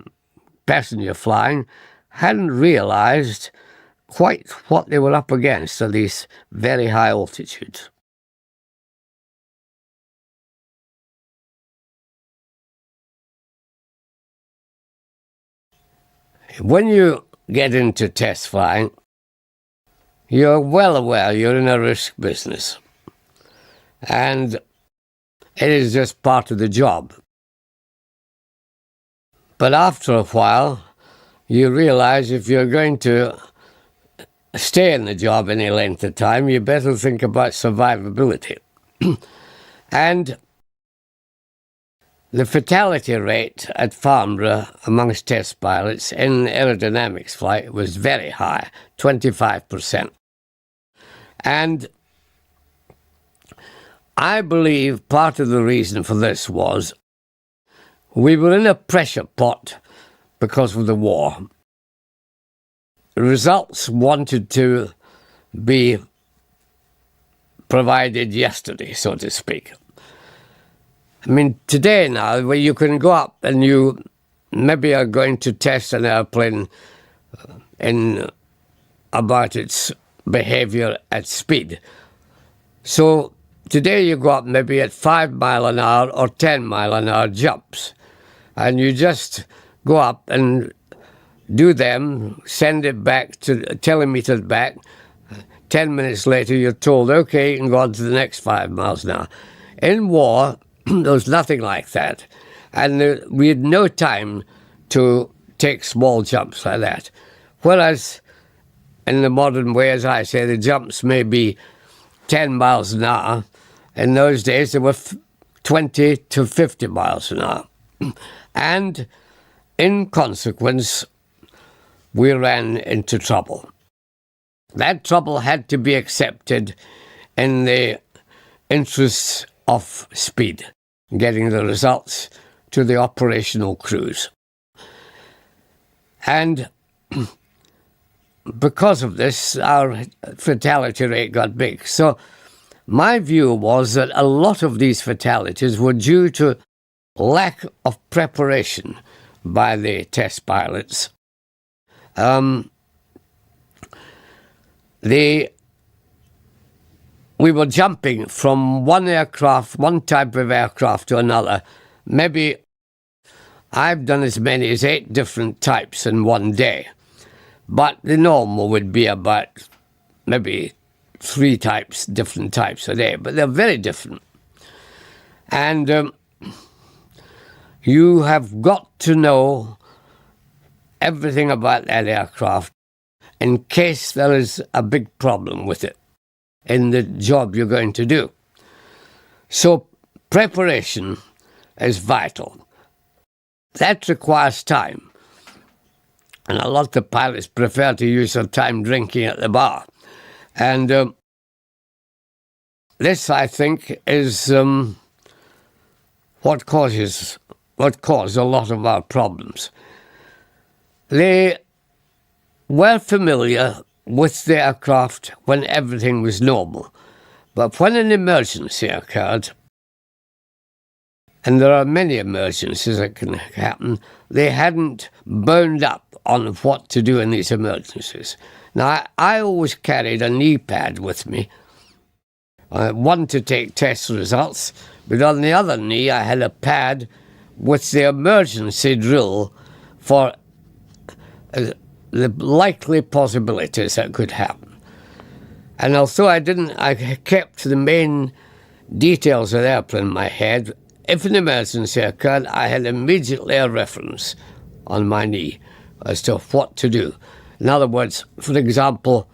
passenger flying, hadn't realised quite what they were up against at these very high altitudes. When you get into test flying, you're well aware you're in a risk business, and it is just part of the job. But after a while, you realise if you're going to stay in the job any length of time, you better think about survivability. And the fatality rate at Farnborough amongst test pilots in aerodynamics flight was very high, 25%. And I believe part of the reason for this was we were in a pressure pot because of the war. The results wanted to be provided yesterday, so to speak. I mean, today now, where you can go up and you maybe are going to test an airplane in about its behaviour at speed. So today you go up maybe at 5 mile an hour or 10 mile an hour jumps, and you just go up and do them, send it back to telemeters back. 10 minutes later, you're told, okay, you can go on to the next 5 miles an hour. In war, there was nothing like that. And we had no time to take small jumps like that. Whereas in the modern way, as I say, the jumps may be 10 miles an hour. In those days, they were 20 to 50 miles an hour. And in consequence, we ran into trouble. That trouble had to be accepted in the interests of speed, getting the results to the operational crews. And because of this, our fatality rate got big. So my view was that a lot of these fatalities were due to lack of preparation by the test pilots. We were jumping from one aircraft, one type of aircraft to another. Maybe I've done as many as 8 different types in one day. But the normal would be about maybe 3 types, different types a day. But they're very different. And you have got to know everything about that aircraft in case there is a big problem with it in the job you're going to do. So preparation is vital. That requires time. And a lot of pilots prefer to use their time drinking at the bar. And this, I think, is what caused a lot of our problems. They were familiar with the aircraft when everything was normal. But when an emergency occurred, and there are many emergencies that can happen, they hadn't boned up on what to do in these emergencies. Now, I always carried a knee pad with me, one to take test results, but on the other knee I had a pad with the emergency drill for the likely possibilities that could happen. And although I kept the main details of the airplane in my head, if an emergency occurred, I had immediately a reference on my knee as to what to do. In other words, for example,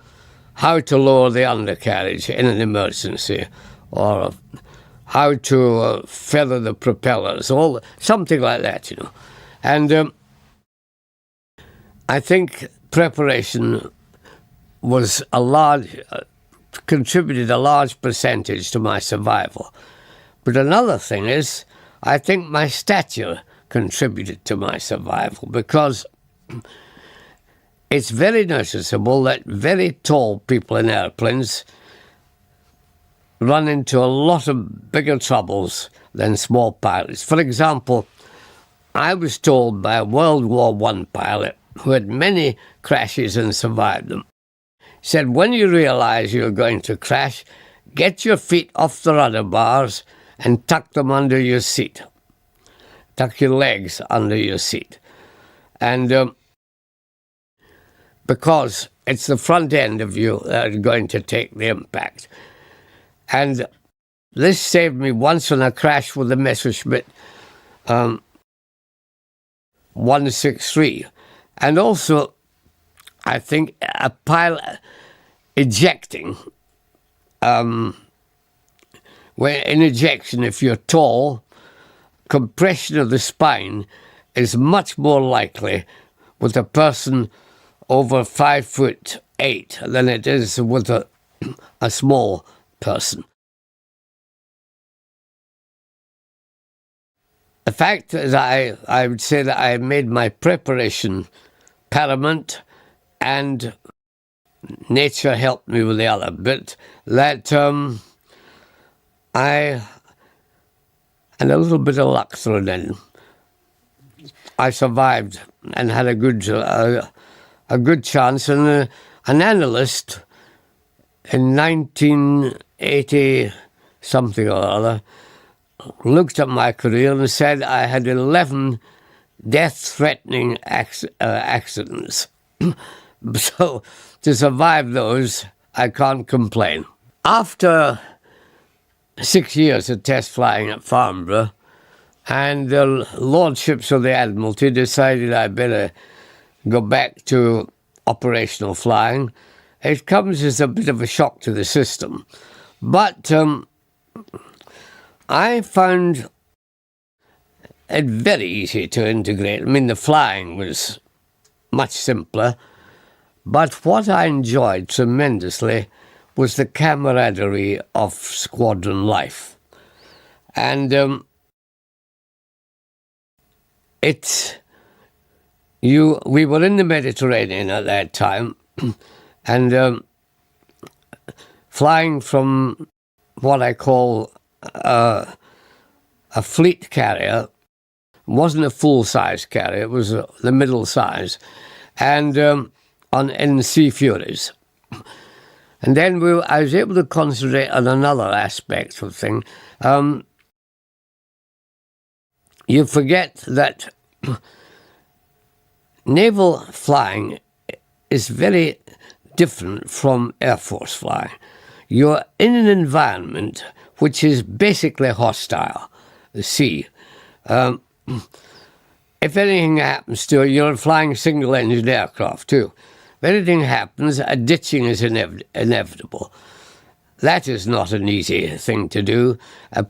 how to lower the undercarriage in an emergency, or how to feather the propellers, something like that, you know. And I think preparation was contributed a large percentage to my survival. But another thing is, I think my stature contributed to my survival, because it's very noticeable that very tall people in airplanes run into a lot of bigger troubles than small pilots. For example, I was told by a World War I pilot who had many crashes and survived them. He said, when you realise you're going to crash, get your feet off the rudder bars and tuck them under your seat. Tuck your legs under your seat. And because it's the front end of you that are going to take the impact. And this saved me once when I crashed with the Messerschmitt 163. And also, I think a pilot ejecting, where in ejection, if you're tall, compression of the spine is much more likely with a person over 5'8" than it is with a small person. The fact that I would say that I made my preparation paramount, and nature helped me with the other bit, that I and a little bit of luck thrown in. I survived and had a good chance, and an analyst in 1980 something or other looked at my career and said I had 11 death-threatening accidents. So to survive those, I can't complain. After 6 years of test flying at Farnborough, and the Lordships of the Admiralty decided I'd better go back to operational flying. It comes as a bit of a shock to the system. But I found it very easy to integrate. I mean, the flying was much simpler. But what I enjoyed tremendously was the camaraderie of squadron life. And we were in the Mediterranean at that time, and flying from what I call a fleet carrier. Wasn't a full-size carrier, it was the middle size, and in Sea Furies. And then I was able to concentrate on another aspect of things. You forget that naval flying is very different from Air Force flying. You're in an environment which is basically hostile, the sea. If anything happens to you, you're flying single-engine aircraft too. If anything happens, a ditching is inevitable. That is not an easy thing to do,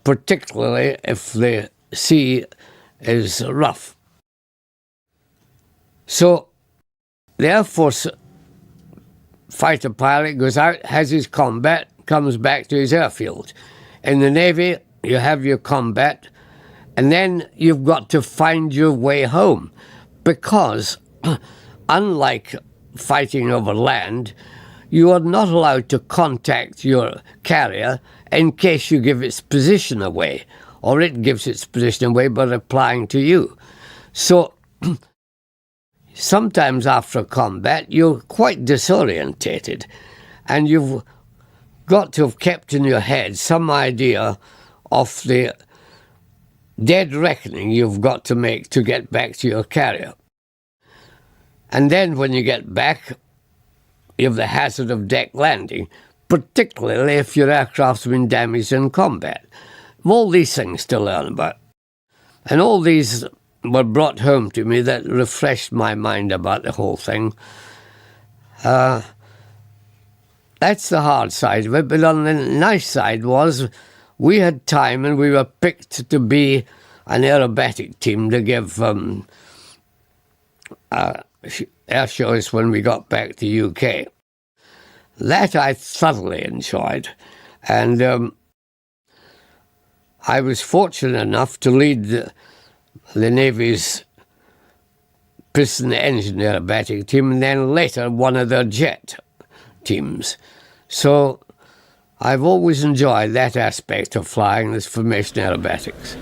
particularly if the sea is rough. So the Air Force fighter pilot goes out, has his combat, comes back to his airfield. In the Navy, you have your combat, and then you've got to find your way home, because unlike fighting over land, you are not allowed to contact your carrier in case you give its position away, or it gives its position away by replying to you. So sometimes after combat, you're quite disorientated, and you've got to have kept in your head some idea of the dead reckoning you've got to make to get back to your carrier. And then when you get back, you have the hazard of deck landing, particularly if your aircraft's been damaged in combat. All these things to learn about. And all these were brought home to me that refreshed my mind about the whole thing. That's the hard side of it, but on the nice side was we had time and we were picked to be an aerobatic team to give air shows when we got back to UK. That I thoroughly enjoyed, and I was fortunate enough to lead the Navy's piston engine aerobatic team, and then later one of their jet teams. So I've always enjoyed that aspect of flying, this formation aerobatics.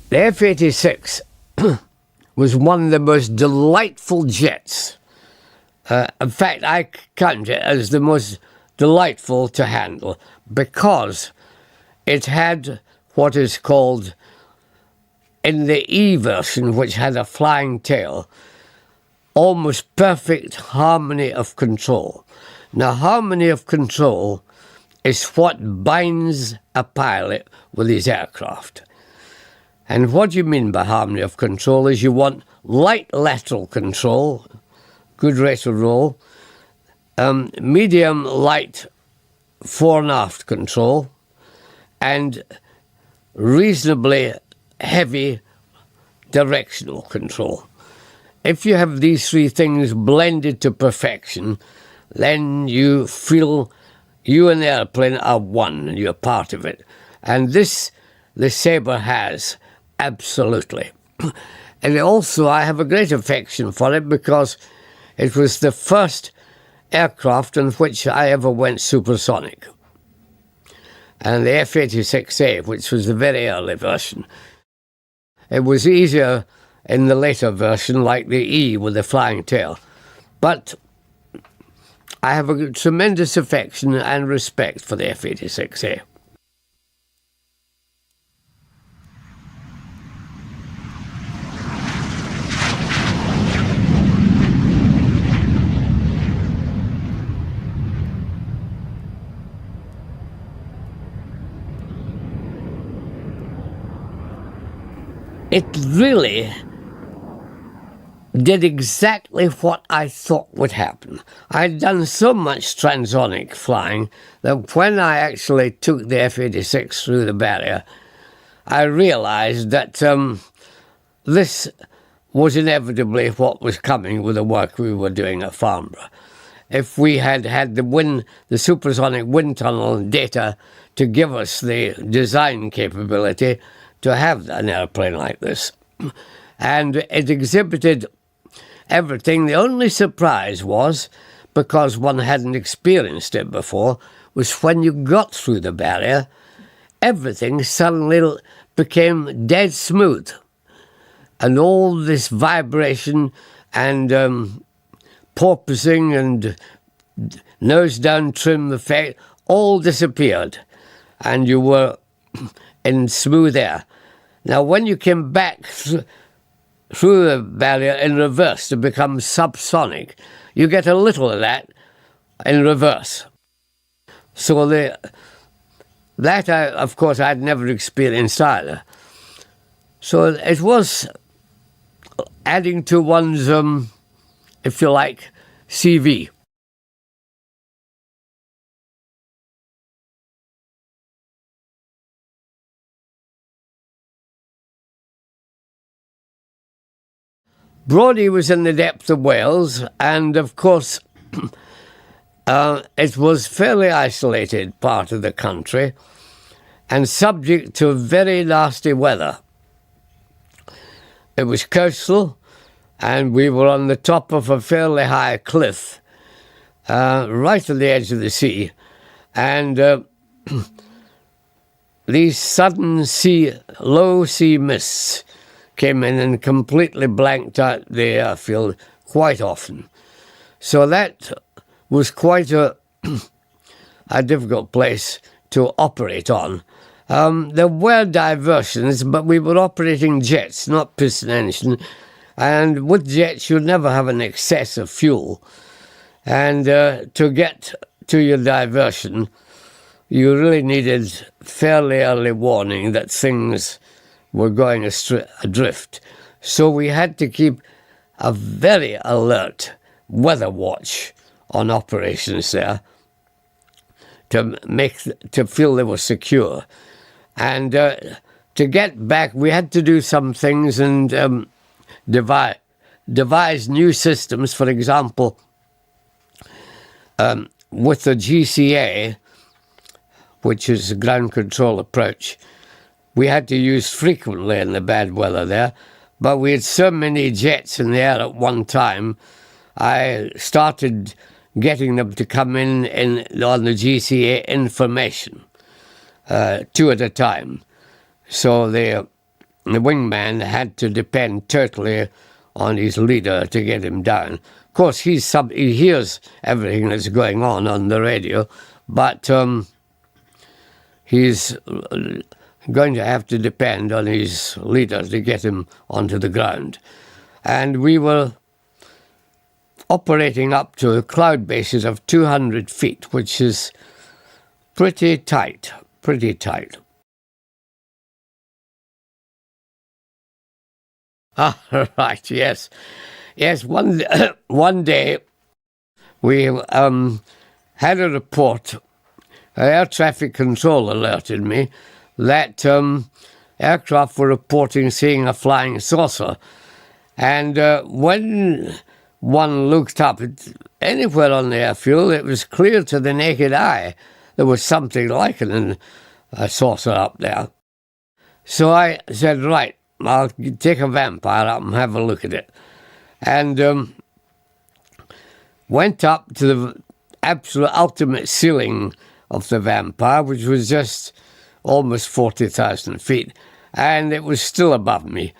The F-86 was one of the most delightful jets. In fact, I count it as the most delightful to handle because it had what is called, in the E version, which had a flying tail, almost perfect harmony of control. Now, harmony of control is what binds a pilot with his aircraft. And what you mean by harmony of control is you want light lateral control, good rate of roll, medium light fore and aft control, and reasonably heavy directional control. If you have these three things blended to perfection, then you feel you and the airplane are one and you're part of it. And this the Sabre has. Absolutely. And also I have a great affection for it because it was the first aircraft in which I ever went supersonic. And the F-86A, which was the very early version. It was easier in the later version, like the E with the flying tail. But I have a tremendous affection and respect for the F-86A. It really did exactly what I thought would happen. I'd done so much transonic flying that when I actually took the F-86 through the barrier, I realised that this was inevitably what was coming with the work we were doing at Farnborough. If we had had the supersonic wind tunnel data to give us the design capability to have an airplane like this. And it exhibited everything. The only surprise was, because one hadn't experienced it before, was when you got through the barrier, everything suddenly became dead smooth. And all this vibration and porpoising and nose down trim effect all disappeared. And you were in smooth air. Now, when you came back through the barrier in reverse to become subsonic, you get a little of that in reverse. So that, of course, I'd never experienced either. So it was adding to one's, if you like, CV. Brodie was in the depth of Wales, and of course it was fairly isolated part of the country and subject to very nasty weather. It was coastal, and we were on the top of a fairly high cliff, right at the edge of the sea, and these sudden low sea mists came in and completely blanked out the airfield quite often. So that was quite a difficult place to operate on. There were diversions, but we were operating jets, not piston engine, And with jets, you never have an excess of fuel. And to get to your diversion, you really needed fairly early warning that things were going adrift. So we had to keep a very alert weather watch on operations there to feel they were secure. And to get back, we had to do some things and devise new systems. For example, with the GCA, which is a ground control approach, we had to use frequently in the bad weather there, but we had so many jets in the air at one time, I started getting them to come in on the GCA information, 2 at a time. So the wingman had to depend totally on his leader to get him down. Of course, he hears everything that's going on the radio, but he's going to have to depend on his leader to get him onto the ground. And we were operating up to cloud bases of 200 feet, which is pretty tight. Ah, right, yes. Yes, one day we had a report. Air traffic control alerted me that aircraft were reporting seeing a flying saucer. And when one looked up anywhere on the airfield, it was clear to the naked eye there was something like a saucer up there. So I said, right, I'll take a vampire up and have a look at it. And went up to the absolute ultimate ceiling of the vampire, which was just almost 40,000 feet, and it was still above me.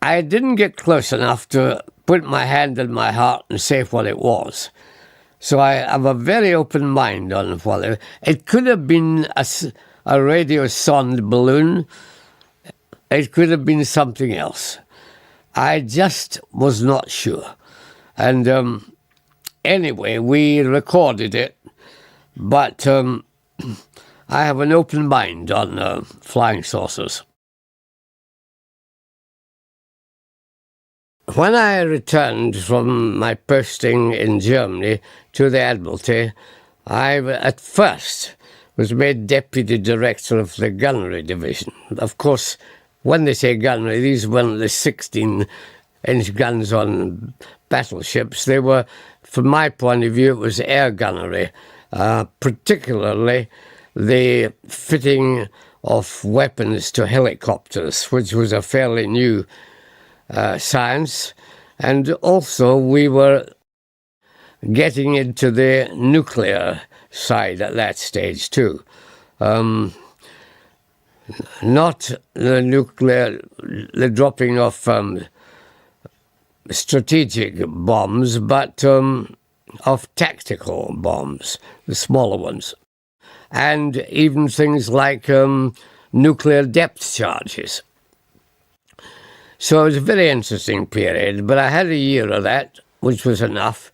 I didn't get close enough to put my hand on my heart and say what it was. So I have a very open mind on what it could have been a radio sonde balloon. It could have been something else. I just was not sure. And anyway, we recorded it, but I have an open mind on flying saucers. When I returned from my posting in Germany to the Admiralty, I at first was made Deputy Director of the Gunnery Division. Of course, when they say gunnery, these weren't the 16-inch guns on battleships. They were, from my point of view, it was air gunnery, particularly the fitting of weapons to helicopters, which was a fairly new science. And also we were getting into the nuclear side at that stage too. Not the dropping of strategic bombs, but of tactical bombs, the smaller ones. And even things like nuclear depth charges. So it was a very interesting period, but I had a year of that, which was enough,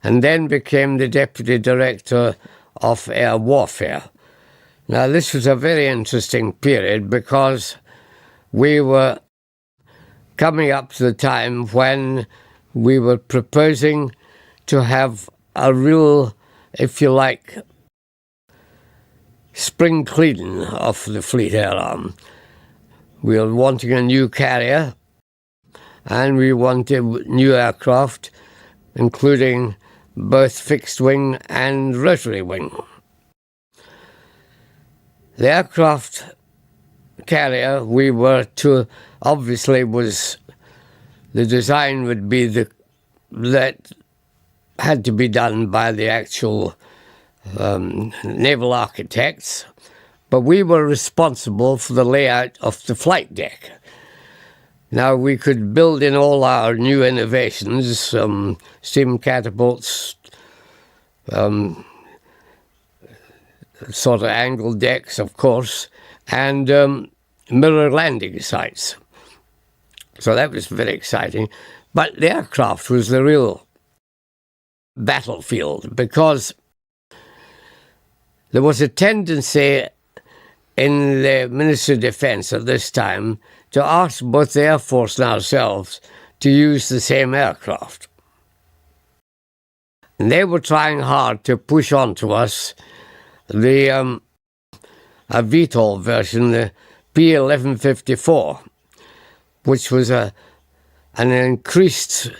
and then became the Deputy Director of Air Warfare. Now, this was a very interesting period because we were coming up to the time when we were proposing to have a real, if you like, spring cleaning of the Fleet Air Arm. We were wanting a new carrier, and we wanted new aircraft, including both fixed wing and rotary wing. The aircraft carrier we were to, obviously, was the design would be that had to be done by the actual naval architects, but we were responsible for the layout of the flight deck. Now, we could build in all our new innovations, steam catapults, sort of angled decks, of course, and mirror landing sites. So that was very exciting. But the aircraft was the real battlefield, because there was a tendency in the Ministry of Defence at this time to ask both the Air Force and ourselves to use the same aircraft. And they were trying hard to push onto us the Volatile version, the P1154, which was an increased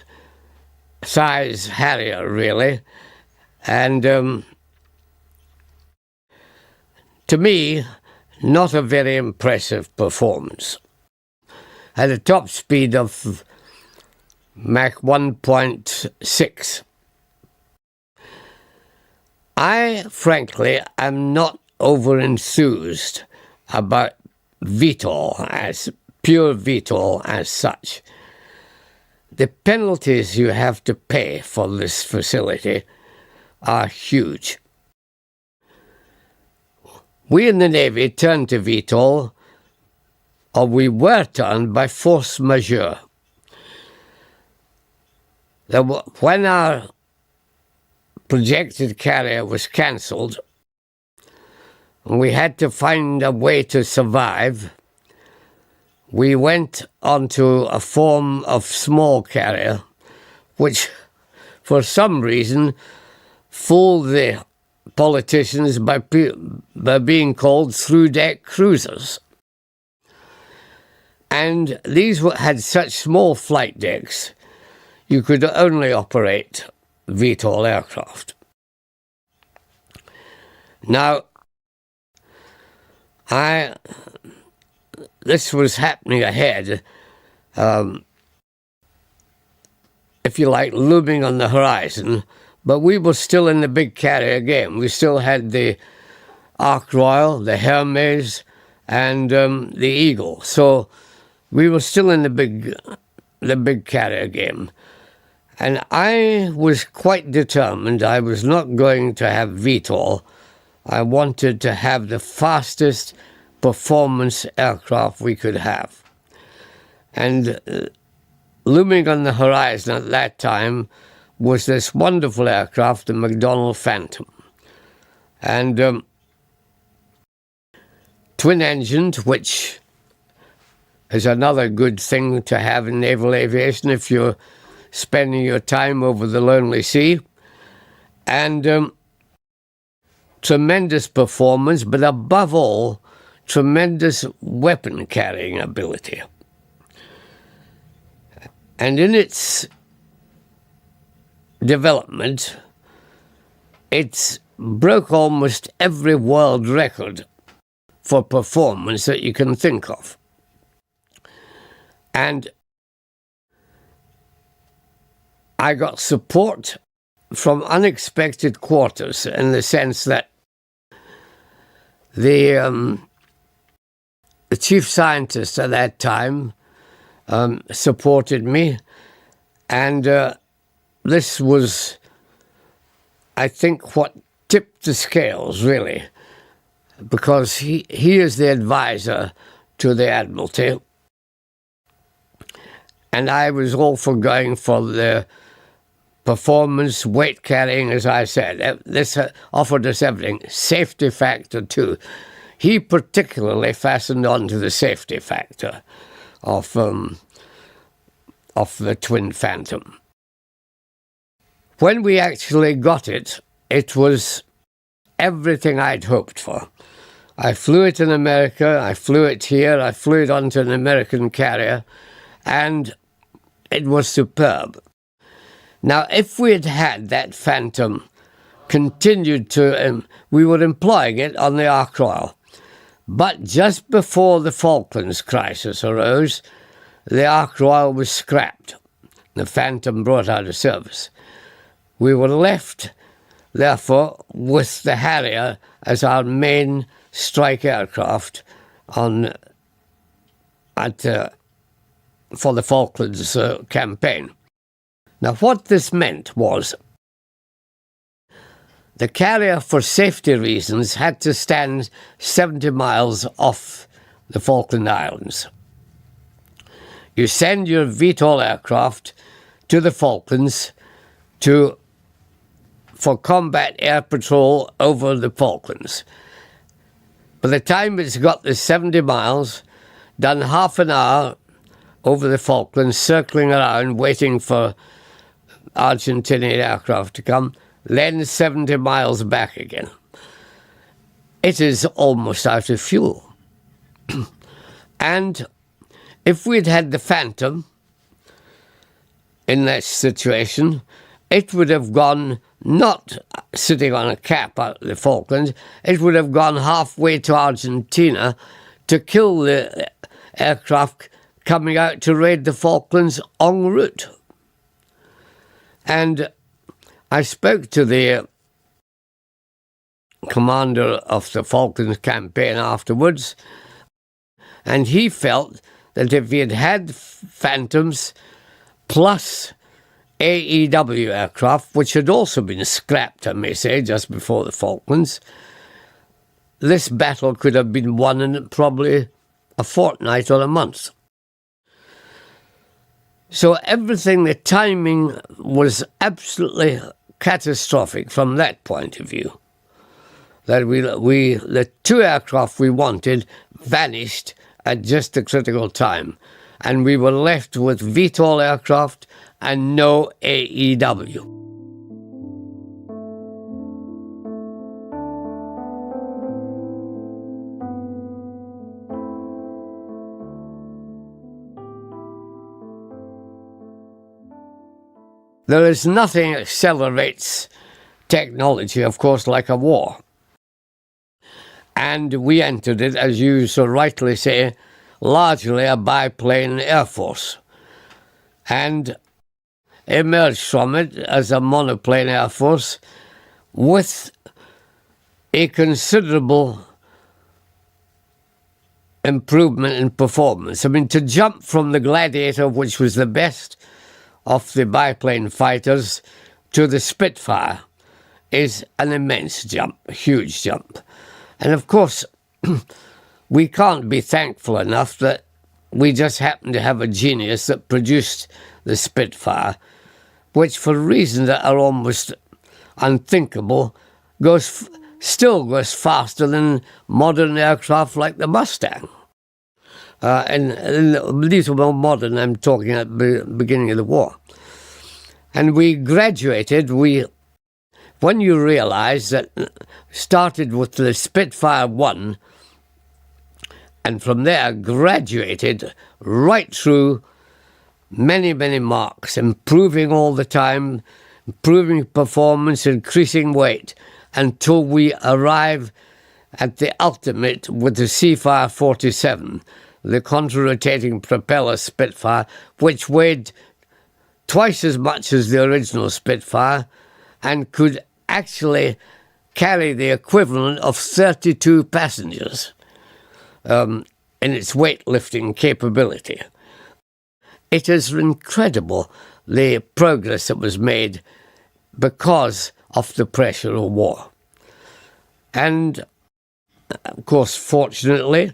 size Harrier, really. And to me, not a very impressive performance. Had a top speed of Mach 1.6. I, frankly, am not over-enthused about VTOL, as pure VTOL as such. The penalties you have to pay for this facility are huge. We in the Navy turned to VTOL, or we were turned by force majeure. When our projected carrier was cancelled, and we had to find a way to survive, we went onto a form of small carrier, which for some reason fooled the politicians by being called through-deck cruisers. And these had such small flight decks, you could only operate VTOL aircraft. Now, this was happening ahead, if you like, looming on the horizon, but we were still in the big carrier game. We still had the Ark Royal, the Hermes, and the Eagle. So we were still in the big carrier game. And I was quite determined I was not going to have VTOL. I wanted to have the fastest performance aircraft we could have. And looming on the horizon at that time was this wonderful aircraft, the McDonnell Phantom. And twin-engined, which is another good thing to have in naval aviation if you're spending your time over the lonely sea. And tremendous performance, but above all, tremendous weapon carrying ability. And in its development, it broke almost every world record for performance that you can think of. And I got support from unexpected quarters, in the sense that the chief scientist at that time supported me, and this was, I think, what tipped the scales, really, because he is the advisor to the Admiralty, and I was all for going for the performance, weight carrying, as I said. This offered us everything. Safety factor, too. He particularly fastened on to the safety factor of the Twin Phantom. When we actually got it, it was everything I'd hoped for. I flew it in America, I flew it here, I flew it onto an American carrier, and it was superb. Now, if we had had that Phantom continued to, we were employing it on the Ark Royal. But just before the Falklands crisis arose, the Ark Royal was scrapped. The Phantom brought out of service. We were left, therefore, with the Harrier as our main strike aircraft for the Falklands campaign. Now, what this meant was the carrier, for safety reasons, had to stand 70 miles off the Falkland Islands. You send your VTOL aircraft to the Falklands for combat air patrol over the Falklands. By the time it's got the 70 miles, done half an hour over the Falklands, circling around, waiting for Argentinian aircraft to come, then 70 miles back again. It is almost out of fuel. And if we'd had the Phantom in that situation, it would have gone not sitting on a cap out of the Falklands, it would have gone halfway to Argentina to kill the aircraft coming out to raid the Falklands en route. And I spoke to the commander of the Falklands campaign afterwards, and he felt that if he had had Phantoms plus AEW aircraft, which had also been scrapped, I may say, just before the Falklands, this battle could have been won in probably a fortnight or a month. So everything, the timing was absolutely catastrophic from that point of view. That the two aircraft we wanted vanished at just the critical time, and we were left with VTOL aircraft and no AEW. There is nothing accelerates technology, of course, like a war. And we entered it, as you so rightly say, largely a biplane air force, and emerged from it as a monoplane air force with a considerable improvement in performance. I mean, to jump from the Gladiator, which was the best of the biplane fighters, to the Spitfire is an immense jump, a huge jump. And of course, we can't be thankful enough that we just happened to have a genius that produced the Spitfire, which for reasons that are almost unthinkable, still goes faster than modern aircraft like the Mustang. And these were more modern, I'm talking at the beginning of the war. And we graduated, when you realize that started with the Spitfire 1, and from there graduated right through many, many marks, improving all the time, improving performance, increasing weight, until we arrive at the ultimate with the Seafire 47, the contra-rotating propeller Spitfire, which weighed twice as much as the original Spitfire and could actually carry the equivalent of 32 passengers in its weightlifting capability. It is incredible, the progress that was made because of the pressure of war. And, of course, fortunately,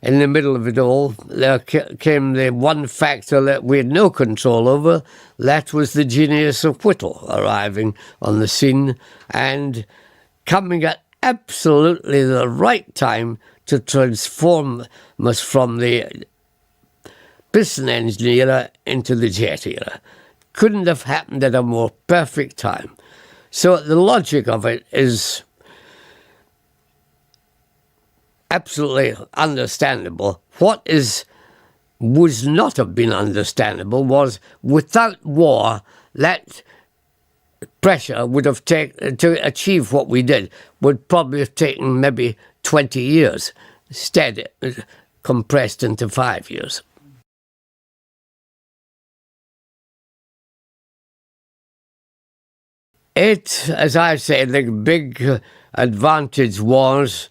in the middle of it all, there came the one factor that we had no control over. That was the genius of Whittle arriving on the scene and coming at absolutely the right time to transform us from the piston engine era into the jet era. Couldn't have happened at a more perfect time. So the logic of it is absolutely understandable. What would not have been understandable was, without war, that pressure would have taken, to achieve what we did, would probably have taken maybe 20 years. Instead, it compressed into 5 years. It, as I say, the big advantage was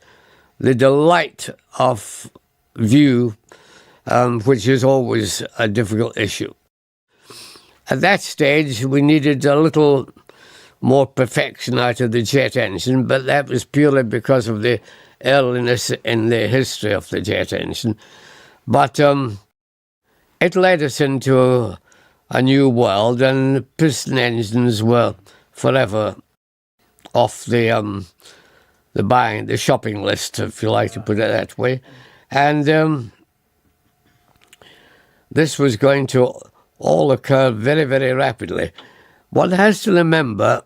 the delight of view, which is always a difficult issue. At that stage, we needed a little more perfection out of the jet engine, but that was purely because of the earliness in the history of the jet engine. But It led us into a new world, and piston engines were forever off the shopping list, if you like to put it that way. And this was going to all occur very, very rapidly. One has to remember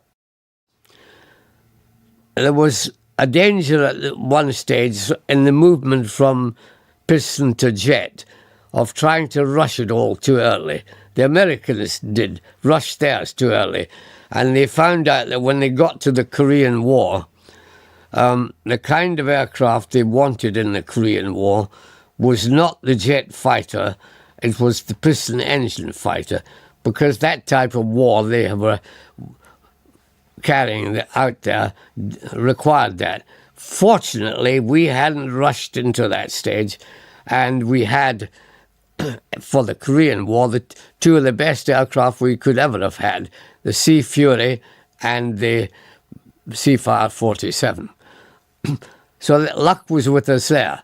there was a danger at one stage in the movement from piston to jet of trying to rush it all too early. The Americans did rush theirs too early, and they found out that when they got to the Korean War, the kind of aircraft they wanted in the Korean War was not the jet fighter, it was the piston engine fighter, because that type of war they were carrying out there required that. Fortunately, we hadn't rushed into that stage, and we had, for the Korean War, two of the best aircraft we could ever have had, the Sea Fury and the Seafire 47. So luck was with us there.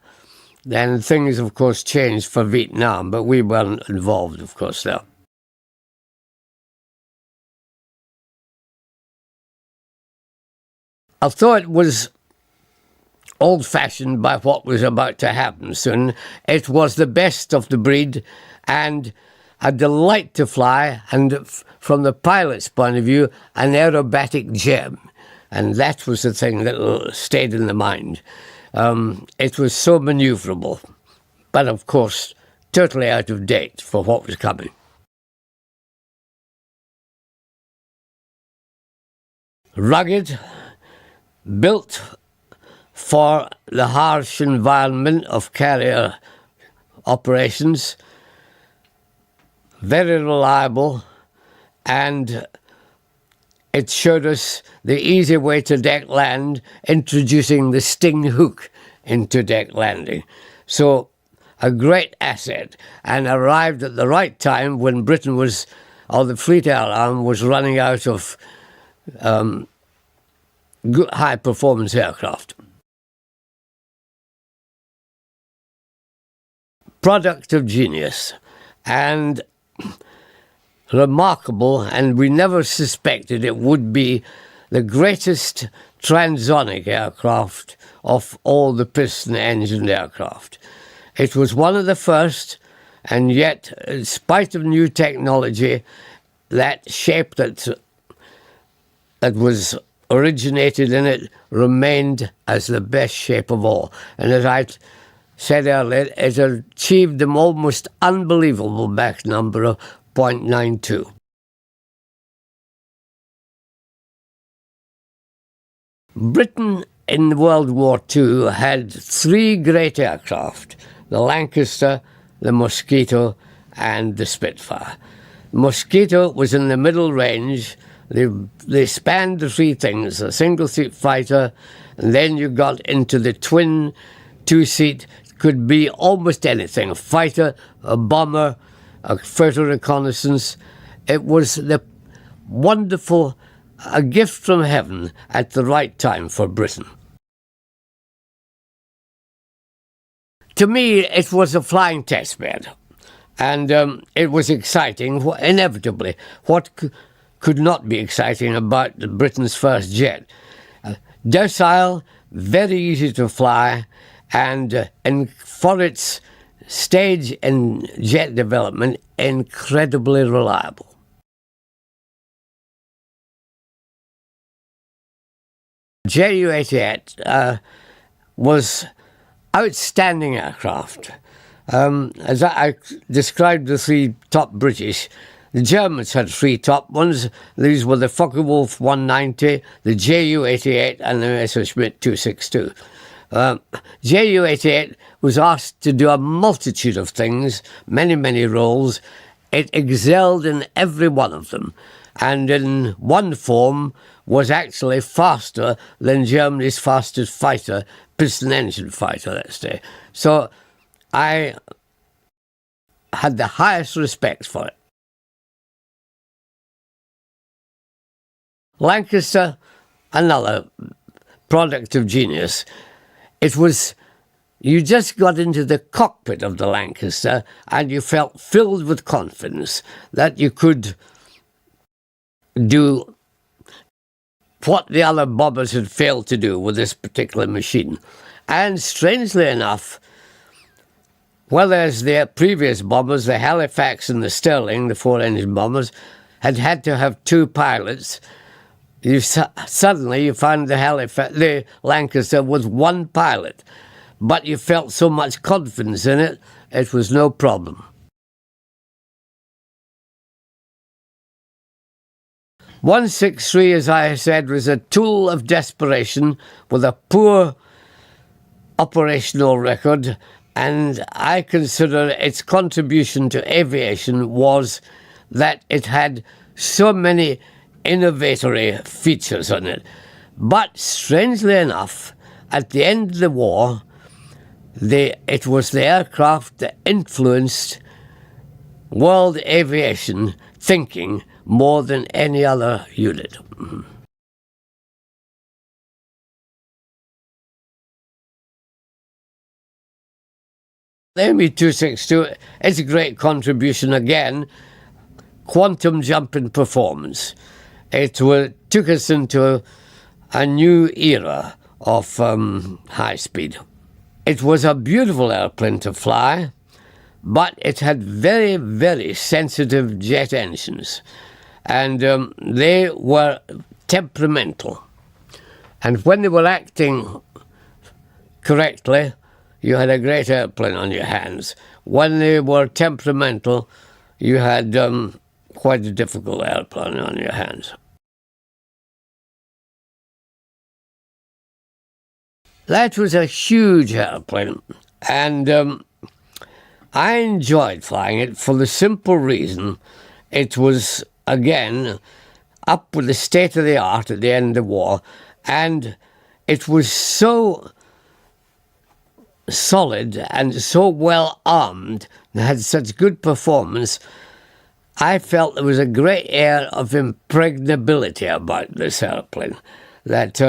Then things, of course, changed for Vietnam, but we weren't involved, of course, there. Although it was old-fashioned by what was about to happen soon, it was the best of the breed and a delight to fly, and from the pilot's point of view, an aerobatic gem. And that was the thing that stayed in the mind. It was so manoeuvrable, but of course, totally out of date for what was coming. Rugged, built for the harsh environment of carrier operations, very reliable, and it showed us the easy way to deck land, introducing the sting hook into deck landing. So a great asset, and arrived at the right time when Britain was, or the Fleet Air Arm was running out of high-performance aircraft. Product of genius, and remarkable, and we never suspected it would be the greatest transonic aircraft of all the piston-engined aircraft. It was one of the first, and yet, in spite of new technology, that shape that was originated in it remained as the best shape of all. And as I said earlier, it achieved an almost unbelievable Mach number of 0.92. Britain in World War II had three great aircraft: the Lancaster, the Mosquito, and the Spitfire. Mosquito was in the middle range. They spanned the three things: a single-seat fighter, and then you got into the twin two-seat, could be almost anything, a fighter, a bomber, a photo reconnaissance. It was a gift from heaven at the right time for Britain. To me, it was a flying test bed, and it was exciting, inevitably. What could not be exciting about Britain's first jet? Docile, very easy to fly, and for its stage in jet development, incredibly reliable. Ju-88 was outstanding aircraft. As I described the three top British, the Germans had three top ones. These were the Focke-Wulf 190, the Ju-88, and the Messerschmitt 262. Ju-88 was asked to do a multitude of things, many, many roles. It excelled in every one of them, and in one form was actually faster than Germany's fastest fighter, piston-engine fighter, let's say. So I had the highest respect for it. Lancaster, another product of genius. It was You just got into the cockpit of the Lancaster and you felt filled with confidence that you could do what the other bombers had failed to do with this particular machine. And strangely enough, whereas the previous bombers, the Halifax and the Stirling, the four-engine bombers, had to have two pilots, suddenly you found the Lancaster with one pilot. But you felt so much confidence in it, it was no problem. .163, as I said, was a tool of desperation with a poor operational record, and I consider its contribution to aviation was that it had so many innovatory features on it. But strangely enough, at the end of the war, it was the aircraft that influenced world aviation thinking more than any other unit. The Me-262 is a great contribution again, quantum jump in performance. It took us into a new era of high speed. It was a beautiful airplane to fly, but it had very, very sensitive jet engines, and they were temperamental. And when they were acting correctly, you had a great airplane on your hands. When they were temperamental, you had quite a difficult airplane on your hands. That was a huge airplane, and I enjoyed flying it for the simple reason it was, again, up with the state of the art at the end of the war, and it was so solid and so well armed and had such good performance. I felt there was a great air of impregnability about this airplane that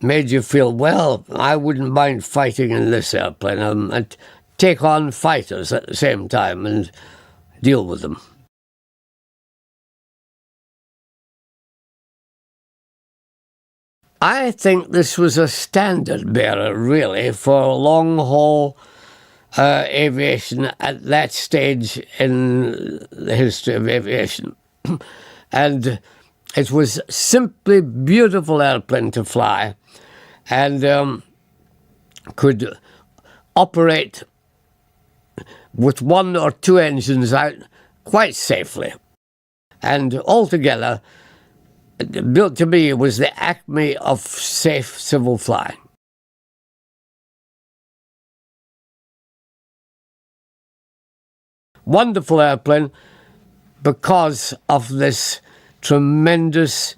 made you feel, well, I wouldn't mind fighting in this airplane and take on fighters at the same time and deal with them. I think this was a standard bearer, really, for long-haul aviation at that stage in the history of aviation. And it was simply beautiful airplane to fly, and could operate with one or two engines out quite safely. And altogether, built to me, was the acme of safe civil flying. Wonderful airplane because of this tremendous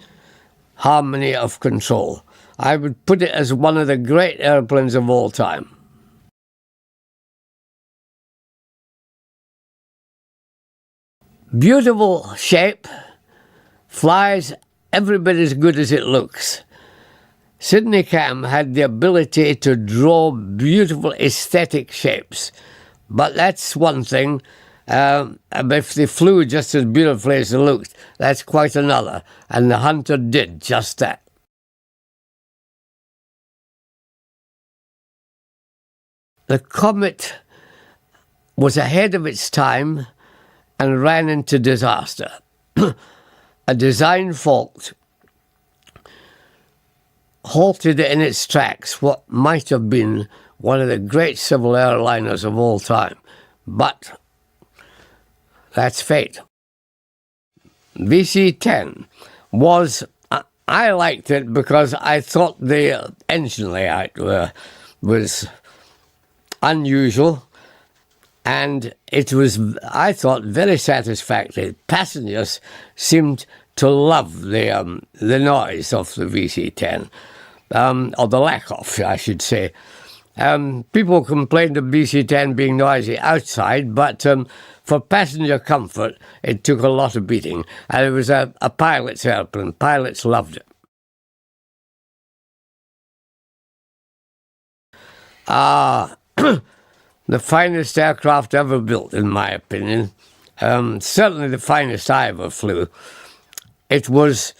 harmony of control. I would put it as one of the great airplanes of all time. Beautiful shape, flies every bit as good as it looks. Sidney Cam had the ability to draw beautiful aesthetic shapes, but that's one thing. If they flew just as beautifully as they looked, that's quite another, and the Hunter did just that. The Komet was ahead of its time and ran into disaster. A design fault halted in its tracks what might have been one of the great civil airliners of all time. But that's fate. VC-10 was, I liked it because I thought the engine layout was unusual, and it was, I thought, very satisfactory. Passengers seemed to love the noise of the VC-10, or the lack of, I should say. People complained of VC-10 being noisy outside, but for passenger comfort, it took a lot of beating. And it was a pilot's airplane. Pilots loved it. The finest aircraft ever built, in my opinion. Certainly the finest I ever flew. It was,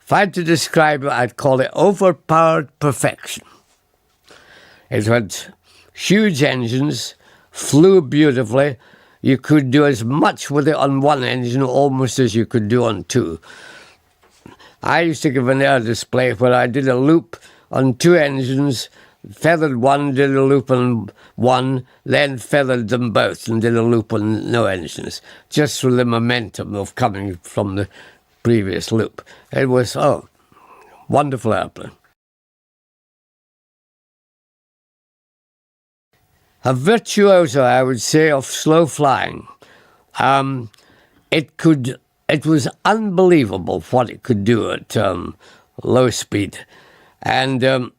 if I had to describe it, I'd call it overpowered perfection. It had huge engines, flew beautifully. You could do as much with it on one engine almost as you could do on two. I used to give an air display where I did a loop on two engines, feathered one, did a loop on one, then feathered them both and did a loop on no engines, just through the momentum of coming from the previous loop. It was, wonderful airplane. A virtuoso, I would say, of slow flying. It was unbelievable what it could do at low speed. And a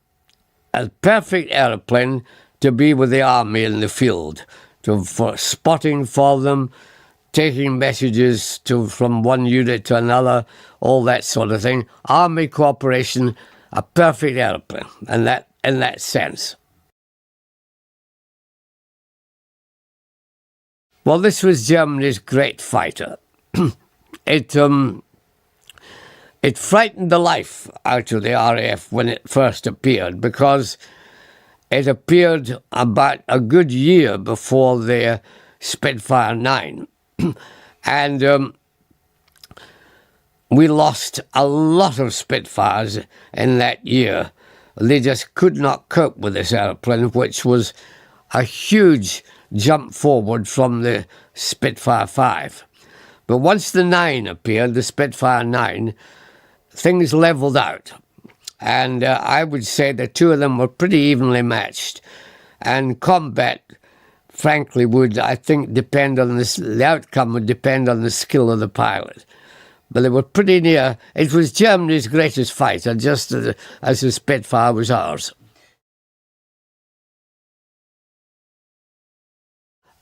perfect aeroplane to be with the army in the field, for spotting for them, taking messages from one unit to another, all that sort of thing. Army cooperation, a perfect aeroplane in that sense. Well, this was Germany's great fighter. It frightened the life out of the RAF when it first appeared, because it appeared about a good year before the Spitfire 9. And we lost a lot of Spitfires in that year. They just could not cope with this aeroplane, which was a huge jump forward from the Spitfire 5. But once the 9 appeared, the Spitfire 9, things levelled out. And I would say the two of them were pretty evenly matched. And combat, frankly, would, I think, depend on this. The outcome would depend on the skill of the pilot. But they were pretty near. It was Germany's greatest fighter, just as the Spitfire was ours.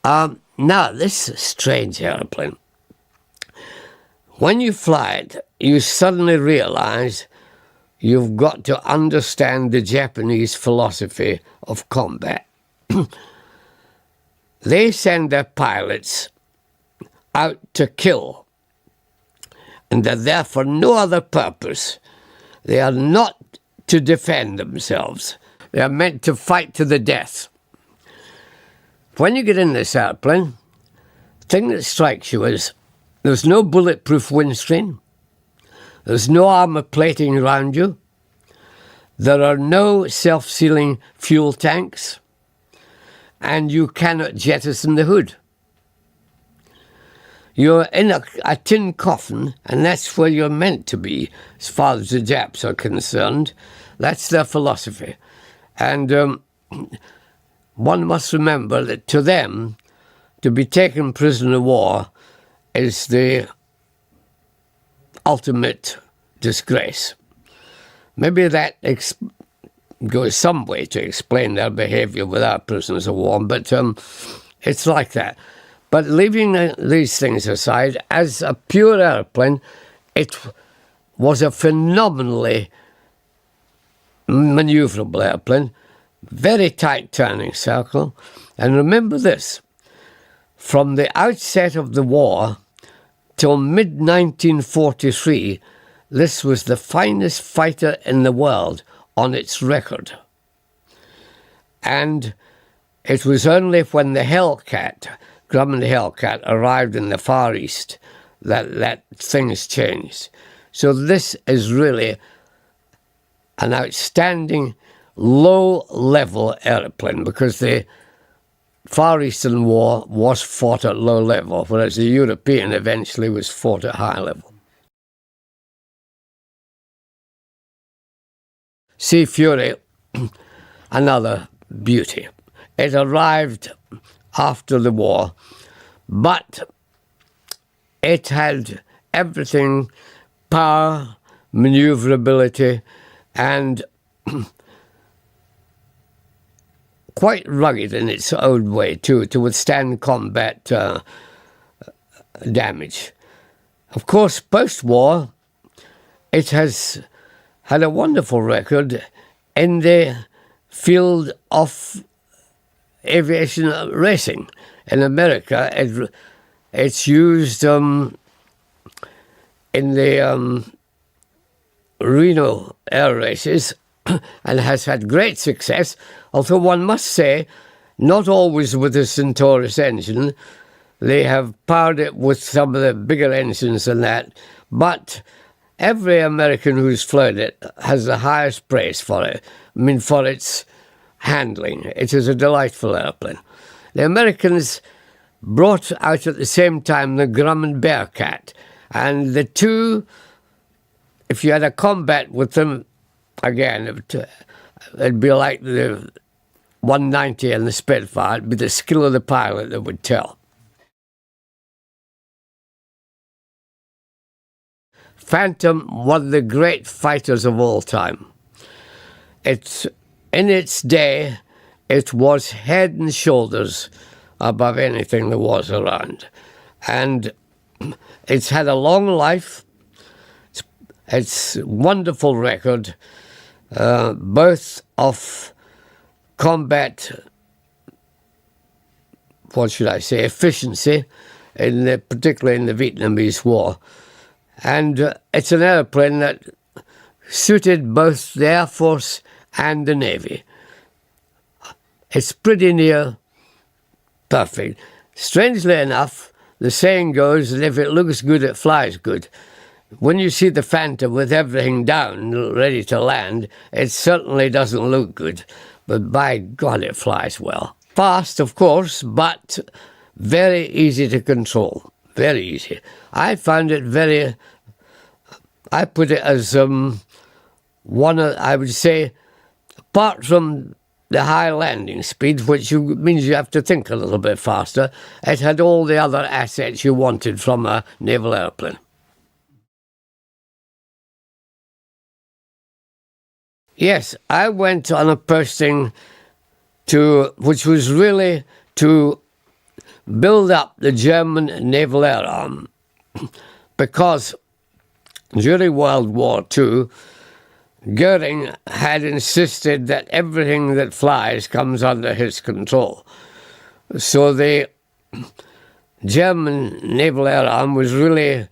Now, this strange aeroplane. When you fly it, you suddenly realise you've got to understand the Japanese philosophy of combat. They send their pilots out to kill, and they're there for no other purpose. They are not to defend themselves. They are meant to fight to the death. When you get in this airplane, the thing that strikes you is there's no bulletproof windscreen. There's no armour plating around you. There are no self-sealing fuel tanks. And you cannot jettison the hood. You're in a tin coffin, and that's where you're meant to be, as far as the Japs are concerned. That's their philosophy. And one must remember that to them, to be taken prisoner of war is the ultimate disgrace. Maybe that goes some way to explain their behaviour with our prisoners of war, but it's like that. But leaving these things aside, as a pure airplane, it was a phenomenally manoeuvrable airplane, very tight turning circle. And remember this, from the outset of the war till mid-1943, this was the finest fighter in the world on its record. And it was only when the Hellcat, Grumman Hellcat, arrived in the Far East that things changed. So this is really an outstanding low-level aeroplane, because the Far Eastern War was fought at low level, whereas the European eventually was fought at high level. Sea Fury, another beauty. It arrived after the war, but it had everything, power, manoeuvrability, and quite rugged in its own way, too, to withstand combat damage. Of course, post-war, it has had a wonderful record in the field of aviation racing. In America, it's used in the Reno air races and has had great success, although one must say, not always with the Centaurus engine. They have powered it with some of the bigger engines than that, but every American who's flown it has the highest praise for it. I mean, for its handling. It is a delightful airplane. The Americans brought out at the same time the Grumman Wildcat, and the two, if you had a combat with them, again, it'd be like the 190 and the Spitfire. It'd be the skill of the pilot that would tell. Phantom, one of the great fighters of all time. In its day, it was head and shoulders above anything there was around. And it's had a long life. It's a wonderful record, both of combat, what should I say, efficiency, particularly in the Vietnamese War. And it's an airplane that suited both the Air Force and the Navy. It's pretty near perfect. Strangely enough, the saying goes that if it looks good, it flies good. When you see the Phantom with everything down, ready to land, it certainly doesn't look good. But by God, it flies well. Fast, of course, but very easy to control. Very easy. I found it I put it as one of, I would say, apart from the high landing speed, which means you have to think a little bit faster, it had all the other assets you wanted from a naval airplane. Yes, I went on a posting which was really to build up the German naval air arm, because during World War II, Göring had insisted that everything that flies comes under his control. So the German naval air arm was really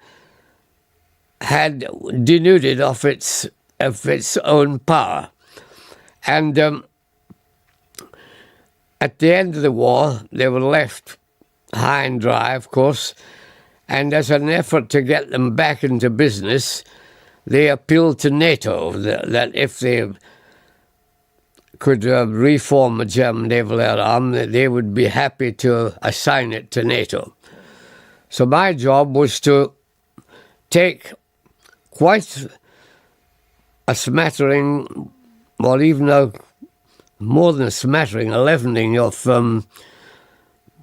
had denuded of its own power. And at the end of the war, they were left high and dry, of course, and as an effort to get them back into business, they appealed to NATO that if they could reform a German naval air arm, that they would be happy to assign it to NATO. So my job was to take quite a smattering, or even more than a smattering, a leavening of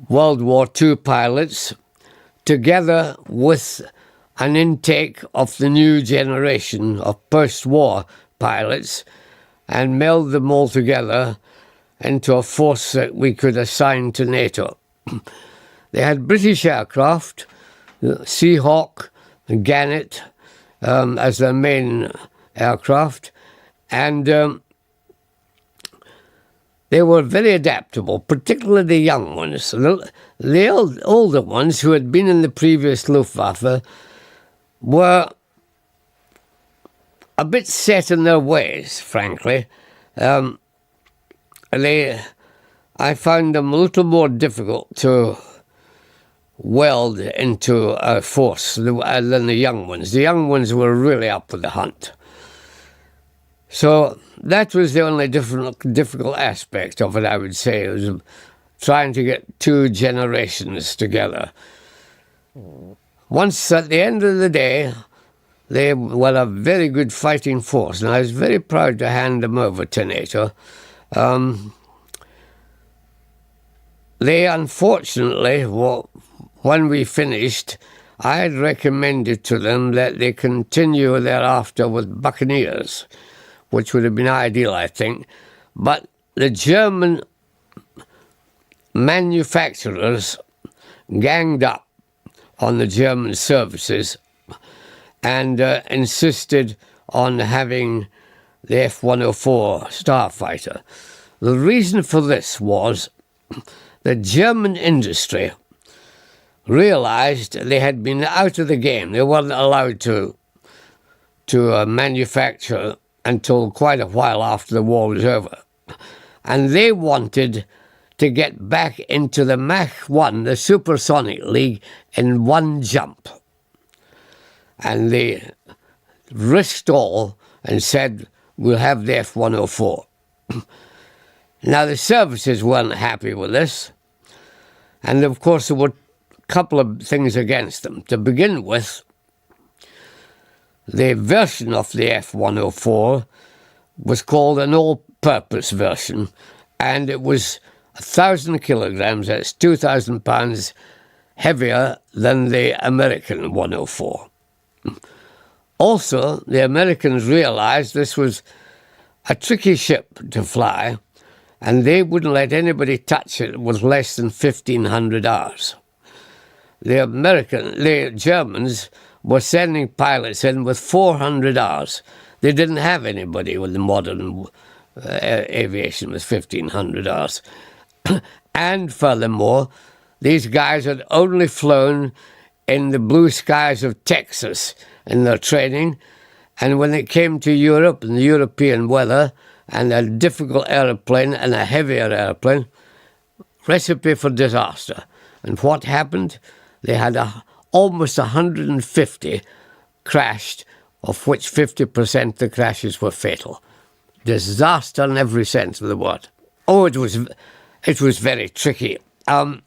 World War II pilots, together with an intake of the new generation of post-war pilots, and meld them all together into a force that we could assign to NATO. They had British aircraft, Seahawk, Gannet, as their main aircraft, and they were very adaptable, particularly the young ones. The older ones who had been in the previous Luftwaffe were a bit set in their ways, frankly. I found them a little more difficult to weld into a force than the young ones. The young ones were really up for the hunt. So that was the only difficult aspect of it, I would say. It was trying to get two generations together. Once at the end of the day, they were a very good fighting force, and I was very proud to hand them over to NATO. They unfortunately, when we finished, I had recommended to them that they continue thereafter with Buccaneers, which would have been ideal, I think. But the German manufacturers ganged up on the German services and insisted on having the F-104 Starfighter. The reason for this was that German industry realized they had been out of the game. They weren't allowed to manufacture until quite a while after the war was over. And they wanted to get back into the Mach 1, the Supersonic League, in one jump. And they risked all and said, we'll have the F-104. Now, the services weren't happy with this. And, of course, there were a couple of things against them. To begin with, the version of the F-104 was called an all-purpose version, and it was 1,000 kilograms, that's 2,000 pounds, heavier than the American 104. Also, the Americans realized this was a tricky ship to fly, and they wouldn't let anybody touch it with less than 1,500 hours. The Germans were sending pilots in with 400 hours. They didn't have anybody with the modern aviation with 1,500 hours. And furthermore, these guys had only flown in the blue skies of Texas in their training, and when it came to Europe and the European weather and a difficult aeroplane and a heavier aeroplane, recipe for disaster. And what happened? They had almost 150 crashed, of which 50% of the crashes were fatal. Disaster in every sense of the word. Oh, it was very tricky.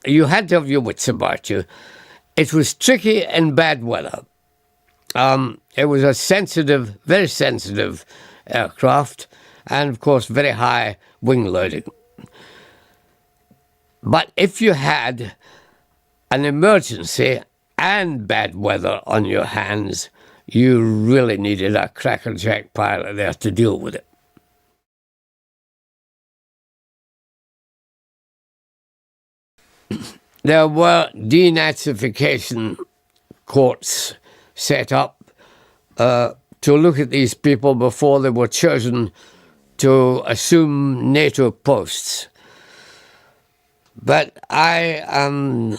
You had to have your wits about you. It was tricky in bad weather. It was a sensitive, very sensitive aircraft, and of course very high wing loading. But if you had an emergency and bad weather on your hands, you really needed a crackerjack pilot there to deal with it. There were denazification courts set up to look at these people before they were chosen to assume NATO posts. But I am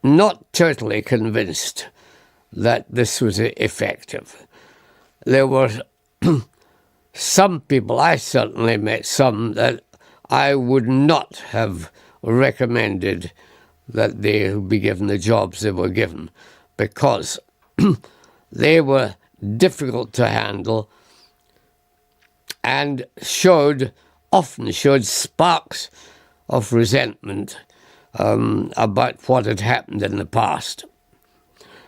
not totally convinced that this was effective. There were some people, I certainly met some, that I would not have recommended that they be given the jobs they were given, because they were difficult to handle and often showed sparks of resentment about what had happened in the past.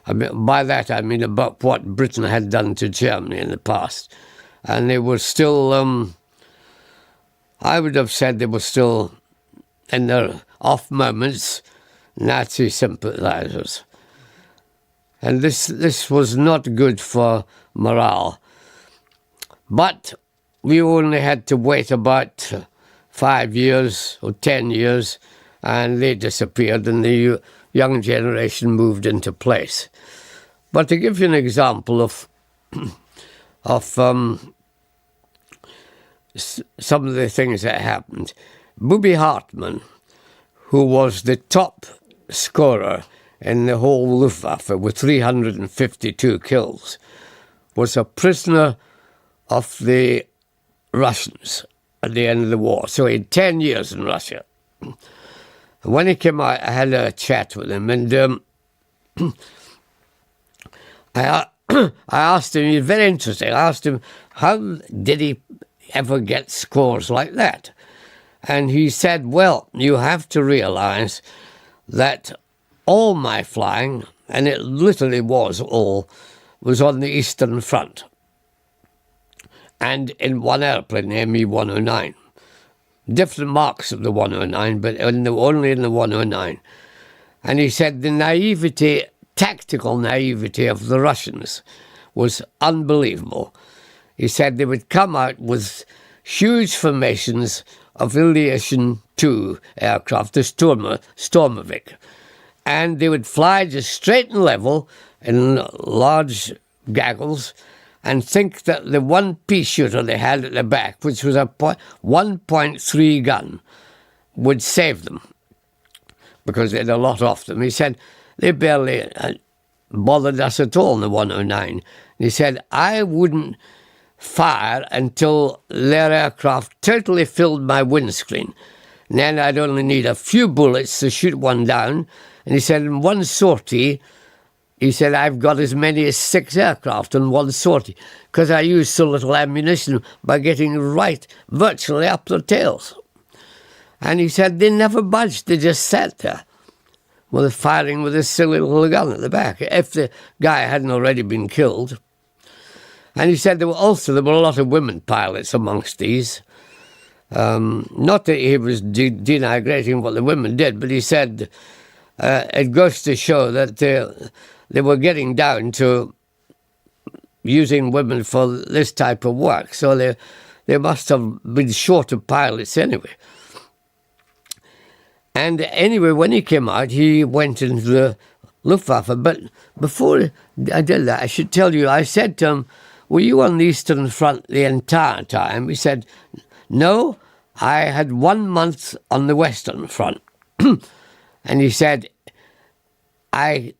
By that I mean about what Britain had done to Germany in the past. And they were still, I would have said they were still, in their off moments, Nazi sympathizers. And this was not good for morale. But we only had to wait about 5 years or 10 years, and they disappeared, and the young generation moved into place. But to give you an example of some of the things that happened, Bobby Hartmann, who was the top scorer in the whole Luftwaffe with 352 kills, was a prisoner of the Russians at the end of the war. So he had 10 years in Russia. When he came out, I had a chat with him, and I asked him, he was very interesting, I asked him, how did he ever get scores like that? And he said, well, you have to realize that all my flying, and it literally was all, was on the Eastern Front. And in one airplane, the Me-109. Different marks of the 109, but only in the 109. And he said the naivety, tactical naivety of the Russians was unbelievable. He said they would come out with huge formations of Aviation 2 aircraft, the Stormovik, and they would fly just straight and level in large gaggles, and think that the one pea shooter they had at the back, which was a 1.3 gun, would save them, because they had a lot of them. He said, they barely bothered us at all in the 109. He said, I wouldn't fire until their aircraft totally filled my windscreen. And then I'd only need a few bullets to shoot one down. And he said, in one sortie, he said, I've got as many as 6 aircraft in one sortie, because I used so little ammunition by getting right virtually up their tails. And he said, they never budged, they just sat there, with firing with this silly little gun at the back, if the guy hadn't already been killed. And he said there were a lot of women pilots amongst these. Not that he was denigrating what the women did, but he said it goes to show that they were getting down to using women for this type of work. So they must have been short of pilots anyway. And anyway, when he came out, he went into the Luftwaffe. But before I did that, I should tell you, I said to him, were you on the Eastern Front the entire time? He said, no, I had 1 month on the Western Front. And he said, I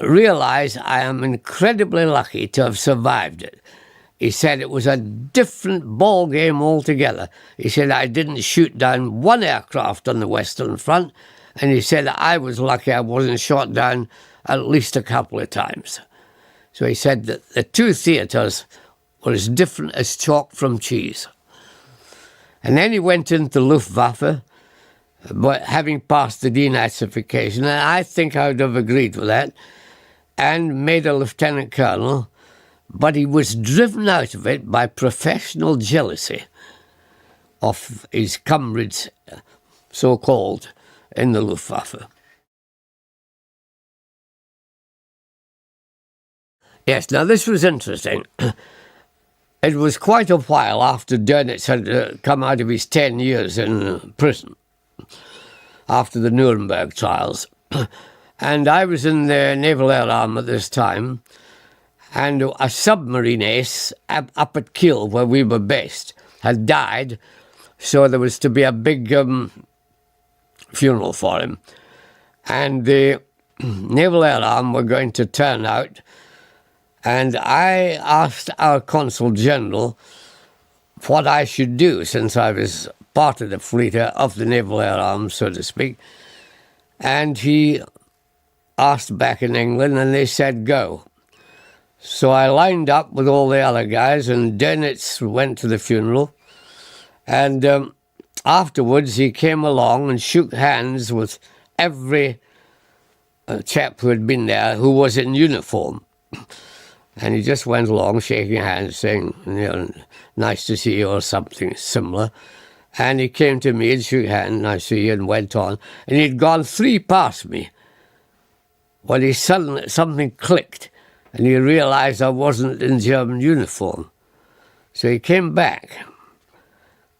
realise I am incredibly lucky to have survived it. He said it was a different ball game altogether. He said I didn't shoot down one aircraft on the Western Front, and he said I was lucky I wasn't shot down at least a couple of times. So he said that the two theatres were as different as chalk from cheese. And then he went into Luftwaffe, but having passed the denazification, and I think I would have agreed with that, and made a lieutenant colonel, but he was driven out of it by professional jealousy of his comrades, so-called, in the Luftwaffe. Yes, now this was interesting. It was quite a while after Dönitz had come out of his 10 years in prison, after the Nuremberg trials. And I was in the Naval Air Arm at this time, and a submarine ace up at Kiel, where we were based, had died, so there was to be a big funeral for him. And the Naval Air Arm were going to turn out, and I asked our Consul General what I should do, since I was part of the fleet of the Naval Air Arm, so to speak. And he asked back in England, and they said, go. So I lined up with all the other guys, and Dönitz went to the funeral. And afterwards, he came along and shook hands with every chap who had been there who was in uniform. And he just went along shaking hands, saying, nice to see you, or something similar. And he came to me and shook hands, nice to see you, and went on. And he'd gone 3 past me when he suddenly, something clicked, and he realised I wasn't in German uniform. So he came back,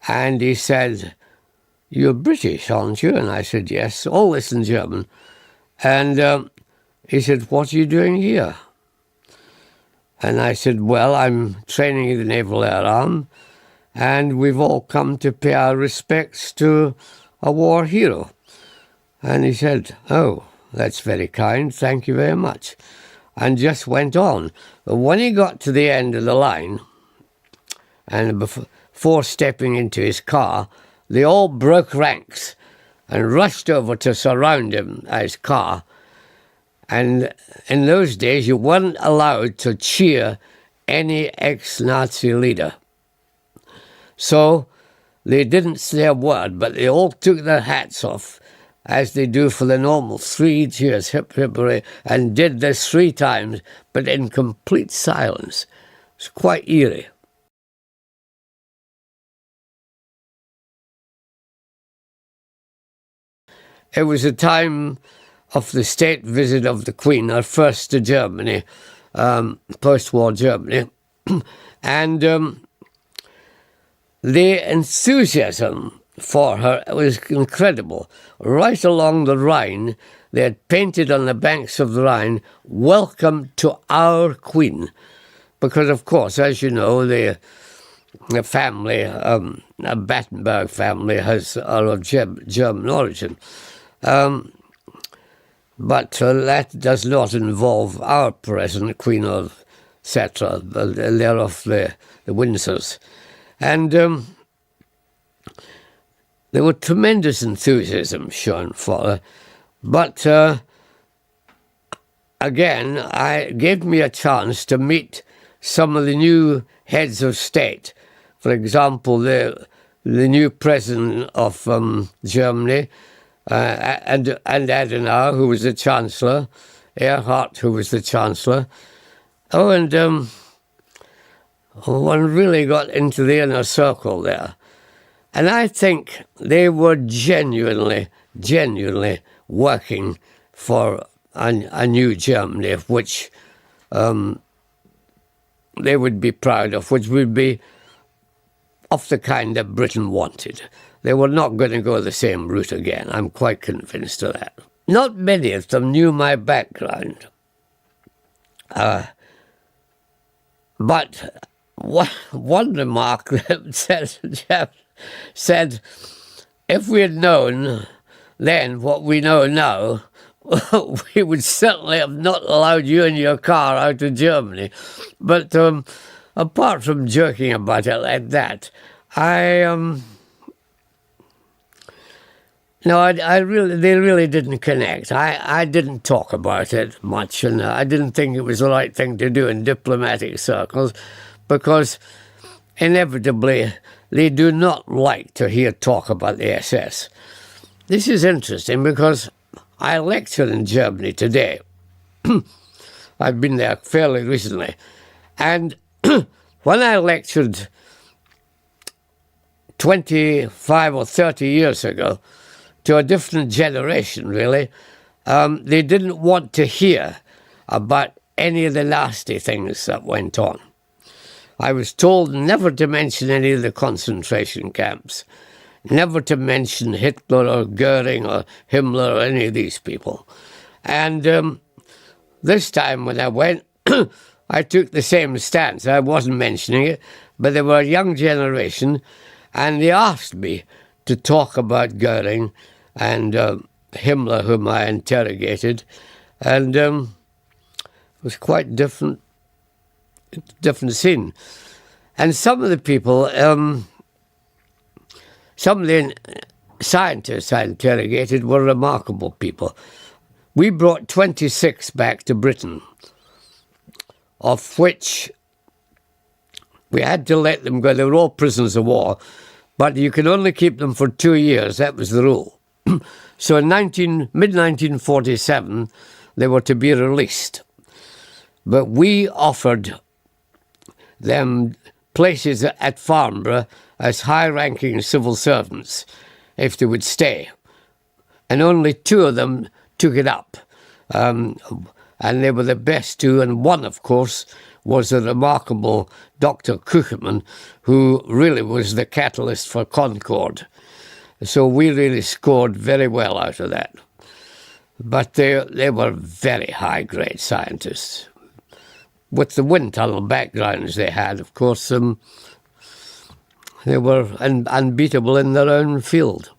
and he said, you're British, aren't you? And I said, yes, all this in German. And he said, what are you doing here? And I said, well, I'm training in the Naval Air Arm, and we've all come to pay our respects to a war hero. And he said, oh, that's very kind, thank you very much. And just went on. But when he got to the end of the line, and before stepping into his car, they all broke ranks and rushed over to surround him at his car. And in those days, you weren't allowed to cheer any ex-Nazi leader. So they didn't say a word, but they all took their hats off, as they do for the normal 3 cheers, hip, hip, hooray, and did this 3 times, but in complete silence. It's quite eerie. It was a time of the state visit of the Queen, her first to Germany, post-war Germany, and the enthusiasm for her was incredible. Right along the Rhine, they had painted on the banks of the Rhine, "Welcome to our Queen." because, of course, as you know, the family, a Battenberg family, are of German origin. But that does not involve our present Queen of etc. They're of the Windsors. And there was tremendous enthusiasm shown for her. But again, it gave me a chance to meet some of the new heads of state. For example, the new president of Germany, and Adenauer, who was the chancellor, Erhard, who was the chancellor. Oh, and one really got into the inner circle there. And I think they were genuinely working for a new Germany, of which they would be proud of, which would be of the kind that Britain wanted. They were not going to go the same route again. I'm quite convinced of that. Not many of them knew my background. But one remark that said, if we had known then what we know now, we would certainly have not allowed you and your car out of Germany. But apart from joking about it like that, they really didn't connect. I didn't talk about it much, and I didn't think it was the right thing to do in diplomatic circles, because inevitably they do not like to hear talk about the SS. This is interesting because I lecture in Germany today. I've been there fairly recently. And when I lectured 25 or 30 years ago, to a different generation, really, they didn't want to hear about any of the nasty things that went on. I was told never to mention any of the concentration camps, never to mention Hitler or Göring or Himmler or any of these people. And this time when I went, I took the same stance. I wasn't mentioning it, but they were a young generation, and they asked me to talk about Göring and Himmler, whom I interrogated, and it was quite different scene. And some of the people, some of the scientists I interrogated were remarkable people. We brought 26 back to Britain, of which we had to let them go. They were all prisoners of war, but you can only keep them for 2 years. That was the rule. So in mid-1947, they were to be released. But we offered them places at Farnborough as high-ranking civil servants if they would stay. And only 2 of them took it up. And they were the best 2. And one, of course, was the remarkable Dr. Kucherman, who really was the catalyst for Concorde. So we really scored very well out of that. But they were very high-grade scientists. With the wind tunnel backgrounds they had, of course, they were unbeatable in their own field.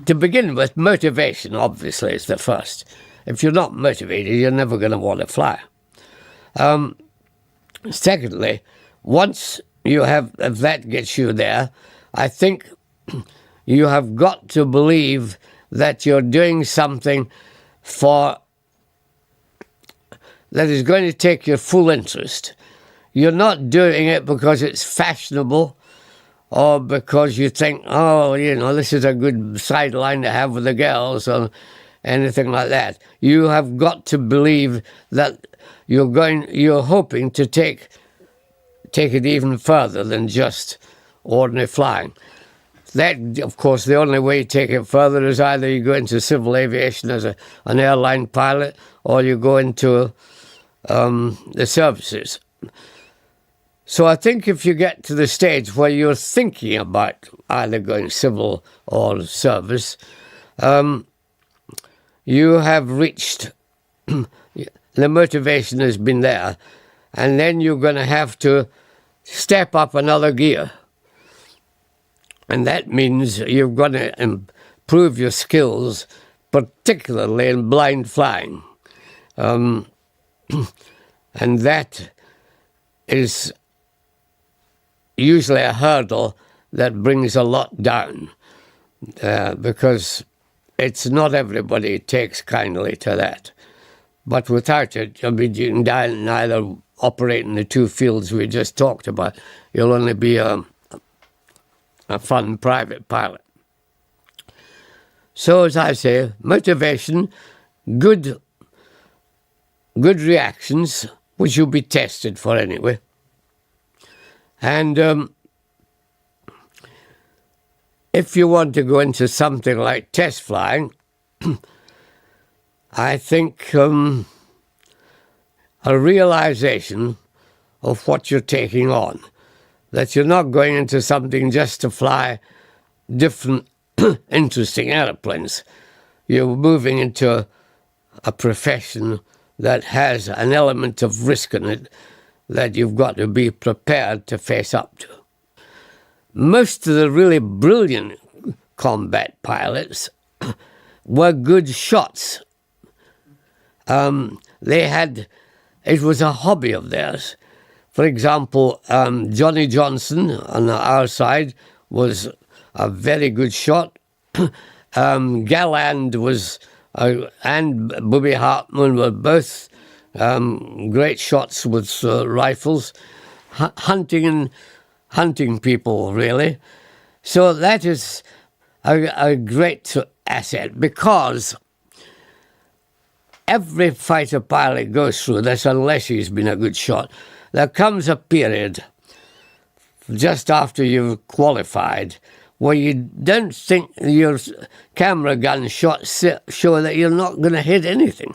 To begin with, motivation, obviously, is the first. If you're not motivated, you're never going to want to fly. Secondly, once you have, if that gets you there, I think you have got to believe that you're doing something that is going to take your full interest. You're not doing it because it's fashionable or because you think, oh, this is a good sideline to have with the girls or anything like that. You have got to believe that you're hoping to take it even further than just ordinary flying. That, of course, the only way you take it further is either you go into civil aviation as an airline pilot or you go into the services. So I think if you get to the stage where you're thinking about either going civil or service, you have reached the motivation has been there, and then you're going to have to step up another gear. And that means you're going to improve your skills, particularly in blind flying. And that is usually a hurdle that brings a lot down, because it's not everybody takes kindly to that. But without it, I mean, you can neither operate in the two fields we just talked about. You'll only be a fun private pilot. So, as I say, motivation, good reactions, which you'll be tested for anyway. And if you want to go into something like test flying, I think a realization of what you're taking on, that you're not going into something just to fly different interesting aeroplanes. You're moving into a profession that has an element of risk in it that you've got to be prepared to face up to. Most of the really brilliant combat pilots were good shots. It was a hobby of theirs. For example, Johnny Johnson on our side was a very good shot. Galland and Bobby Hartman were both great shots with rifles, hunting people, really. So that is a great asset, because every fighter pilot goes through this, unless he's been a good shot. There comes a period just after you've qualified where you don't think your camera gun shots show that you're not going to hit anything.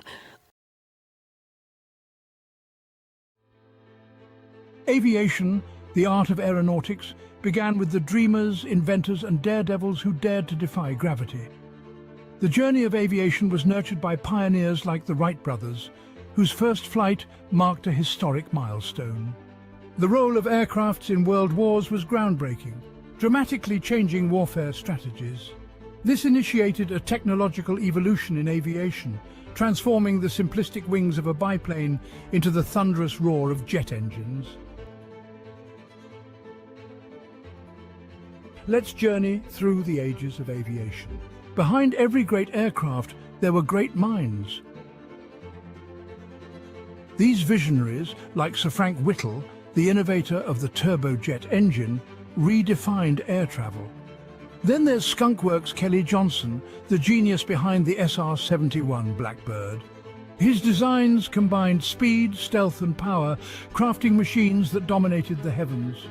Aviation, the art of aeronautics, began with the dreamers, inventors, and daredevils who dared to defy gravity. The journey of aviation was nurtured by pioneers like the Wright brothers, whose first flight marked a historic milestone. The role of aircrafts in world wars was groundbreaking, dramatically changing warfare strategies. This initiated a technological evolution in aviation, transforming the simplistic wings of a biplane into the thunderous roar of jet engines. Let's journey through the ages of aviation. Behind every great aircraft, there were great minds. These visionaries, like Sir Frank Whittle, the innovator of the turbojet engine, redefined air travel. Then there's Skunkworks' Kelly Johnson, the genius behind the SR-71 Blackbird. His designs combined speed, stealth and power, crafting machines that dominated the heavens.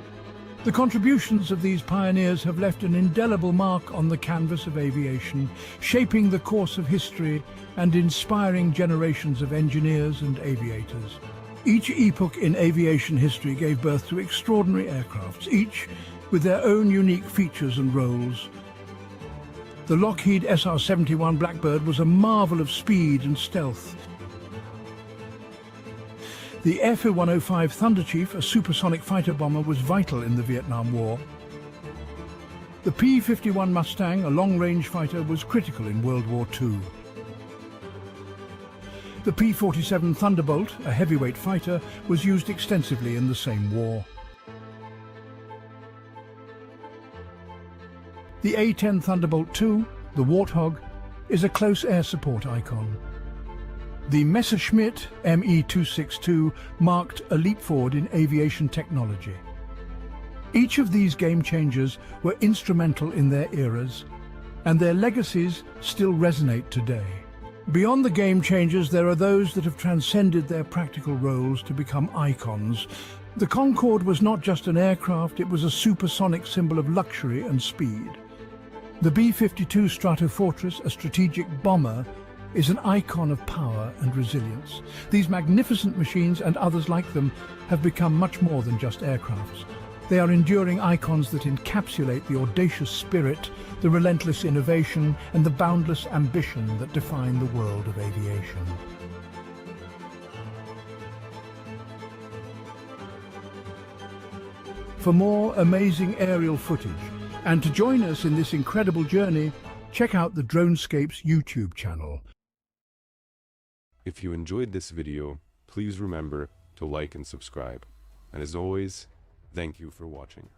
The contributions of these pioneers have left an indelible mark on the canvas of aviation, shaping the course of history and inspiring generations of engineers and aviators. Each epoch in aviation history gave birth to extraordinary aircrafts, each with their own unique features and roles. The Lockheed SR-71 Blackbird was a marvel of speed and stealth. The F-105 Thunderchief, a supersonic fighter bomber, was vital in the Vietnam War. The P-51 Mustang, a long-range fighter, was critical in World War II. The P-47 Thunderbolt, a heavyweight fighter, was used extensively in the same war. The A-10 Thunderbolt II, the Warthog, is a close air support icon. The Messerschmitt Me-262 marked a leap forward in aviation technology. Each of these game changers were instrumental in their eras, and their legacies still resonate today. Beyond the game changers, there are those that have transcended their practical roles to become icons. The Concorde was not just an aircraft, it was a supersonic symbol of luxury and speed. The B-52 Stratofortress, a strategic bomber, is an icon of power and resilience. These magnificent machines and others like them have become much more than just aircrafts. They are enduring icons that encapsulate the audacious spirit, the relentless innovation, and the boundless ambition that define the world of aviation. for more amazing aerial footage. And to join us in this incredible journey, check out the Dronescapes YouTube channel. If you enjoyed this video, please remember to like and subscribe. And as always, thank you for watching.